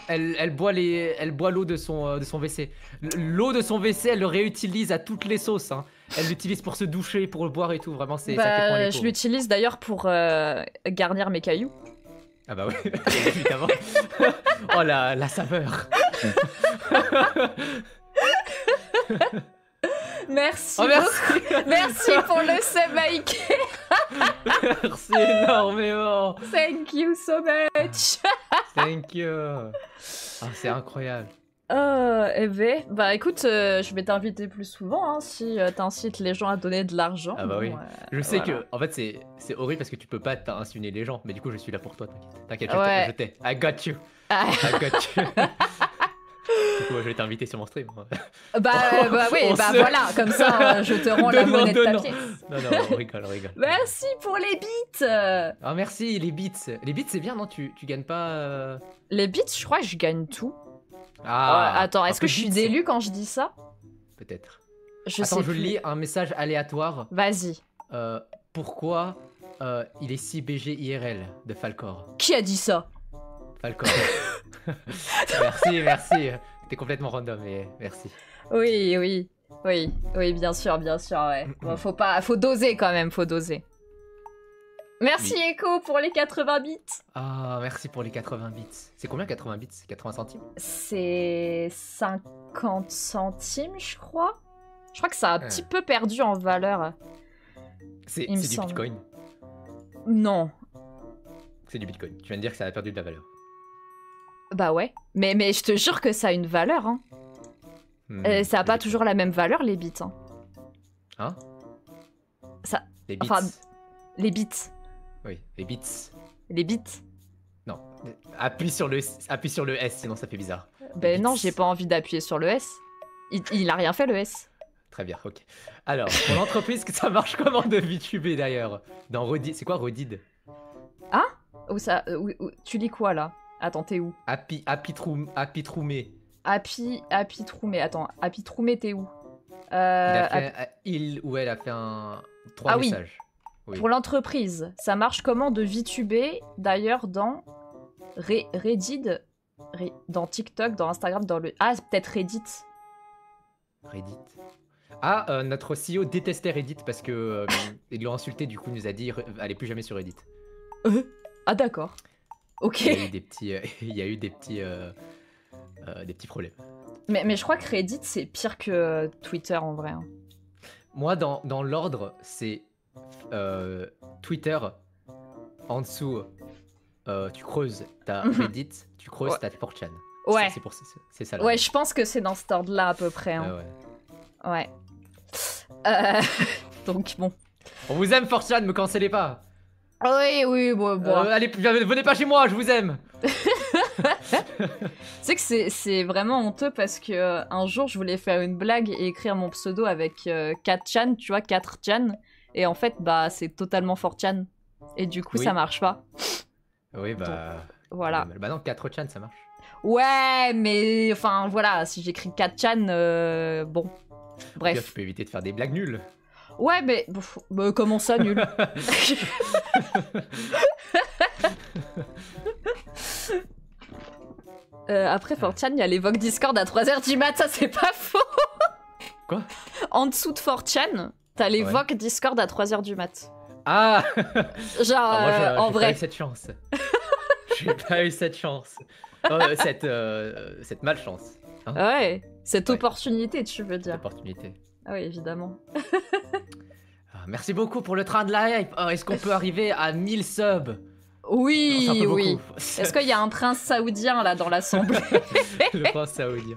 elle boit l'eau de son WC. L'eau de son WC, elle le réutilise à toutes les sauces. Hein. Elle l'utilise pour se doucher, pour le boire et tout. Vraiment, c'est ça point les je l'utilise d'ailleurs pour garnir mes cailloux. Ah bah oui, évidemment. Oh la saveur. Merci. Oh, merci pour le sub, Mike. Merci énormément. Thank you so much. Thank you. C'est incroyable. Bah écoute, je vais t'inviter plus souvent hein, si t'incites les gens à donner de l'argent. Ah bah oui. Je sais que, en fait, c'est horrible parce que tu peux pas inciter les gens, mais du coup, je suis là pour toi, t'inquiète. Je t'ai. I got you. I got you. Du coup, je vais t'inviter sur mon stream. Bah voilà, comme ça, je te rends la monnaie de ta pièce. Non, on rigole. Merci pour les bits. Ah merci, les bits. Les bits, c'est bien, non? Tu gagnes pas... Les bits, je crois que je gagne tout. Attends, est-ce que je suis d'élu quand je dis ça? Peut-être. Je lis un message aléatoire. Vas-y. Pourquoi il est si BG IRL de Falcor? Qui a dit ça? Falcor. Merci. T'es complètement random, mais merci. Oui, bien sûr, ouais. Bon, faut doser quand même, faut doser. Merci Echo pour les 80 bits. Ah, merci pour les 80 bits. C'est combien 80 bits? C'est 80 centimes? C'est 50 centimes, je crois. Je crois que ça a un petit peu perdu en valeur. C'est du Bitcoin? Non. C'est du Bitcoin. Tu viens de dire que ça a perdu de la valeur. Bah ouais. Mais je te jure que ça a une valeur. Hein. Ça a pas toujours la même valeur, les bits. Hein? Les bits. Enfin, les bits. Oui, les bits. Les bits. Non, appuie sur le S, sinon ça fait bizarre. Ben non, j'ai pas envie d'appuyer sur le S. Il a rien fait le S. Très bien, ok. Alors, pour l'entreprise, ça marche comment de VTuber d'ailleurs? Dans Reddit, c'est quoi Reddit? Ah? Tu lis quoi là? Attends, t'es où? Happy Troumé. Happy Troumé, attends, Happy Troumé, t'es où? Il ou elle a fait 3 messages. Oui. Pour l'entreprise, ça marche comment de VTuber d'ailleurs dans Reddit, dans TikTok, dans Instagram, dans le... Ah, peut-être Reddit. Reddit. Notre CEO détestait Reddit parce que il l'a insulté, du coup il nous a dit allez plus jamais sur Reddit. Ah d'accord. Ok. Il y a eu des petits problèmes. Mais je crois que Reddit c'est pire que Twitter en vrai. Hein. Moi dans l'ordre c'est Twitter, en dessous tu creuses ta Reddit, tu creuses ta 4chan. Ouais. C'est ça. Ouais, je pense que c'est dans cet ordre-là à peu près. Hein. Ouais. Donc bon. On vous aime, Fortune, me cancellez pas. Oui, oui, bon. Allez, venez pas chez moi, je vous aime. Tu sais que c'est vraiment honteux parce que un jour, je voulais faire une blague et écrire mon pseudo avec 4chan, tu vois, 4chan. Et en fait, bah, c'est totalement 4chan. Et du coup, Oui. ça marche pas. Oui, bah... Voilà. Bah non, 4chan, ça marche. Ouais, mais enfin, voilà, si j'écris 4chan, bon. Bref. Tu peux éviter de faire des blagues nulles. Ouais, mais comment ça, nul? Après 4chan, il y a l'évoque Discord à 3h du mat, ça c'est pas faux. Quoi? En dessous de 4chan, t'as l'évoque Discord à 3h du mat. Ah. Genre, moi, en vrai. J'ai pas eu cette chance. J'ai pas eu cette chance. Cette malchance. Hein, Ouais, cette opportunité, tu veux dire. cette opportunité. Ah oui, évidemment. Merci beaucoup pour le train de la hype. Oh, est-ce qu'on peut arriver à 1000 subs? Oui, non, oui. Est-ce qu'il y a un prince saoudien là dans l'assemblée? Le prince saoudien.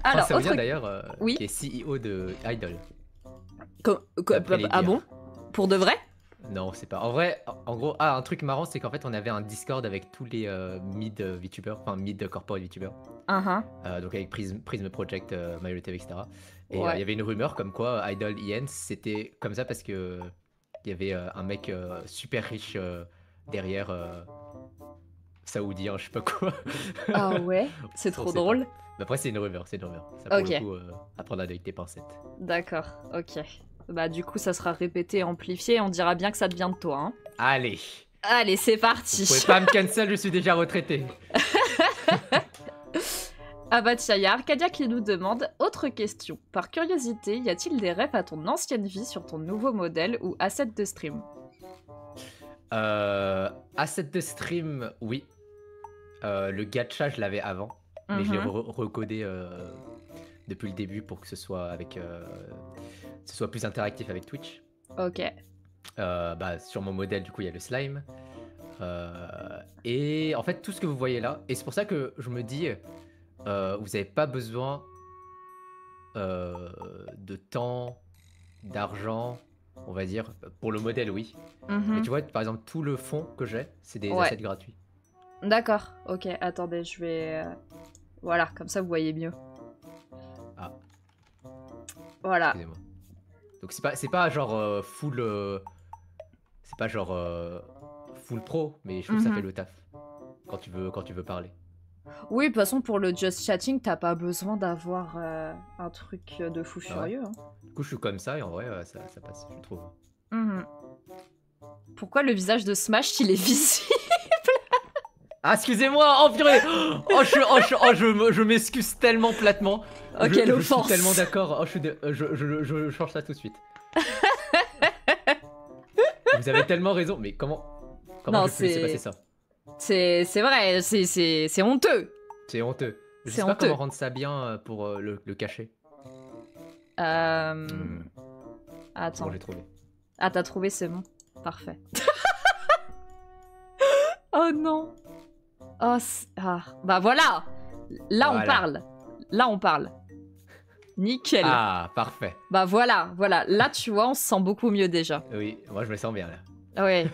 Alors, saoudien d'ailleurs, oui, qui est CEO de Idol. Ah bon? Pour de vrai? Non, c'est pas. En vrai, en gros, un truc marrant, c'est qu'en fait, on avait un Discord avec tous les mid VTubers, enfin mid corporate VTubers. Donc avec Prism Project, MyLoTV, etc. Et il y avait une rumeur comme quoi Idol Ian, c'était comme ça parce que il y avait un mec super riche derrière, saoudien, je sais pas quoi. Ah ouais, c'est trop drôle. Mais après, c'est une rumeur, Ça pour le coup, à prendre avec tes pincettes. D'accord, ok. Bah du coup, ça sera répété, amplifié, on dira bien que ça devient de toi. Hein. Allez. Allez, c'est parti. Vous pouvez pas me cancel, je suis déjà retraité. Ah bah tiens, il y a Arcadia qui nous demande, autre question. Par curiosité, y a-t-il des refs à ton ancienne vie sur ton nouveau modèle ou asset de stream? Asset de stream, oui. Le gacha, je l'avais avant. Mais je l'ai recodé depuis le début pour que ce soit plus interactif avec Twitch. Ok. Bah, sur mon modèle, du coup, il y a le slime. Et en fait, tout ce que vous voyez là, et c'est pour ça que je me dis, vous n'avez pas besoin de temps, d'argent, on va dire, pour le modèle, oui. Mais tu vois, par exemple, tout le fond que j'ai, c'est des assets gratuits. D'accord, ok, attendez, je vais... Voilà, comme ça vous voyez mieux. Ah. Voilà. Excusez-moi. Donc c'est pas genre full... c'est pas genre full pro, mais je trouve que ça fait le taf quand tu veux parler. Oui, de toute façon, pour le just chatting, t'as pas besoin d'avoir un truc de fou furieux. Hein. Du coup, je suis comme ça et en vrai, ça passe, je trouve. Pourquoi le visage de Smash, il est visible? Ah, excusez-moi, oh purée. Je m'excuse tellement platement. Oh, quelle offense. Je suis tellement d'accord. Je change ça tout de suite. Vous avez tellement raison, mais comment je peux laisser passer ça? C'est vrai, c'est honteux. C'est honteux. Je sais pas comment rendre ça bien pour le cacher. Attends. Bon, j'ai trouvé. Ah, t'as trouvé, c'est bon. Parfait. Oh non. Oh, bah voilà. Là, on parle. Là, on parle. Nickel. Ah, parfait. Bah voilà. Là, tu vois, on se sent beaucoup mieux déjà. Oui, moi, je me sens bien là. Ouais,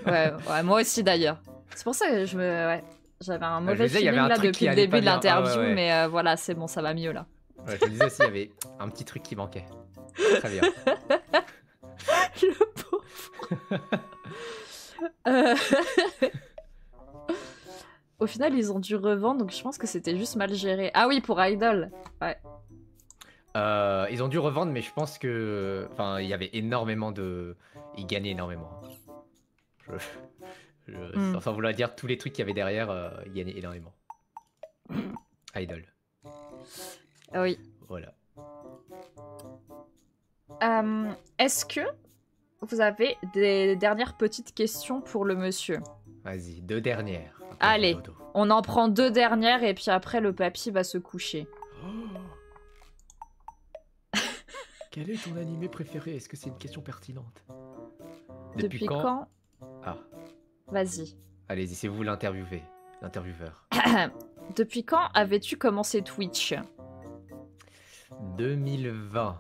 moi aussi d'ailleurs. C'est pour ça que j'avais un mauvais feeling là depuis le début de l'interview, mais voilà, c'est bon, ça va mieux là. Ouais, je me disais aussi, il y avait un petit truc qui manquait. Très bien. Le pauvre. Au final, ils ont dû revendre, donc je pense que c'était juste mal géré. Ah oui, pour Idol. Ouais. Ils ont dû revendre, mais je pense que... Enfin, il y avait énormément de... Ils gagnaient énormément. Sans vouloir dire tous les trucs qu'il y avait derrière, ils gagnaient énormément. Idol. Ah oui. Voilà. Est-ce que vous avez des dernières petites questions pour le monsieur? Vas-y, 2 dernières. Allez, on en prend 2 dernières et puis après le papy va se coucher. Quel est ton animé préféré? Est-ce que c'est une question pertinente? Depuis quand? Ah. Vas-y. Allez-y, c'est vous l'intervieweur. Depuis quand avais-tu commencé Twitch? 2020.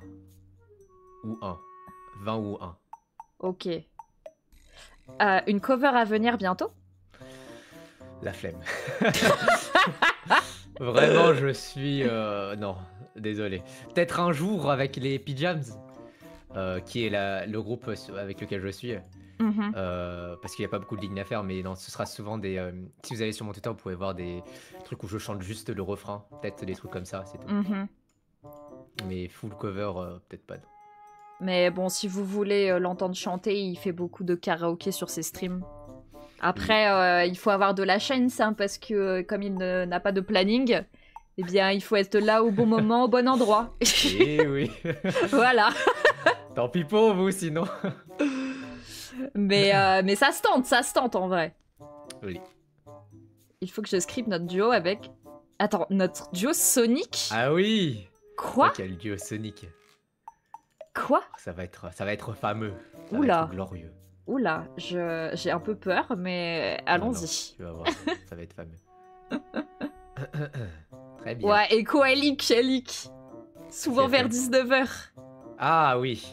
Ou 1. 20 ou 1. Ok. Une cover à venir bientôt? La flemme. Vraiment, je suis... non, désolé. Peut-être un jour avec les Pyjams, qui est le groupe avec lequel je suis. Parce qu'il n'y a pas beaucoup de lignes à faire, mais non, ce sera souvent des... si vous allez sur mon Twitter, vous pouvez voir des trucs où je chante juste le refrain. Peut-être des trucs comme ça, c'est tout. Mais full cover, peut-être pas. Non. Mais bon, si vous voulez l'entendre chanter, il fait beaucoup de karaoké sur ses streams. Après, il faut avoir de la chance, hein, parce que comme il n'a pas de planning, eh bien, il faut être là au bon moment, au bon endroit. Eh oui. Voilà. Tant pis pour vous, sinon. Mais ça se tente en vrai. Oui. Il faut que je script notre duo avec... Attends, notre duo Sonic? Ah oui. Quoi? Quel duo Sonic. Quoi? Ça va être fameux. Ça Oula. va être glorieux. Oula, j'ai un peu peur, mais allons-y. Tu vas voir, ça va être fameux. Très bien. Ouais, et Elik. Souvent vers 19h. Ah oui.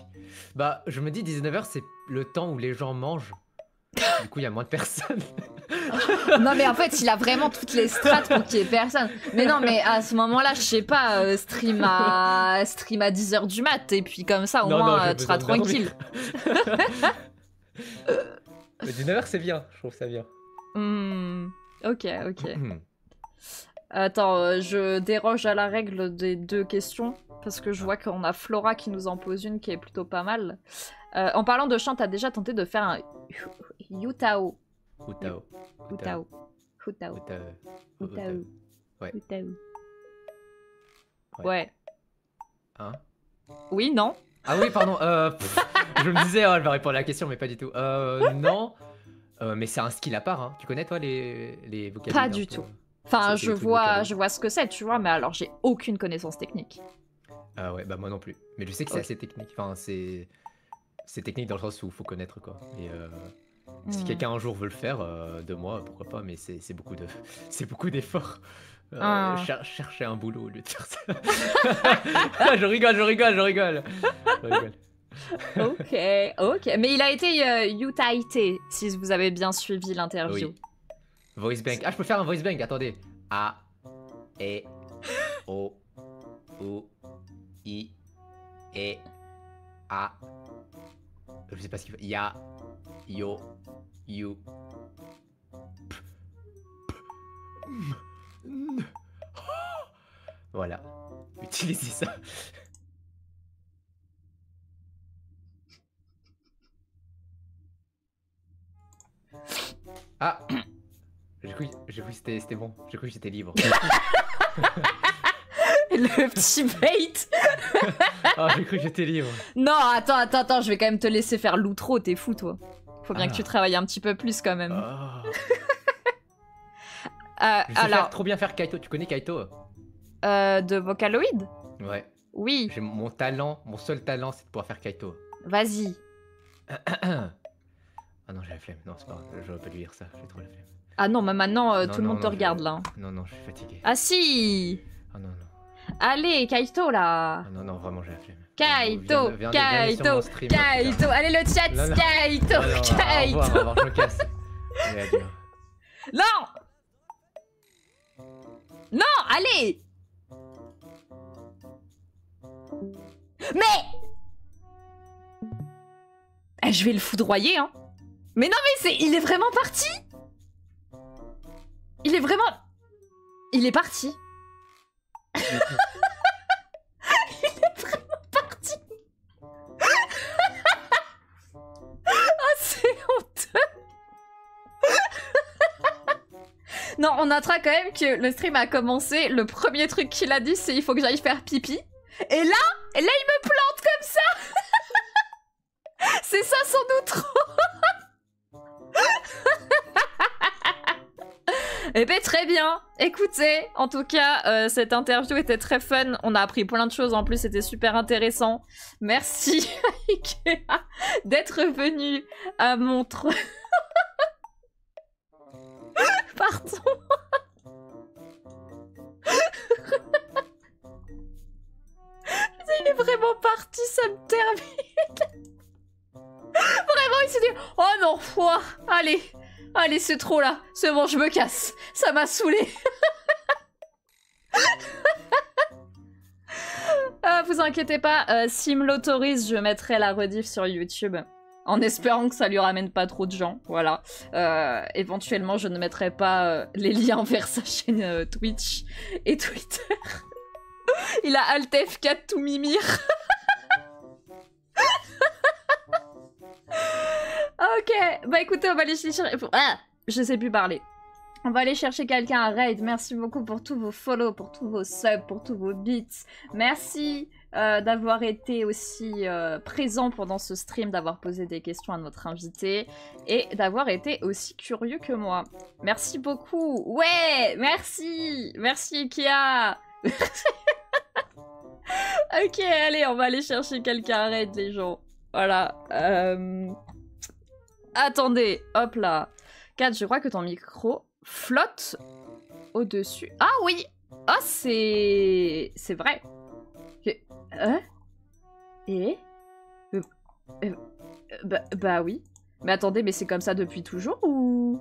Bah, je me dis 19h, c'est le temps où les gens mangent. Du coup, il y a moins de personnes. Non, mais en fait, il a vraiment toutes les strates pour qu'il y ait personne. Mais non, mais à ce moment-là, je sais pas, stream à 10h du mat, et puis comme ça, au moins, tu seras tranquille. Mais 19h, c'est bien, je trouve ça bien. Ok. Attends, je déroge à la règle des 2 questions, parce que je vois qu'on a Flora qui nous en pose une qui est plutôt pas mal. En parlant de chant, t'as déjà tenté de faire un Yutao? Hutao. Ouais. Hein? Oui, non? Ah oui, pardon. Je me disais, elle va répondre à la question, mais pas du tout. Non. Mais c'est un skill à part, hein. Tu connais, toi, les vocabulaires? Pas du tout. Enfin, je vois ce que c'est, tu vois, mais alors j'ai aucune connaissance technique. Ah ouais, bah moi non plus. Mais je sais que c'est assez technique. Enfin, c'est technique dans le sens où il faut connaître, quoi. Et si quelqu'un un jour veut le faire, de moi, pourquoi pas, mais c'est beaucoup d'efforts. Chercher un boulot au lieu de faire ça. Je rigole. Ok. Mais il a été Yutaite, si vous avez bien suivi l'interview. Oui. Voice bank. Ah, je peux faire un voice bank, attendez. A, E, O, U, I, E, A. Je sais pas ce qu'il fait. Ya, Yo, You. Voilà. Utilisez ça. Ah. J'ai cru que c'était bon. J'ai cru que j'étais libre. Le petit bait. Oh, j'ai cru que j'étais libre. Non, attends, je vais quand même te laisser faire l'outro, t'es fou, toi. Faut bien que tu travailles un petit peu plus, quand même. Alors... trop bien faire Kaito. Tu connais Kaito? De Vocaloid? Ouais. Oui. Mon seul talent, c'est de pouvoir faire Kaito. Vas-y. Ah non, j'ai la flemme. Non, c'est pas grave. Je vais pas lui dire ça. J'ai trop la flemme. Ah non, mais maintenant, tout le monde te regarde, là. Non, je suis fatigué. Ah si. Ah non. Allez, Kaito, là. Ah non, vraiment, j'ai la flemme. Kaito. Allez, le chat, non. Kaito. Au revoir, je me casse. Allez, adieu. Non, allez. Mais je vais le foudroyer, hein. Mais non, mais il est vraiment parti. Il est parti. Il est vraiment parti. Ah, c'est honteux. Non, on notera quand même que le stream a commencé. Le premier truc qu'il a dit, c'est il faut que j'aille faire pipi. Et là, il me plante comme ça. C'est ça son outro. Eh ben très bien. Écoutez, en tout cas, cette interview était très fun. On a appris plein de choses en plus, c'était super intéressant. Merci Ikea d'être venu à Montreux. Pardon. Il est vraiment parti, ça me termine. vraiment, il s'est dit « Oh non, ouah, allez, c'est trop là. C'est bon, je me casse. Ça m'a saoulé. » Vous inquiétez pas, s'il me l'autorise, je mettrai la rediff sur YouTube. En espérant que ça lui ramène pas trop de gens, voilà. Éventuellement, je ne mettrai pas les liens vers sa chaîne Twitch et Twitter. Il a Alt F4 tout mimir. Ok, bah écoutez, on va aller chercher... Ah, je sais plus parler. On va aller chercher quelqu'un à raid. Merci beaucoup pour tous vos follow, pour tous vos subs, pour tous vos bits. Merci d'avoir été aussi présent pendant ce stream, d'avoir posé des questions à notre invité et d'avoir été aussi curieux que moi. Merci beaucoup. Ouais, merci. Merci Ikea. Ok, allez, on va aller chercher quelqu'un à raid, les gens. Voilà. Attendez, hop là. Kat, je crois que ton micro flotte au-dessus. Ah oui. Ah, c'est vrai. Bah oui. Mais attendez, mais c'est comme ça depuis toujours ou...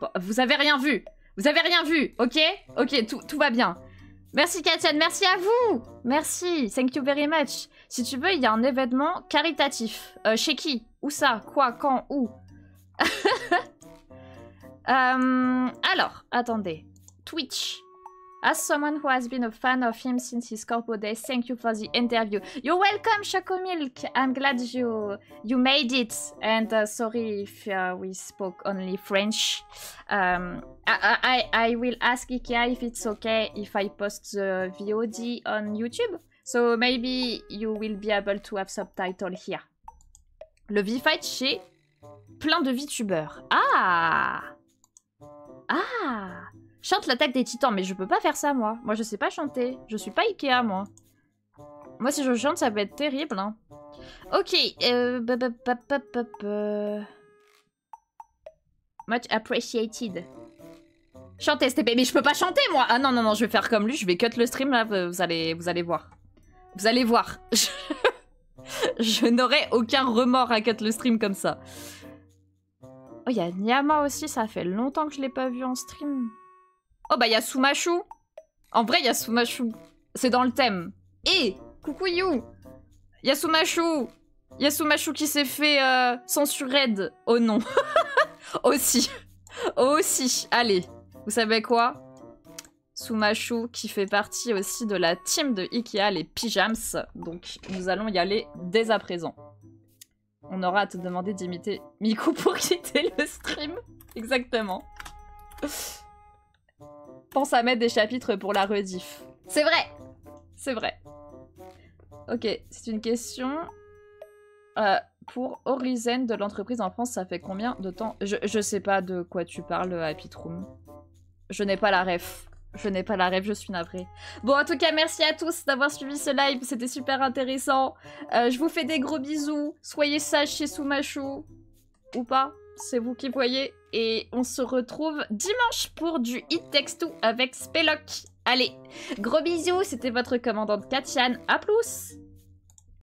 Bon, vous avez rien vu. Vous avez rien vu, ok? Ok, tout va bien. Merci Katiane, merci à vous. Merci, thank you very much. Si tu veux, il y a un événement caritatif. Chez qui? Où ça? Quoi? Quand? Où? Alors, attendez. Twitch. As someone who has been a fan of him since his Corpo days, thank you for the interview. You're welcome, Chocomilk. I'm glad you made it. And sorry if we spoke only French. I will ask Ikea if it's okay if I post the VOD on YouTube. So maybe you will be able to have subtitle here. Le V-Fight chez plein de VTubers. Ah! Ah! Chante l'attaque des titans, mais je peux pas faire ça, moi. Moi, je sais pas chanter. Je suis pas Ikea, moi. Moi, si je chante, ça peut être terrible, hein. Ok. Much appreciated. Chantez, STP. Mais je peux pas chanter, moi. Ah non, non, non, je vais faire comme lui. Je vais cut le stream, là. Vous allez voir. Vous allez voir. Je n'aurai aucun remords à cut le stream comme ça. Oh, il y a Nyama aussi. Ça fait longtemps que je l'ai pas vu en stream. Oh bah il y a Sumashu. En vrai il y a Sumashu. C'est dans le thème. Et coucou You. Il y a Sumashu. Il y a Sumashu qui s'est fait censurer. Oh non. Aussi. Aussi. Allez. Vous savez quoi? Sumashu qui fait partie aussi de la team de Ikea, les Pyjams. Donc nous allons y aller dès à présent. On aura à te demander d'imiter Miku pour quitter le stream. Exactement. Pense à mettre des chapitres pour la rediff. C'est vrai. C'est vrai. Ok, c'est une question. Pour Horizon de l'entreprise en France, ça fait combien de temps? Je sais pas de quoi tu parles, Happytroom. Je n'ai pas la ref. Je n'ai pas la ref, je suis navrée. Bon, en tout cas, merci à tous d'avoir suivi ce live. C'était super intéressant. Je vous fais des gros bisous. Soyez sages chez Sumashu. Ou pas. C'est vous qui voyez. Et on se retrouve dimanche pour du It Takes Two avec Spellock. Allez, gros bisous. C'était votre commandante Katiane. À plus.